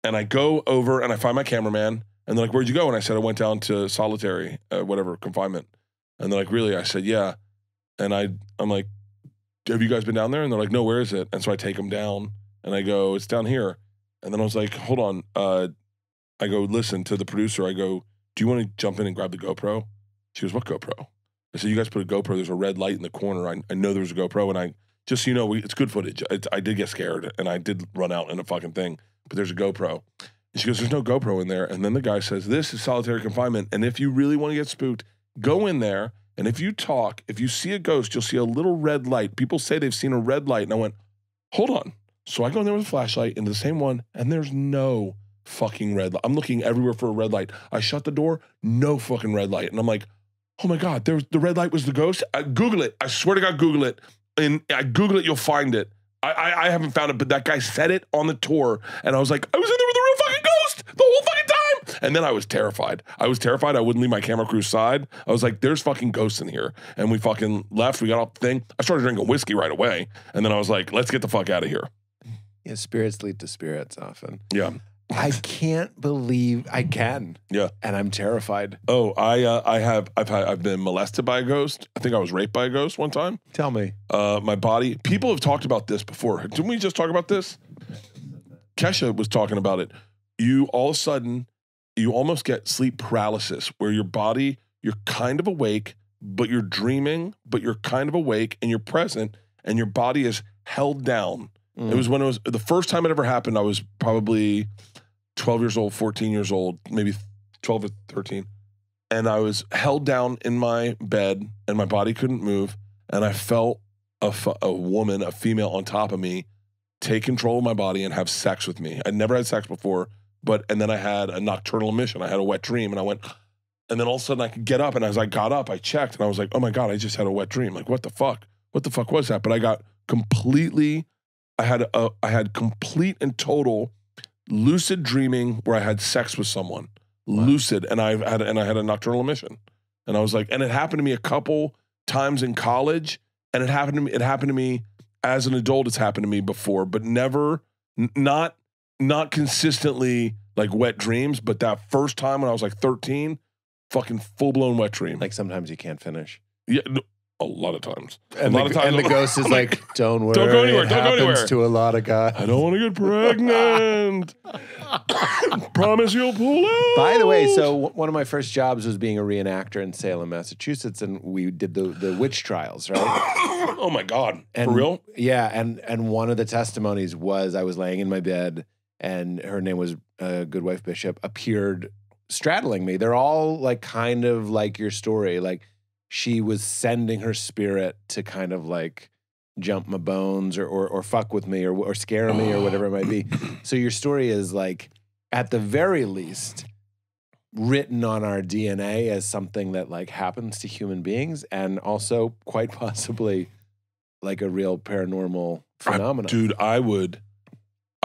And I go over and I find my cameraman. And they're like, where'd you go? And I said, I went down to solitary, confinement. And they're like, really? I said, yeah. And I'm like, have you guys been down there? And they're like, no, where is it? And so I take them down and I go, it's down here. And then I was like, hold on. I go, listen to the producer. I go, do you want to jump in and grab the GoPro? She goes, what GoPro? I said, you guys put a GoPro. There's a red light in the corner. I know there's a GoPro. And just so you know, it's good footage. I did get scared and I did run out in a fucking thing. But there's a GoPro. And she goes, there's no GoPro in there. And then the guy says, this is solitary confinement. And if you really want to get spooked, go in there. And if you see a ghost, you'll see a little red light. People say they've seen a red light. And I went, hold on. So I go in there with a flashlight into the same one. And there's no fucking red light. I'm looking everywhere for a red light. I shut the door, no fucking red light. And I'm like, oh my God, the red light was the ghost. Google it. I swear to God, Google it. And I Google it, you'll find it. I haven't found it, but that guy said it on the tour. And I was like, I was in there with a real fucking ghost the whole fucking time. And then I was terrified. I wouldn't leave my camera crew's side. I was like, there's fucking ghosts in here. And we fucking left. We got off the thing. I started drinking whiskey right away. And then I was like, let's get the fuck out of here. Yeah, spirits lead to spirits often. Yeah. I can't believe I can. Yeah. And I'm terrified. Oh, I've been molested by a ghost. I think I was raped by a ghost one time. Tell me. My body. People have talked about this before. Didn't we just talk about this? Kesha was talking about it. You all of a sudden, you almost get sleep paralysis where your body, you're kind of awake, but you're dreaming, but you're kind of awake and you're present and your body is held down. It was when it was the first time it ever happened. I was probably 12 years old, 14 years old, maybe 12 or 13. And I was held down in my bed and my body couldn't move. And I felt a woman, a female on top of me, take control of my body and have sex with me. I'd never had sex before, and then I had a nocturnal emission. I had a wet dream and I went, and then all of a sudden I could get up. And as I got up, I checked and I was like, oh my God, I just had a wet dream. Like, what the fuck? What the fuck was that? But I got completely, I had complete and total lucid dreaming where I had sex with someone. Wow. Lucid, and I had a nocturnal emission. And I was like, and it happened to me a couple times in college, and it happened to me as an adult. It's happened to me before, but never, not consistently like wet dreams. But that first time when I was like 13, fucking full blown wet dream. Like sometimes you can't finish. Yeah. No, a lot of times. And the ghost is like, don't worry. Don't go anywhere. Don't go anywhere. To a lot of guys. I don't want to get pregnant. Promise you'll pull out. By the way, so one of my first jobs was being a reenactor in Salem, Massachusetts, and we did the witch trials, right? Oh my God. And, for real? Yeah, and one of the testimonies was I was laying in my bed and her name was Goodwife Bishop, appeared straddling me. They're all like kind of like your story, like she was sending her spirit to kind of like jump my bones or fuck with me or scare me or whatever it might be. So your story is like, at the very least, written on our DNA as something that like happens to human beings and also quite possibly like a real paranormal phenomenon. Dude, I've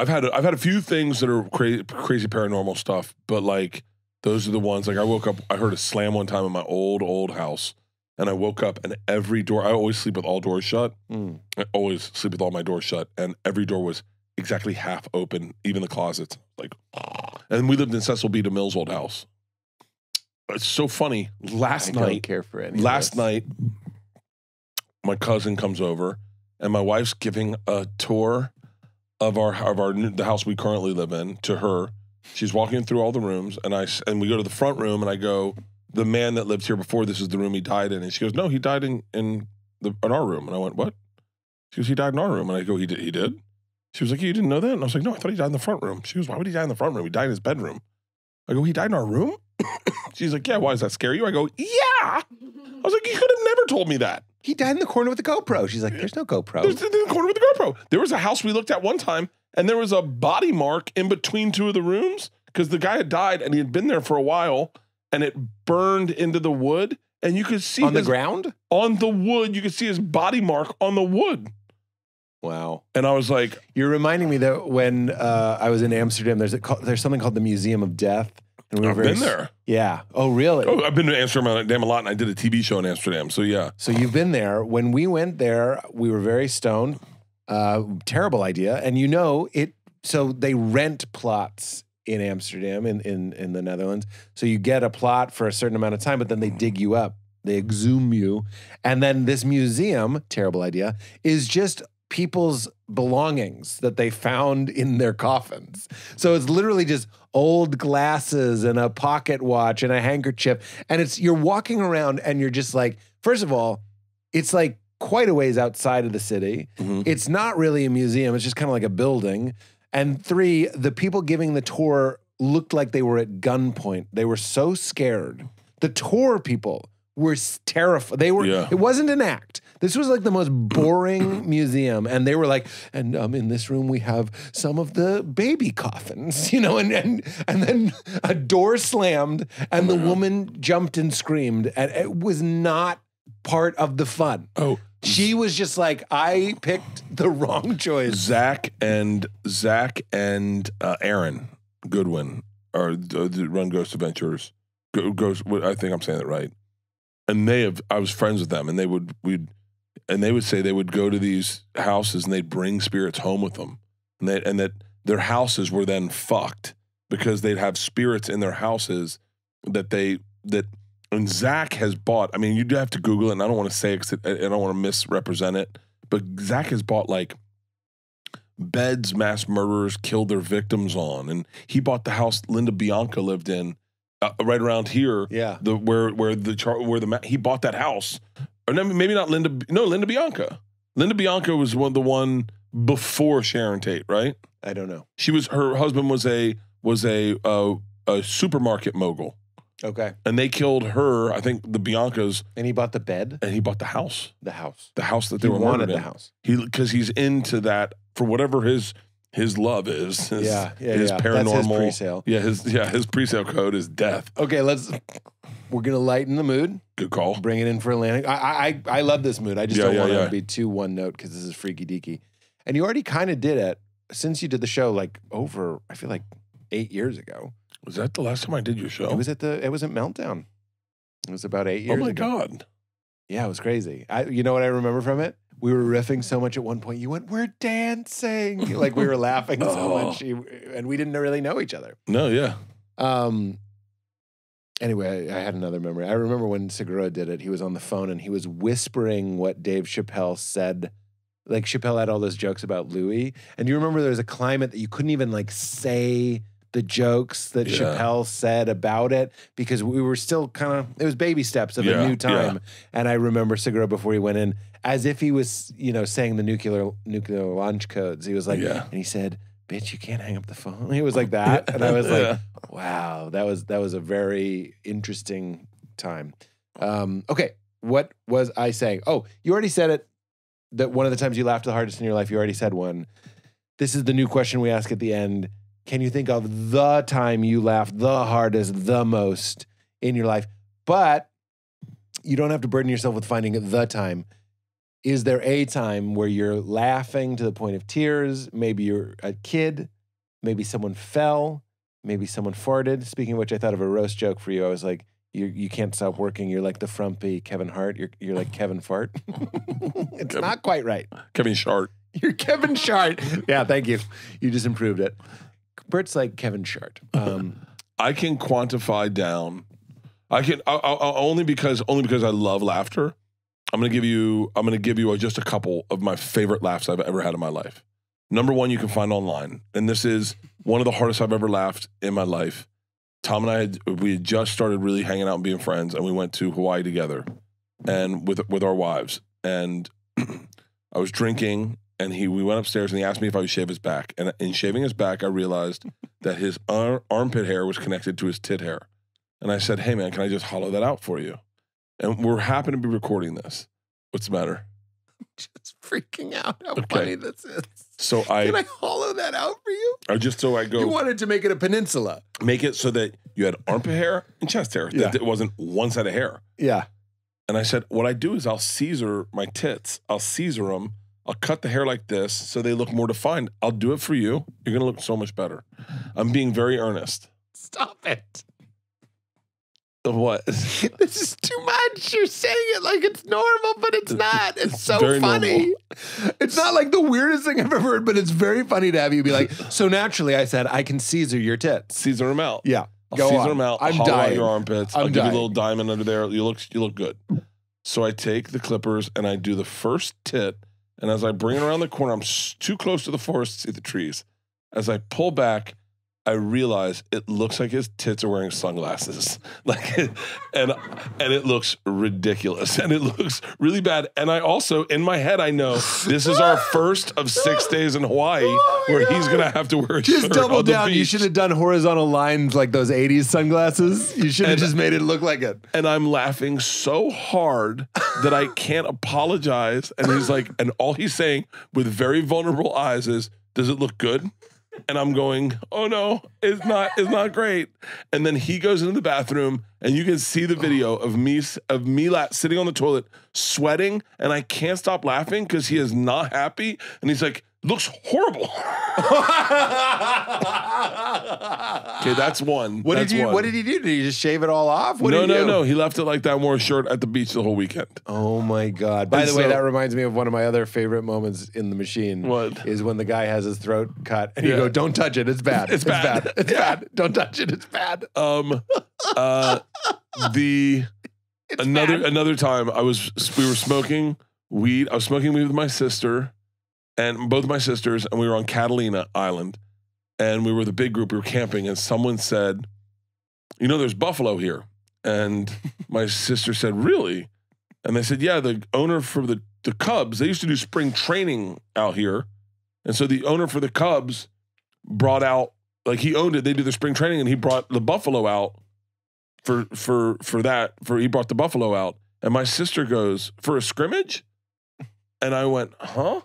had a few things that are crazy paranormal stuff, but like those are the ones. Like I woke up, I heard a slam one time in my old house. And I woke up and every door, I always sleep with all doors shut. I always sleep with all my doors shut. And every door was exactly half open, even the closets. Like, and we lived in Cecil B. DeMille's old house. It's so funny. Last night, my cousin comes over and my wife's giving a tour of the house we currently live in to her. She's walking through all the rooms and we go to the front room and I go, the man that lived here before, this is the room he died in. And she goes, no, he died in our room. And I went, what? She goes, he died in our room. And I go, he did? She was like, you didn't know that? And I was like, no, I thought he died in the front room. She goes, why would he die in the front room? He died in his bedroom. I go, he died in our room? She's like, yeah, why does that scare you? I go, yeah. I was like, you could have never told me that. He died in the corner with the GoPro. She's like, there's no GoPro. There's in the corner with the GoPro. There was a house we looked at one time, and there was a body mark in between two of the rooms because the guy had died, and he had been there for a while, and it burned into the wood, and you could see on the ground? On the wood, you could see his body mark on the wood. Wow. And I was like... You're reminding me that when I was in Amsterdam, there's something called the Museum of Death. And I've been there. Yeah. Oh, really? Oh, I've been to Amsterdam a lot, and I did a TV show in Amsterdam, so yeah. So you've been there. When we went there, we were very stoned. Terrible idea. And you know, so they rent plots in Amsterdam, in the Netherlands. So you get a plot for a certain amount of time, but then they dig you up. They exhume you. And then this museum, terrible idea, is just people's belongings that they found in their coffins. So it's literally just old glasses and a pocket watch and a handkerchief. And you're walking around and you're just like, first of all, it's like quite a ways outside of the city. Mm-hmm. It's not really a museum. It's just kind of like a building. And 3, the people giving the tour looked like they were at gunpoint. They were so scared. The tour people were terrified. They were. Yeah. It wasn't an act. This was like the most boring museum, and they were like, and in this room we have some of the baby coffins, you know, and then a door slammed, and the woman jumped and screamed, and it was not part of the fun. Oh, she was just like, I picked the wrong choice. Zach and Aaron Goodwin are run Ghost Adventures. Ghost, I think I'm saying that right. And I was friends with them, and they would say they would go to these houses and they'd bring spirits home with them, and that their houses were then fucked because they'd have spirits in their houses and Zach has bought. I mean, you'd have to Google it, and I don't want to say it because I don't want to misrepresent it, but Zach has bought like beds mass murderers killed their victims on, and he bought the house Linda Bianca lived in right around here. Yeah, he bought that house. Or maybe not Linda. No, Linda Bianca. Linda Bianca was the one before Sharon Tate, right? I don't know. Her husband was a supermarket mogul. Okay. And they killed her, I think the Biancas. And he bought the bed? And he bought the house. The house. The house that they were wanted murdered the in. house. Because he's into that for whatever his love is. His paranormal. That's his pre-sale. His pre-sale code is death. Okay, we're gonna lighten the mood. Good call. Bring it in for Atlantic. I love this mood. I just don't want it to be too one note because this is freaky deaky. And you already kind of did it since you did the show like over, I feel like 8 years ago. Was that the last time I did your show? It was at Meltdown. It was about 8 years ago. Oh my God. Yeah, it was crazy. You know what I remember from it? We were riffing so much at one point. You went, "We're dancing." Like we were laughing so much. And we didn't really know each other. No, yeah. Anyway, I had another memory. I remember when Segura did it, he was on the phone and he was whispering what Dave Chappelle said. Like Chappelle had all those jokes about Louis. And you remember there was a climate that you couldn't even like say the jokes that Chappelle said about it because we were still kind of, it was baby steps of a new time. Yeah. And I remember Segura before he went in, as if he was, saying the nuclear launch codes. He was like, and he said, "Bitch, you can't hang up the phone." He was like that. And I was like, wow, that was a very interesting time. Okay, what was I saying? Oh, you already said it, that one of the times you laughed the hardest in your life, you already said one. This is the new question we ask at the end. Can you think of the time you laughed the hardest, the most in your life? But you don't have to burden yourself with finding the time. Is there a time where you're laughing to the point of tears? Maybe you're a kid. Maybe someone fell. Maybe someone farted. Speaking of which, I thought of a roast joke for you. I was like, you can't stop working. You're like the frumpy Kevin Hart. You're like Kevin Fart. It's not quite right. Kevin Shart. You're Kevin Shart. Yeah, thank you. You just improved it. Bert's like Kevin Shart. I can quantify down. I'll only because I love laughter. I'm gonna give you just a couple of my favorite laughs I've ever had in my life. Number one, you can find online, and this is one of the hardest I've ever laughed in my life. Tom and we had just started really hanging out and being friends, and we went to Hawaii together, and with our wives. And I was drinking, and we went upstairs, and he asked me if I would shave his back. And in shaving his back, I realized that his armpit hair was connected to his tit hair. And I said, "Hey man, can I just hollow that out for you?" And we're happen to be recording this. What's the matter? I'm just freaking out how funny this is. So Can I hollow that out for you? Or just so I go. You wanted to make it a peninsula. Make it so that you had armpit hair and chest hair. That it wasn't one set of hair. Yeah. And I said, what I do is I'll Caesar my tits. I'll Caesar them. I'll cut the hair like this so they look more defined. I'll do it for you. You're going to look so much better. I'm being very earnest. Stop it. Of what? This is too much. You're saying it like it's normal, but it's not. It's so funny. Normal. It's not like the weirdest thing I've ever heard, but it's very funny to have you be like, so naturally I said, I can Caesar your tits. Caesar them out. Yeah. I'll Caesar them out. I'm hollow out dying. your armpits. I'm I'll give you dying. a little diamond under there. You look good. So I take the clippers and I do the first tit. And as I bring it around the corner, I'm too close to the forest to see the trees. As I pull back, I realize it looks like his tits are wearing sunglasses. Like, and it looks ridiculous and it looks really bad. And I also, in my head, I know this is our first of 6 days in Hawaii where he's going to have to wear a Just shirt double on the down. You beach. should have done horizontal lines like those 80s sunglasses. You should have just made it look like it. And I'm laughing so hard that I can't apologize. And he's like, and all he's saying with very vulnerable eyes is, does it look good? And I'm going, oh no, it's not great. And then he goes into the bathroom and you can see the video of me sitting on the toilet, sweating, and I can't stop laughing because he is not happy. And he's like, looks horrible. Okay, that's one. What did he do? Did he just shave it all off? No. He left it like that and wore a shirt at the beach the whole weekend. Oh my God. By the way, that reminds me of one of my other favorite moments in the machine. What? Is when the guy has his throat cut and you go, don't touch it. It's bad. It's bad. It's bad. Don't touch it. It's bad. Another time we were smoking weed. I was smoking weed with my sister and both my sisters, and we were on Catalina Island. And we were the big group, we were camping, and someone said, you know, there's buffalo here. And my sister said, really? And they said, yeah, the owner for the Cubs, they used to do spring training out here. And so the owner for the Cubs brought out, like he owned it, they did the spring training, and he brought the buffalo out he brought the buffalo out. And my sister goes, for a scrimmage? And I went, huh?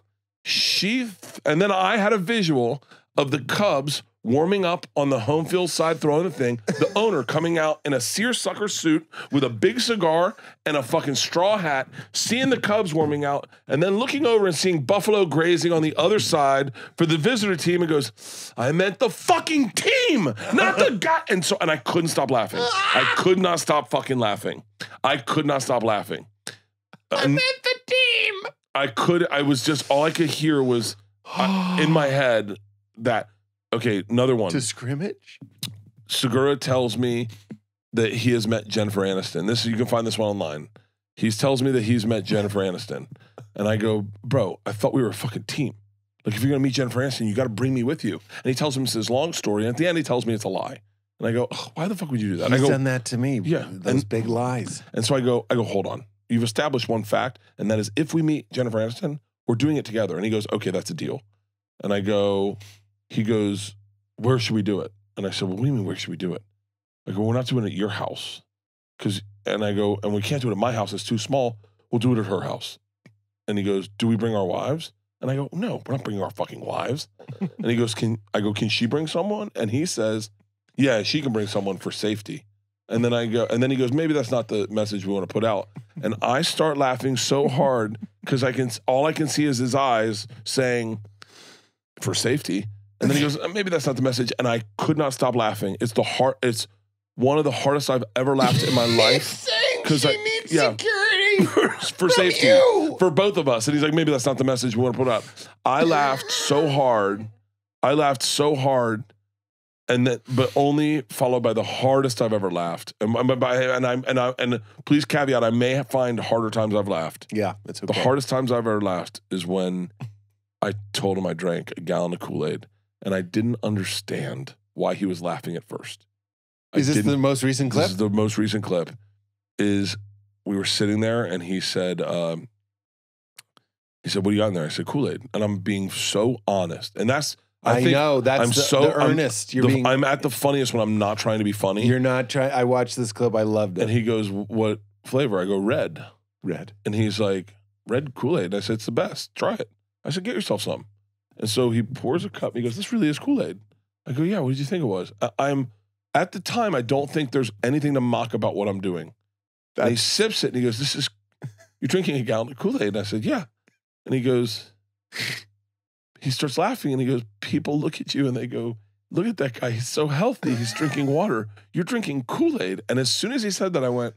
And then I had a visual of the Cubs warming up on the home field side, throwing the thing, the owner coming out in a seersucker suit with a big cigar and a fucking straw hat, seeing the Cubs warming out, and then looking over and seeing buffalo grazing on the other side for the visitor team and goes, I meant the fucking team, not the guy. And I couldn't stop laughing. I could not stop fucking laughing. I could not stop laughing. I meant the team. All I could hear was in my head that, okay, another one. To scrimmage? Segura tells me that he has met Jennifer Aniston. You can find this one online. He tells me that he's met Jennifer Aniston. And I go, bro, I thought we were a fucking team. Like, if you're going to meet Jennifer Aniston, you got to bring me with you. And he tells him this long story. And at the end, he tells me it's a lie. And I go, why the fuck would you do that? He's done that to me. Yeah. Those big lies. And so I go, hold on. You've established one fact, and that is if we meet Jennifer Aniston, we're doing it together. And he goes, okay, that's a deal. And he goes, where should we do it? And I said, well, what do you mean, where should we do it? I go, we're not doing it at your house. And I go, and we can't do it at my house. It's too small. We'll do it at her house. And he goes, do we bring our wives? And I go, no, we're not bringing our fucking wives. And he goes, can she bring someone? And he says, yeah, she can bring someone for safety. And then then he goes, maybe that's not the message we want to put out. And I start laughing so hard because all I can see is his eyes saying, for safety. And then he goes, maybe that's not the message. And I could not stop laughing. It's one of the hardest I've ever laughed in my life. Because she needs security for safety for both of us. And he's like, maybe that's not the message we want to put out. I laughed so hard. But only followed by the hardest I've ever laughed. And please caveat, I may find harder times I've laughed. Yeah, that's okay. The hardest times I've ever laughed is when I told him I drank a gallon of Kool-Aid and I didn't understand why he was laughing at first. Is this the most recent clip? This is the most recent clip. We were sitting there and he said, what do you got in there? I said, Kool-Aid. And I'm being so honest. And that's, I know that's the earnest. I'm at the funniest when I'm not trying to be funny. You're not trying. I watched this clip. I loved it. And he goes, what flavor? I go, red. And he's like, red Kool-Aid. And I said, it's the best. Try it. I said, get yourself some. And so he pours a cup. And he goes, this really is Kool-Aid. I go, yeah, what did you think it was? At the time, I don't think there's anything to mock about what I'm doing. And he sips it and he goes, you're drinking a gallon of Kool-Aid. And I said, yeah. And he goes, he starts laughing and he goes, people look at you and they go, look at that guy. He's so healthy. He's drinking water. You're drinking Kool-Aid. And as soon as he said that, I went,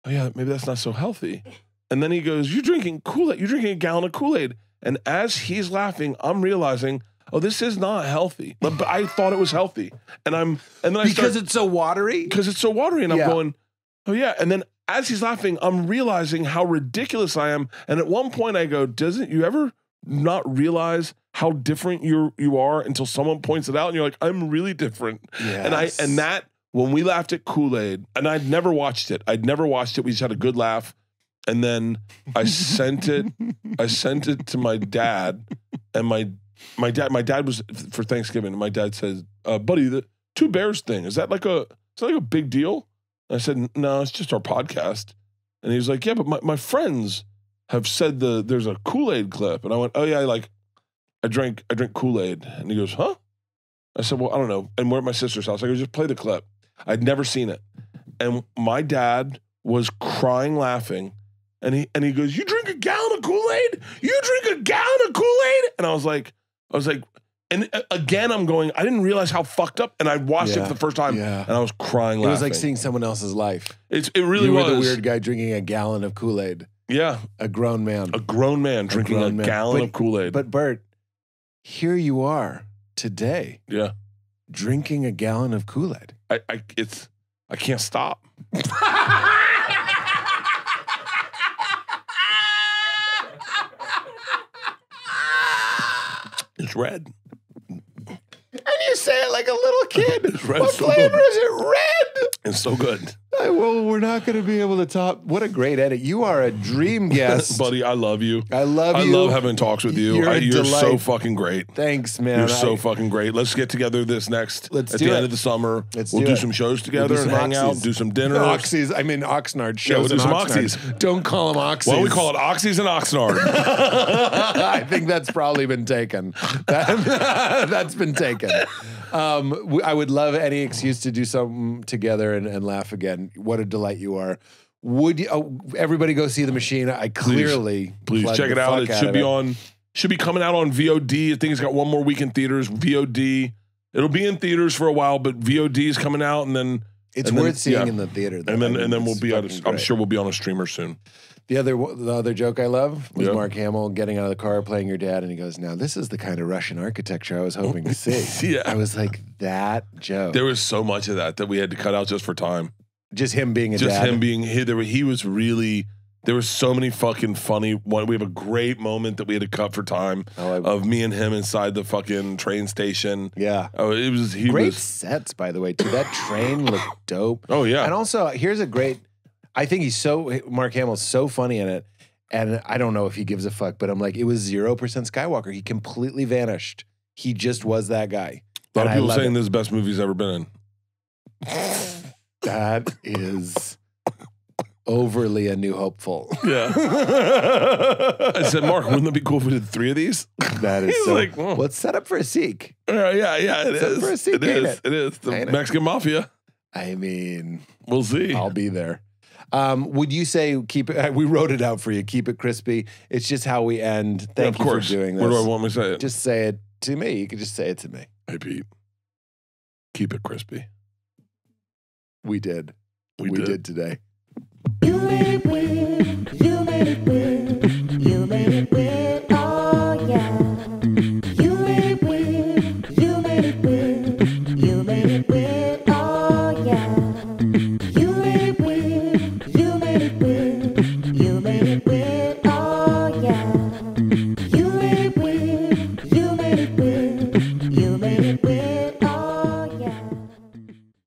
oh yeah, maybe that's not so healthy. And then he goes, you're drinking Kool-Aid. You're drinking a gallon of Kool-Aid. And as he's laughing, I'm realizing, oh, this is not healthy. But I thought it was healthy. Because it's so watery? Because it's so watery. And I'm going, oh yeah. And then as he's laughing, I'm realizing how ridiculous I am. And at one point I go, doesn't you ever not realize how different you are until someone points it out, and you're like, I'm really different. Yes. And that when we laughed at Kool-Aid, and I'd never watched it. We just had a good laugh. And then I sent it to my dad, and my dad was for Thanksgiving. And my dad said, "Buddy, the Two Bears thing, is that like a big deal?" And I said, "No, it's just our podcast." And he was like, "Yeah, but my friends have said there's a Kool-Aid clip." And I went, "Oh yeah, I drink Kool-Aid." And he goes, "Huh?" I said, "Well, I don't know." And we're at my sister's house. I go, "Just play the clip." I'd never seen it. And my dad was crying laughing. And he goes, "You drink a gallon of Kool-Aid? You drink a gallon of Kool-Aid?" And I was like, and again, I'm going, I didn't realize how fucked up. And I watched it for the first time, and I was crying laughing. It was like seeing someone else's life. It really you was. were the weird guy drinking a gallon of Kool-Aid. Yeah. A grown man. A grown man drinking a gallon of Kool-Aid. But Bert, here you are today. Yeah. Drinking a gallon of Kool-Aid. I can't stop. It's red. And you say it like a little kid. It's red. What So flavor good. is it? Red. It's so good. Well, we're not going to be able to top. What a great edit. You are a dream guest. Buddy, I love you. I love you. I love having talks with you. You're a so delight. fucking great. Thanks, man. You're so fucking great. Let's get together this next Let's at do the it. end of the summer. We'll do some shows together some and hang out, oxys. do some dinners. Oxnard shows. Yeah, we'll do in some Oxnard. oxys. Don't call them oxys. Why don't we call it Oxys and Oxnard? I think that's probably been taken. That's been taken. I would love any excuse to do something together and laugh again. What a delight you are. Would you, everybody go see The Machine? I clearly Please plugged check the it out. fuck It out should of be it. on. Should be coming out on VOD. I think it's got one more week in theaters. VOD. It'll be in theaters for a while, but VOD is coming out, and then It's worth seeing in the theater. Though. And then I mean, we'll it's be on. fucking I'm great. sure we'll be on a streamer soon. The other joke I love was Yeah. Mark Hamill getting out of the car, playing your dad, and he goes, "Now this is the kind of Russian architecture I was hoping to see." Yeah. I was like, that joke. There was so much of that we had to cut out just for time. Just him being a Just dad. him being here. He was really. There was so many fucking funny one. We have a great moment that we had to cut for time of me and him inside the fucking train station. Yeah. Oh, it was Great sets, by the way, too. That train looked dope. Oh yeah. And also, here's a great. I think Mark Hamill's so funny in it, and I don't know if he gives a fuck, but I'm like, it was 0% Skywalker. He completely vanished. He just was that guy. A lot of And I people love saying it. this is the best movie he's ever been in. That is overly a new hopeful. Yeah. I said, Mark, wouldn't it be cool if we did 3 of these? That is He's so. like, well, Well, it's set up for a Sikh. yeah, it Except for a is. Sikh, It ain't is. it? It is. The Ain't it? Mexican mafia. I mean, We'll see. I'll be there. Would you say keep it? We wrote it out for you. Keep it crispy. It's just how we end. Thank of you course. for doing this. Where do I want me to say it? Just say it to me. You could just say it to me. Hey, Pete. Keep it crispy. We did. We We did. did today. You made it weird. You made it weird.